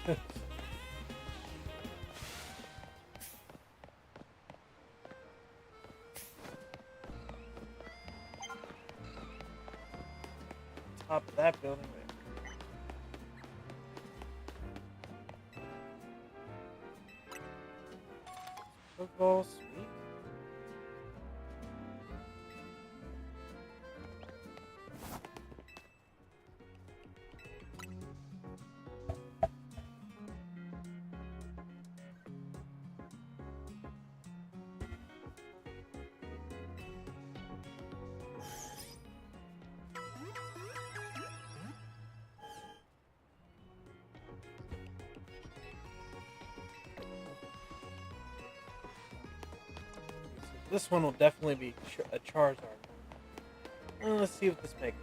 Speaker 1: Top of that building there. Pokeball, sweet. This one will definitely be a Charizard. Well, let's see what this makes.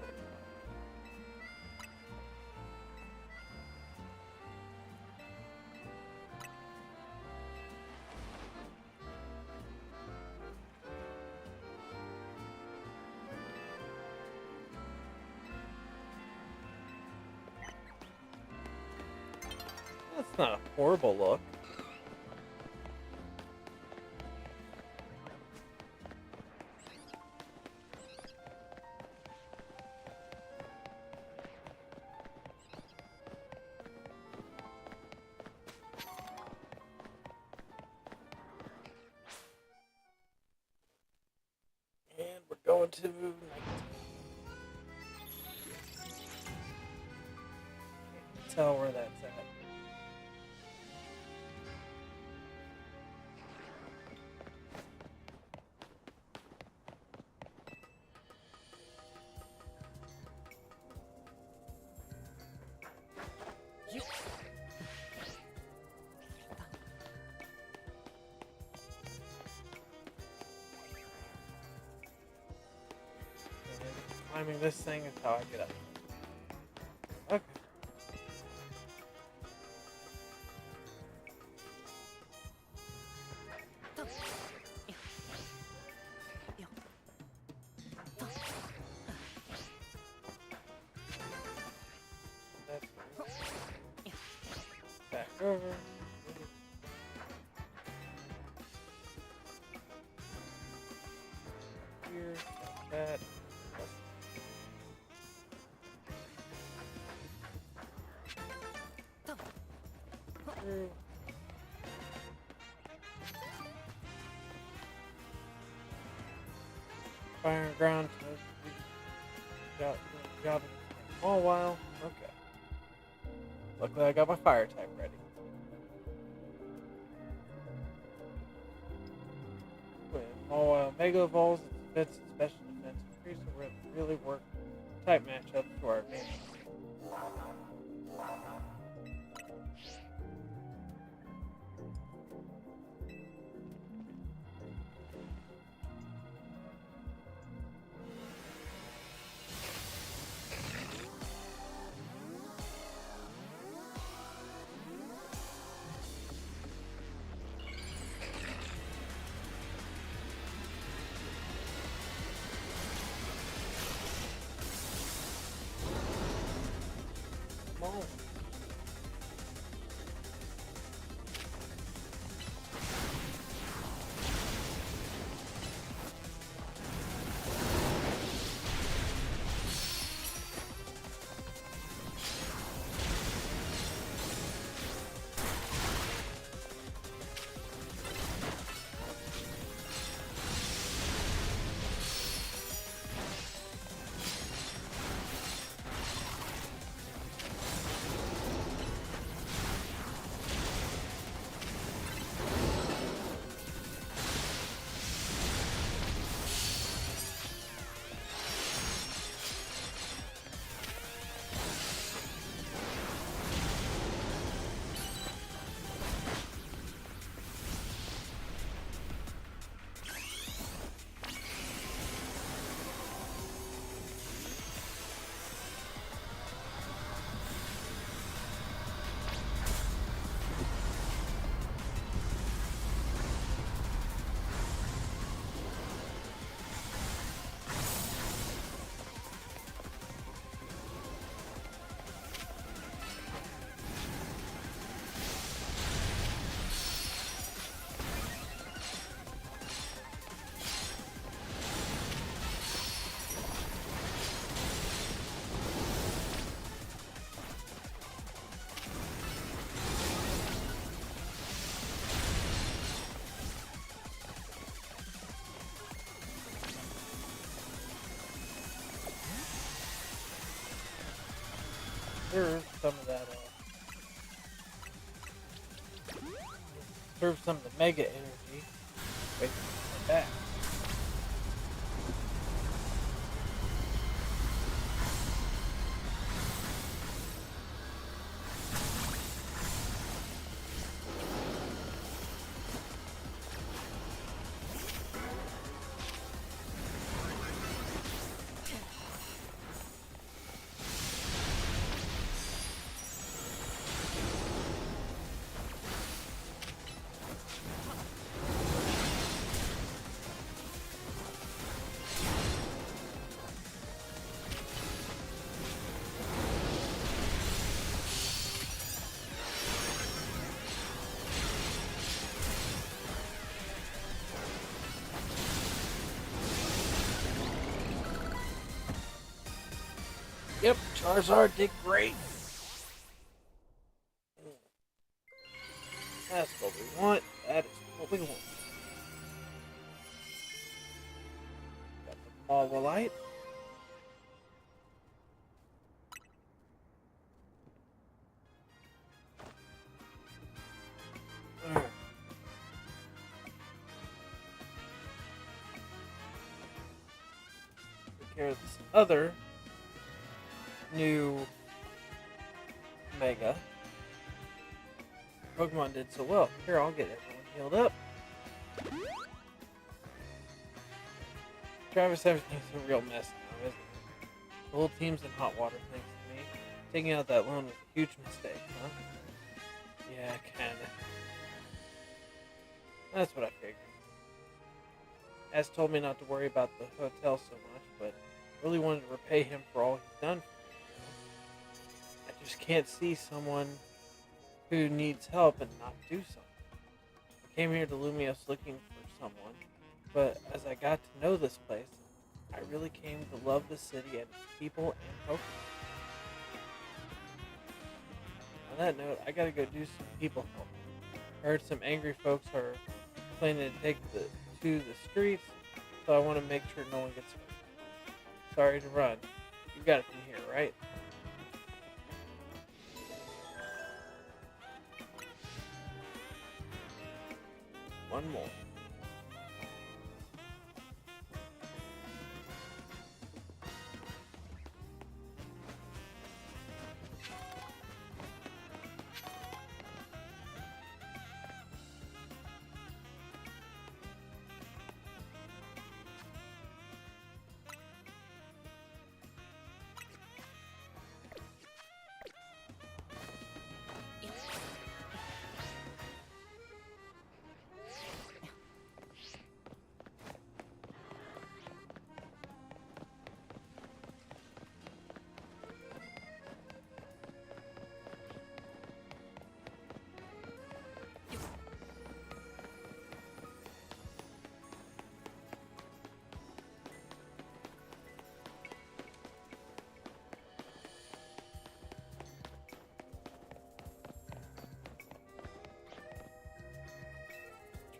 Speaker 1: That's not a horrible look. And we're going to night. Can't tell where that's at. Climbing this thing is how I get up. Okay. That's good. Back over. Here, like that. through. Fire and ground to job in a small while. Okay. Luckily I got my fire type ready. When small while Mega evolves, its defense and special defense increase, so we're gonna really work type matchups to our advantage. Come on. Serve some of that serve some of the mega energy. Wait for that. Yep, Charizard did great. That's what we want. That is what we want. Got the Mawilite. Alright. Take care of this other new Mega. Pokemon did so well. Here, I'll get everyone healed up. Travis, everything's a real mess now, isn't it? The whole team's in hot water thanks to me. Taking out that loan was a huge mistake, huh? Yeah, kinda. That's what I figured. Az told me not to worry about the hotel so much, but I really wanted to repay him for all he's done for me. I just can't see someone who needs help and not do something. I came here to Lumios looking for someone, but as I got to know this place, I really came to love the city and its people and Pokemon. On that note, I gotta go do some people help. I heard some angry folks are planning to take to the streets, so I want to make sure no one gets hurt. Sorry to run. You got it from here, right? One more.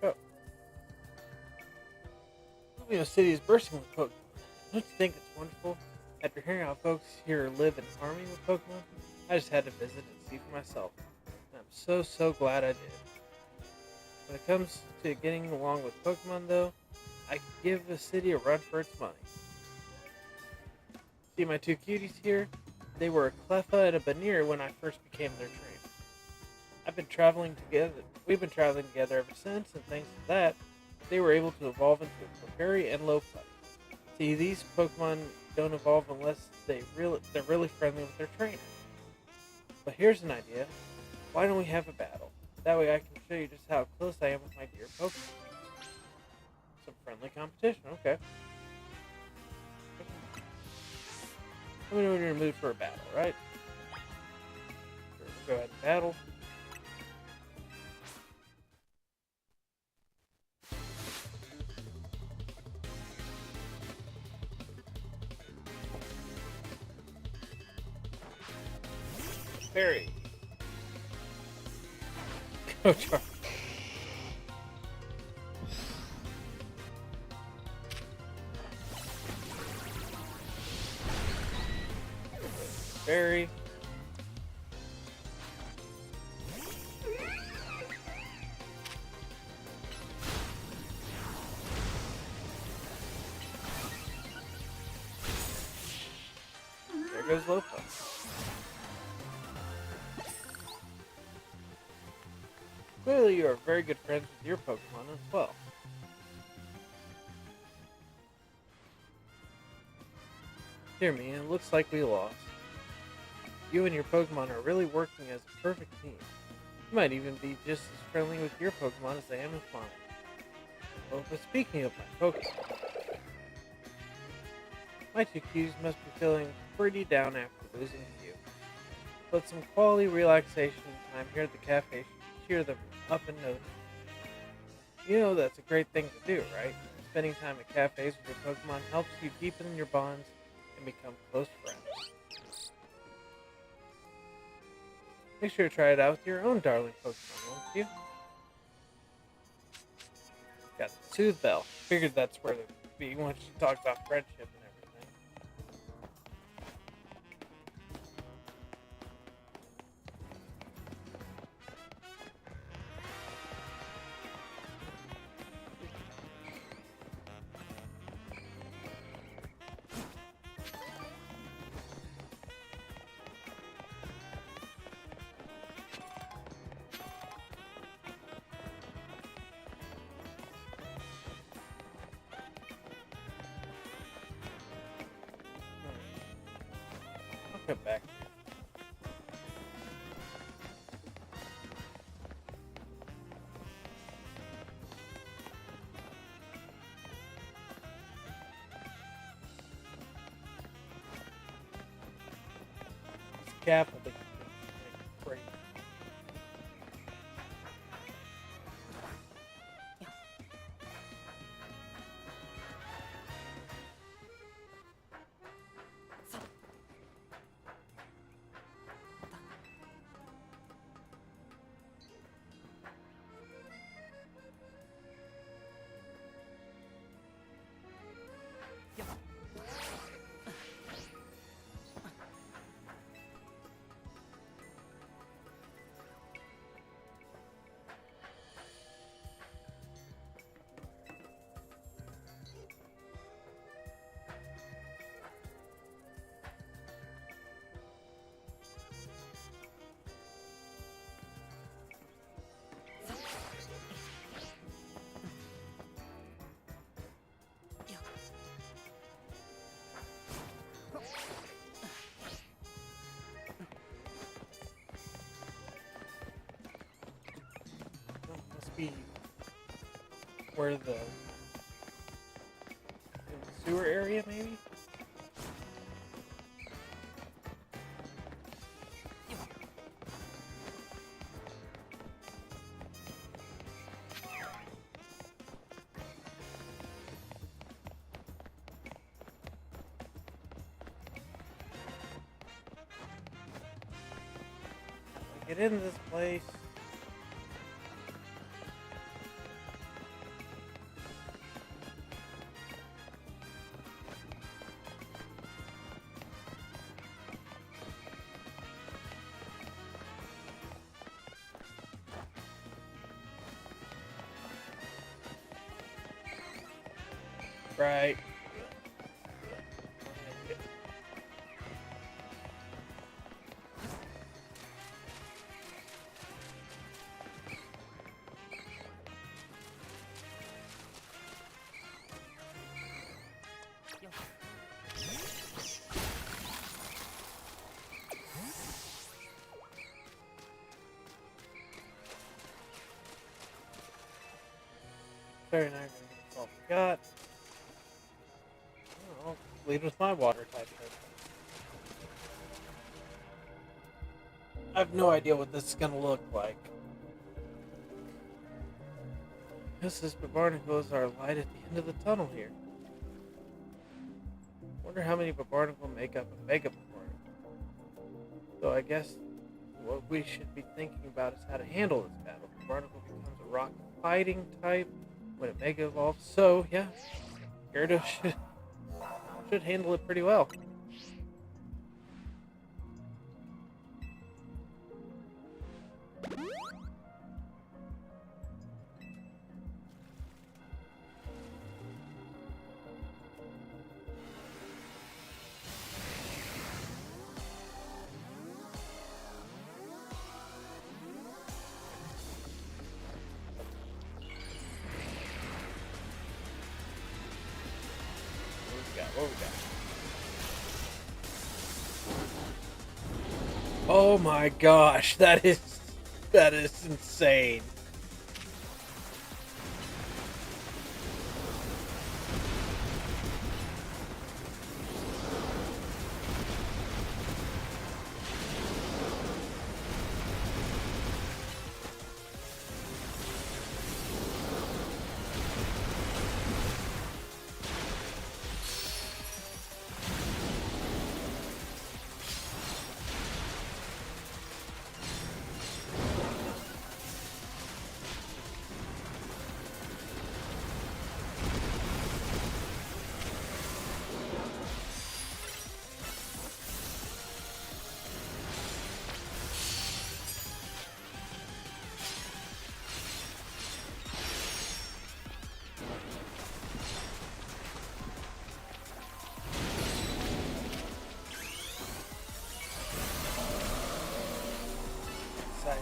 Speaker 1: Oh. Lumio City is bursting with Pokemon. Don't you think it's wonderful? After hearing how folks here live in harmony with Pokemon, I just had to visit and see for myself. And I'm so glad I did. When it comes to getting along with Pokemon, though, I give the city a run for its money. See my two cuties here? They were a Cleffa and a Banir when I first became their trainer. We've been traveling together ever since, and thanks to that, they were able to evolve into a Clefairy and Lopunny. See, these Pokemon don't evolve unless they're really friendly with their trainer. But here's an idea. Why don't we have a battle? That way I can show you just how close I am with my dear Pokemon. Some friendly competition, okay. Let me know when you're in the mood for a battle, right? Sure, we'll go ahead and battle. Fairy. Go Charlie. Fairy. There goes Lopunny. Clearly, you are very good friends with your Pokemon as well. Dear me, it looks like we lost. You and your Pokemon are really working as a perfect team. You might even be just as friendly with your Pokemon as I am with mine. Oh, but speaking of my Pokemon, my two cuties must be feeling pretty down after losing to you. But some quality relaxation time here at the cafe should cheer them up and notice. You know that's a great thing to do, right? Spending time at cafes with your Pokemon helps you deepen your bonds and become close friends. Make sure to try it out with your own darling Pokemon, won't you? Got the Soothe Bell. Figured that's where it would be once you talk about friendship and everything. I'll come back. This cap will be great. be where the sewer area, maybe? Get into this place. Right. Very nice. That's all we got. I'll lead with my water type. I have no idea what this is gonna look like. This is barnacles are light at the end of the tunnel here. Wonder how many barnacle make up a mega barnacle. So I guess what we should be thinking about is how to handle this battle. Barnacle becomes a rock fighting type when it mega evolves. So yeah, Gyarados should handle it pretty well. What we got? Oh my gosh, that is insane.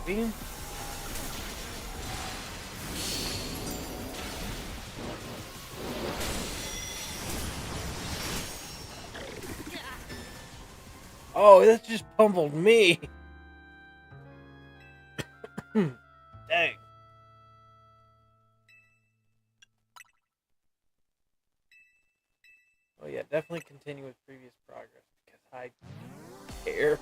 Speaker 1: Beam. Oh, that just pummeled me. Dang. Oh yeah, definitely continue with previous progress because I care.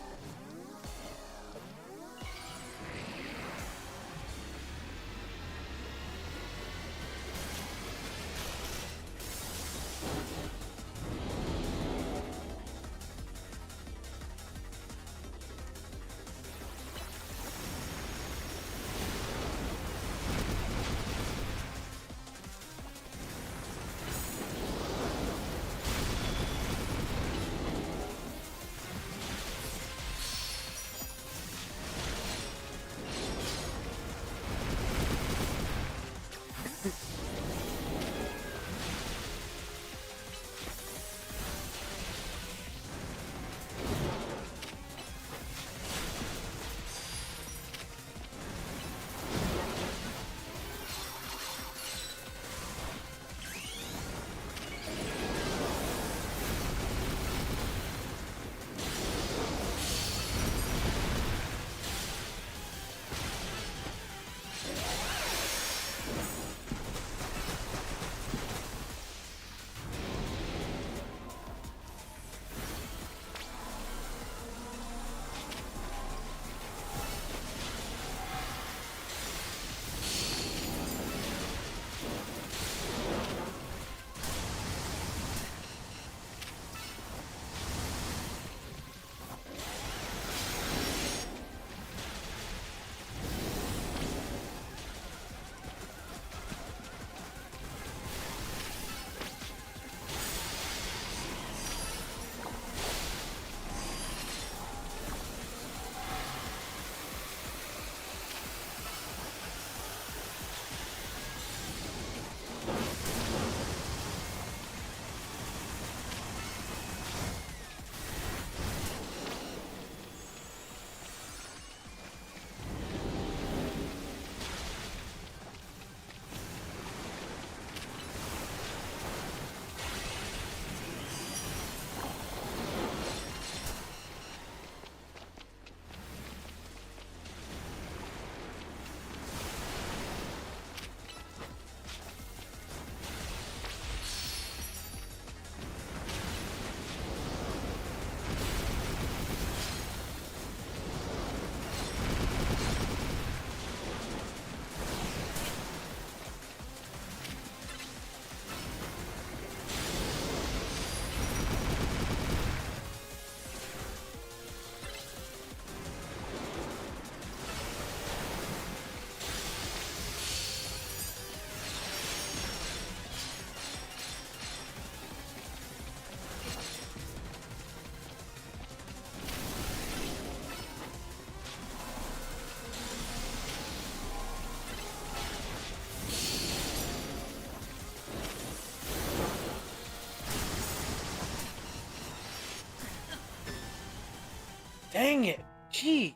Speaker 1: Jeez.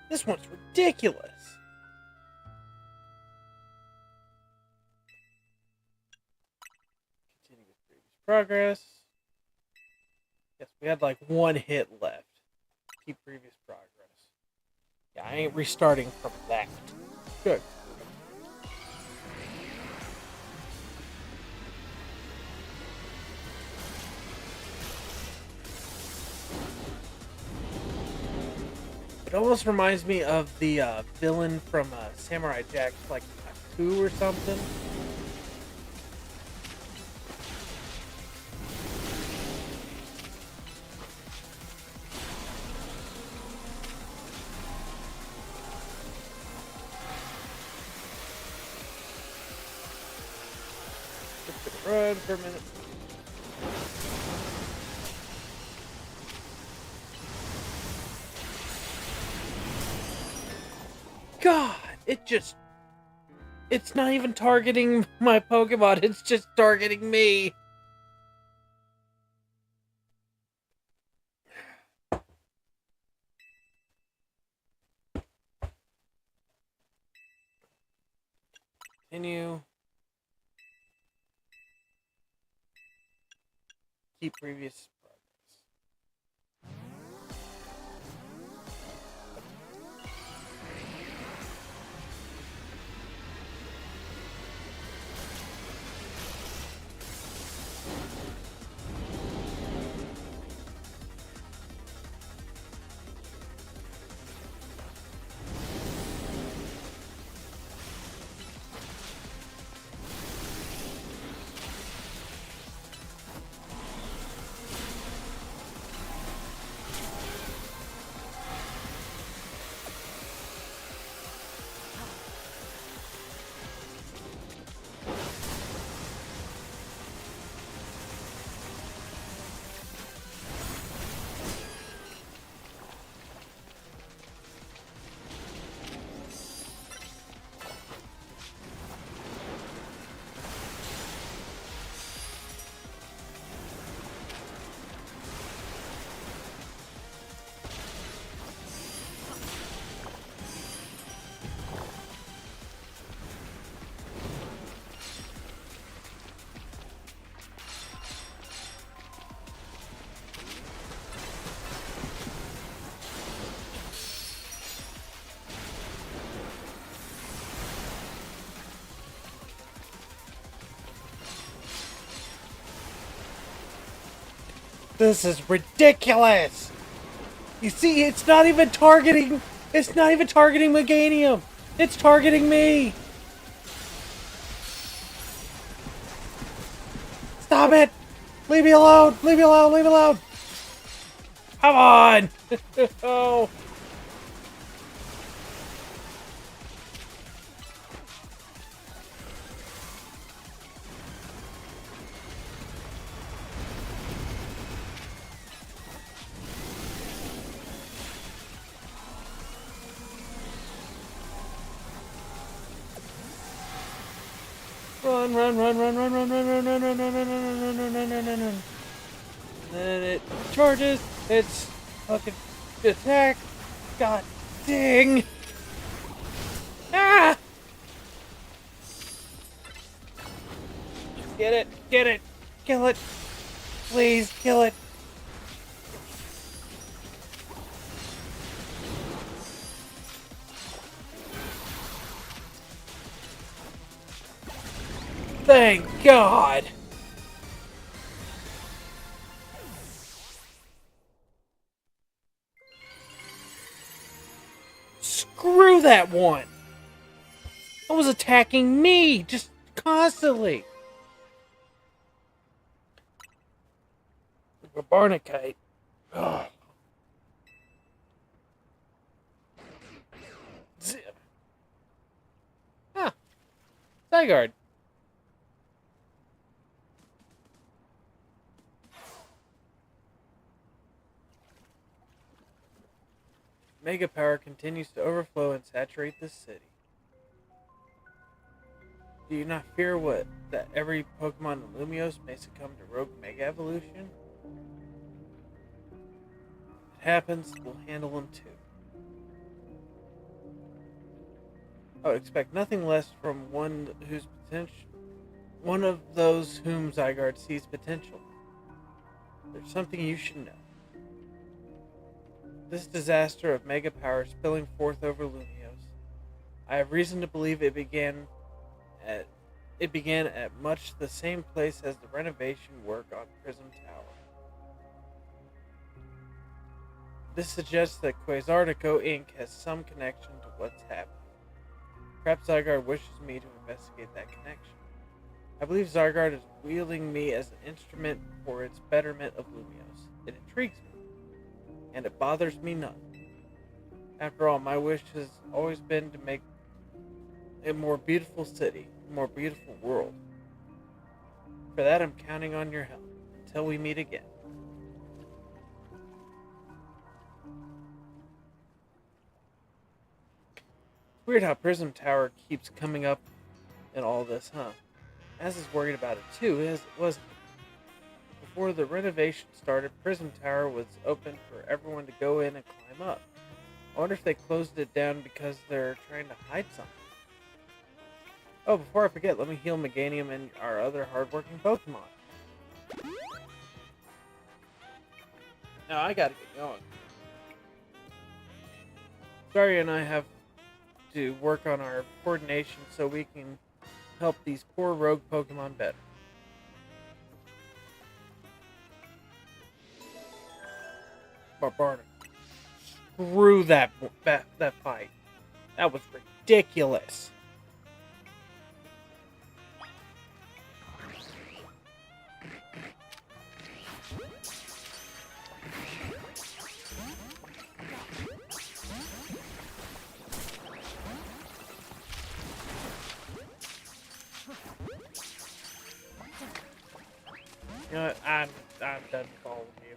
Speaker 1: This one's ridiculous. Continue with previous progress. Yes, we had like one hit left. Keep previous progress. Yeah, I ain't restarting from that. Good. It almost reminds me of the villain from Samurai Jack, like a 2 or something. Just gonna run for a minute. God, it's not even targeting my Pokemon, it's just targeting me. Continue. Keep previous progress. This is ridiculous! You see, it's not even targeting Meganium! It's targeting me! Stop it! Leave me alone! Leave me alone! Leave me alone! Come on! Oh! Run, run, run, run, run, run, run, run, run, run, run, run, run, run, run, run, run, run, run. Then it charges. It's fucking attack. God dang! Ah! Get it! Get it! Kill it! Please kill it! Thank God! Screw that one! That was attacking me! Just constantly! A Barnacle. Ugh. Zip. Ah. Zygarde. Mega power continues to overflow and saturate the city. Do you not fear that every Pokemon in Lumiose may succumb to rogue Mega Evolution? It happens, we'll handle them too. I would expect nothing less from one of those whom Zygarde sees potential. There's something you should know. This disaster of mega power spilling forth over Lumios, I have reason to believe it began at much the same place as the renovation work on Prism Tower. This suggests that Quasartico Inc. has some connection to what's happening. Perhaps Zygarde wishes me to investigate that connection. I believe Zygarde is wielding me as an instrument for its betterment of Lumios. It intrigues me, and it bothers me none. After all, my wish has always been to make a more beautiful city, a more beautiful world. For that, I'm counting on your help. Until we meet again. Weird how Prism Tower keeps coming up in all this, huh? Az is worried about it too, as it wasn't. Before the renovation started, Prism Tower was open for everyone to go in and climb up. I wonder if they closed it down because they're trying to hide something. Oh, before I forget, let me heal Meganium and our other hardworking Pokemon. Now I gotta get going. Zarya and I have to work on our coordination so we can help these poor rogue Pokemon better. Barbardo. Screw that fight. That was ridiculous. You know what? I'm done following you.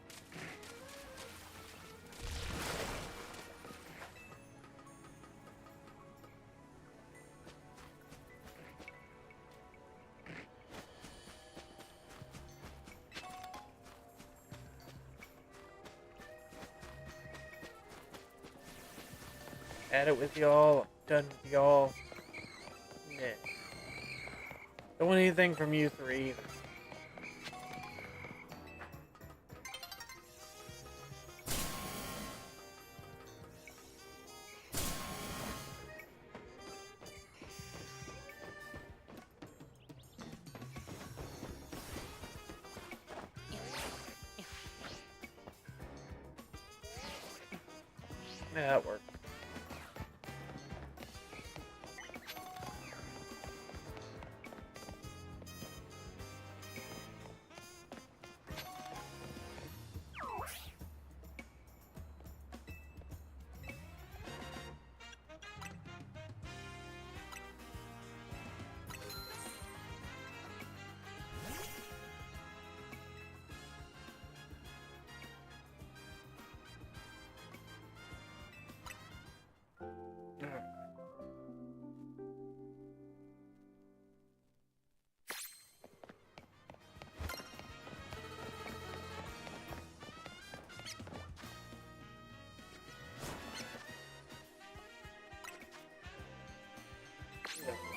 Speaker 1: Had it with y'all. I'm done with y'all. Yeah. Don't want anything from you three either. Yeah, that worked.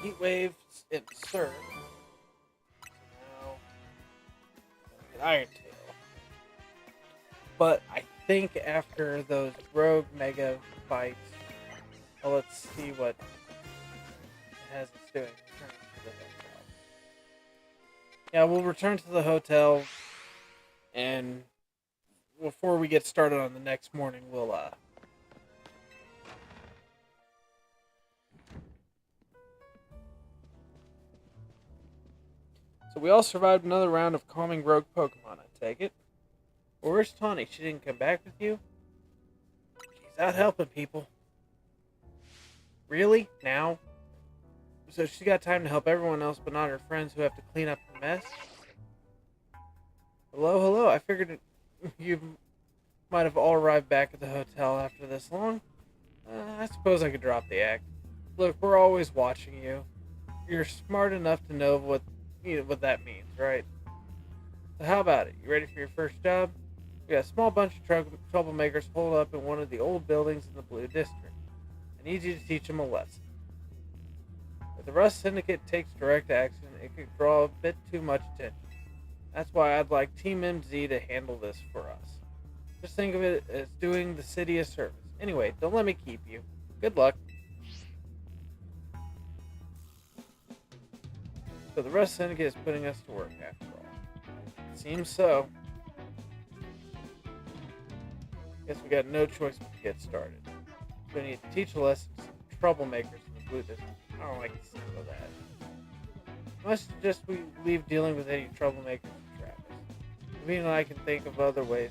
Speaker 1: Heat waves in Surf. Now, Iron Tail. But I think after those rogue mega fights, well, let's see what it has it's doing. Yeah, we'll return to the hotel, and before we get started on the next morning, we'll So we all survived another round of calming rogue Pokemon, I take it. Well, where's Tawny? She didn't come back with you? She's out helping people. Really? Now? So she's got time to help everyone else but not her friends who have to clean up the mess? Hello? I figured you might have all arrived back at the hotel after this long. I suppose I could drop the act. Look, we're always watching you. You're smart enough to know what that means, right? So how about it? You ready for your first job? We got a small bunch of troublemakers holed up in one of the old buildings in the Blue District. I need you to teach them a lesson. If the Rust Syndicate takes direct action, it could draw a bit too much attention. That's why I'd like Team MZ to handle this for us. Just think of it as doing the city a service. Anyway, don't let me keep you. Good luck. So the Rust Syndicate is putting us to work after all. Seems so. Guess we got no choice but to get started. We need to teach a lesson to some troublemakers in the Blue District. I don't like the sound of that. I must suggest we leave dealing with any troublemakers to Travis. Naveen and I can think of other ways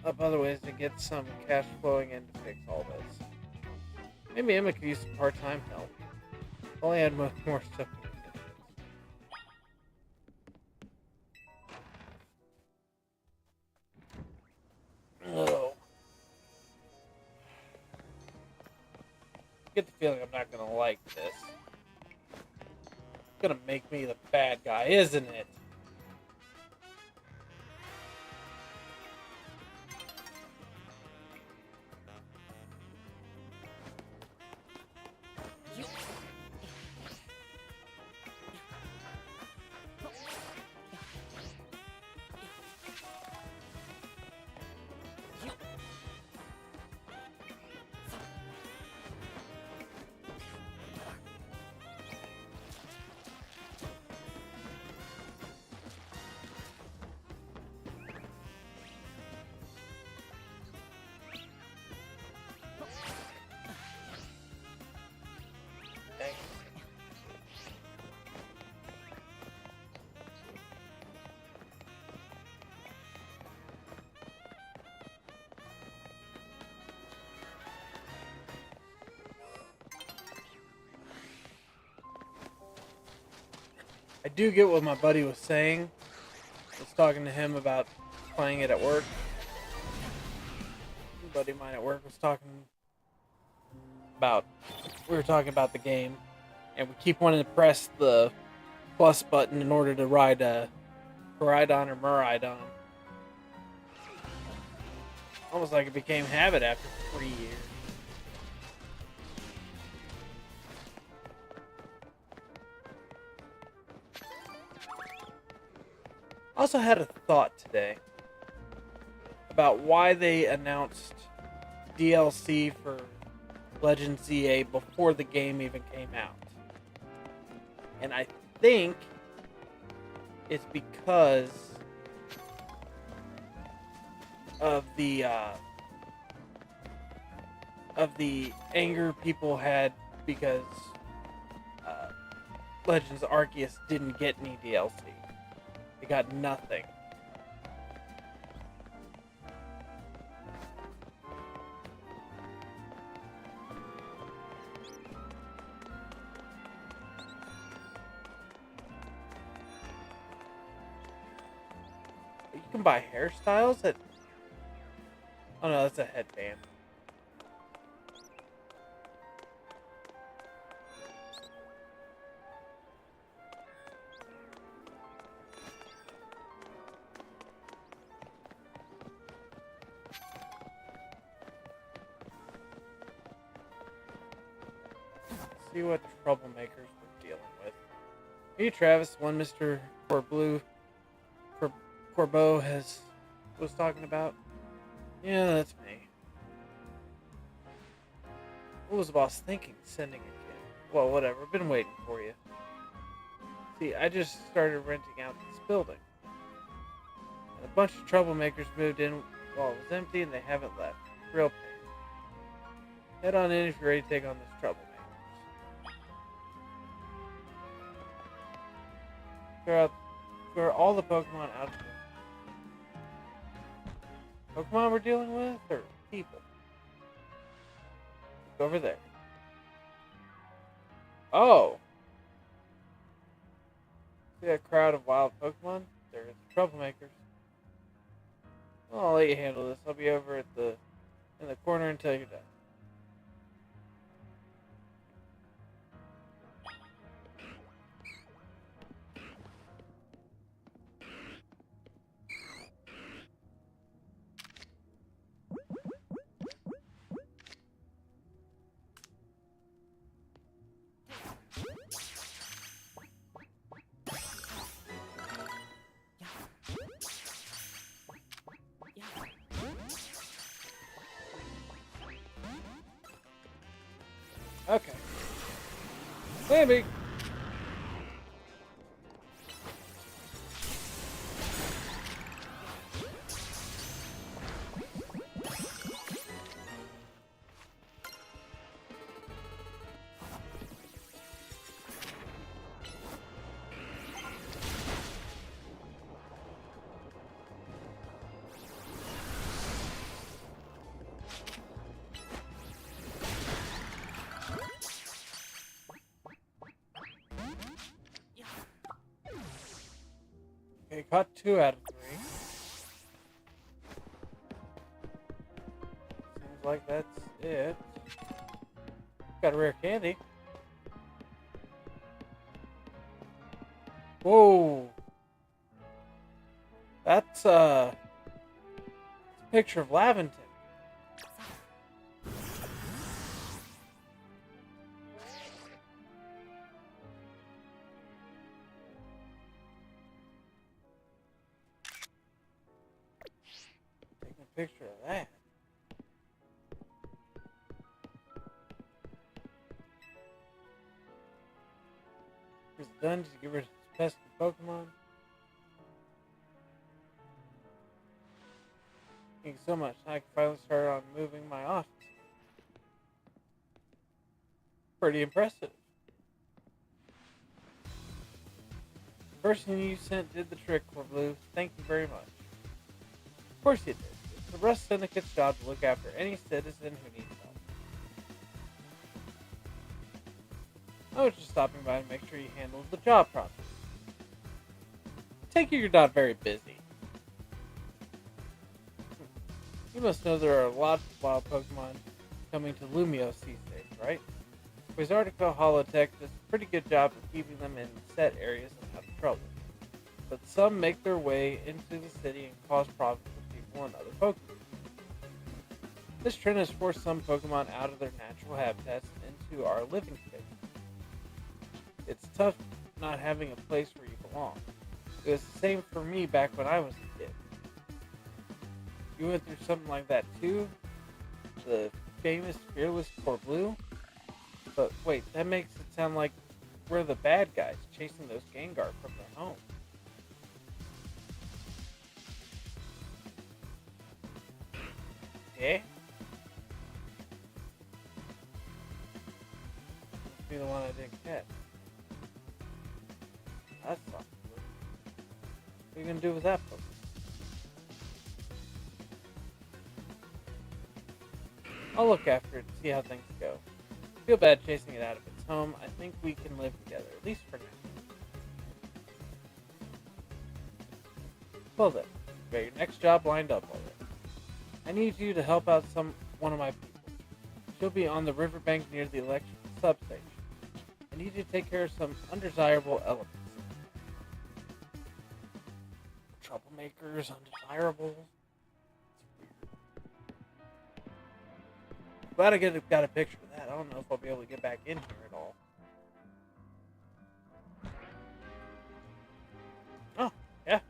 Speaker 1: to get some cash flowing in to fix all this. Maybe Emma could use some part-time help. If only I had more stuff. Oh. I get the feeling I'm not gonna like this. It's gonna make me the bad guy, isn't it? I do get what my buddy was saying. I was talking to him about playing it at work. A buddy of mine at work was talking about, we were talking about the game, and we keep wanting to press the plus button in order to ride Koraidon or Muraidon. Almost like it became habit after 3 years. I also had a thought today about why they announced DLC for Legend ZA before the game even came out. And I think it's because of the anger people had because Legends Arceus didn't get any DLC. It got nothing. You can buy hairstyles at... Oh no, that's a headband. See what troublemakers we're dealing with. Are you Travis, one Mr. Corbeau was talking about? Yeah, that's me. What was the boss thinking, sending a kid? Well, whatever, I've been waiting for you. See, I just started renting out this building. And a bunch of troublemakers moved in while it was empty and they haven't left. Real pain. Head on in if you're ready to take on this trouble. Clear all the Pokemon out of here. Pokemon we're dealing with, or people? Look over there. Oh! See that crowd of wild Pokemon? They're the troublemakers. Well, I'll let you handle this. I'll be over in the corner until you're done. Okay. Maybe. Okay, caught 2 out of 3. Seems like that's it. Got a rare candy. Whoa. That's a picture of Laventon. Taking a picture of that. Here's the dungeon to get rid of pesky Pokemon. Thank you so much. I can finally start on moving my office. Pretty impressive. The person you sent did the trick, Corblue. Thank you very much. Of course you did. It's the Rust Syndicate's job to look after any citizen who needs help. I was just stopping by to make sure you handled the job properly. Take it you're not very busy. You must know there are a lot of wild Pokemon coming to Lumios these days, right? Wizardica Holotech does a pretty good job of keeping them in set areas and out of trouble. But some make their way into the city and cause problems for people and other Pokemon. This trend has forced some Pokemon out of their natural habitats and into our living space. It's tough not having a place where you belong. It was the same for me back when I was a kid. You went through something like that too? The famous fearless Corblue? But wait, that makes it sound like we're the bad guys chasing those Gengar from their home. Yeah? Must be the one I didn't catch. That's something. What are you gonna do with that Pokemon? I'll look after it and see how things go. Feel bad chasing it out of its home. I think we can live together, at least for now. Well then, you got your next job lined up already. I need you to help out one of my people. She'll be on the riverbank near the electric substation. I need you to take care of some undesirable elements. Troublemakers, undesirables. Glad I got a picture of that. I don't know if I'll be able to get back in here at all. Oh, yeah.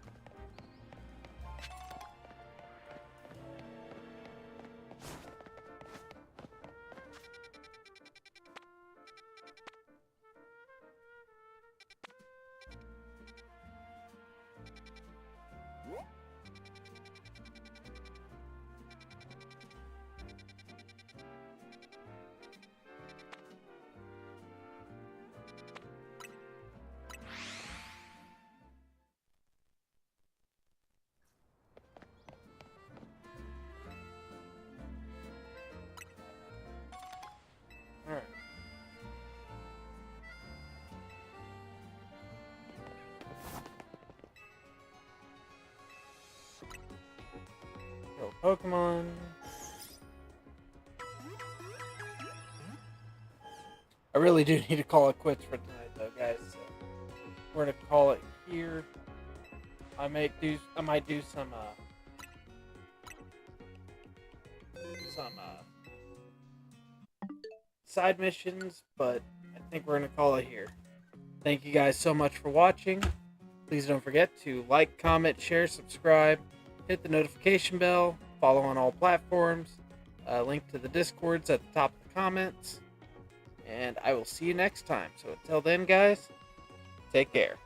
Speaker 1: Alright. Kill Pokemon. I really do need to call it quits for tonight, though, guys. So we're gonna call it here. I might do some side missions, but I think we're gonna call it here. Thank you guys so much for watching. Please don't forget to like, comment, share, subscribe, hit the notification bell, follow on all platforms. Link to the Discords at the top of the comments. And I will see you next time. So until then, guys, take care.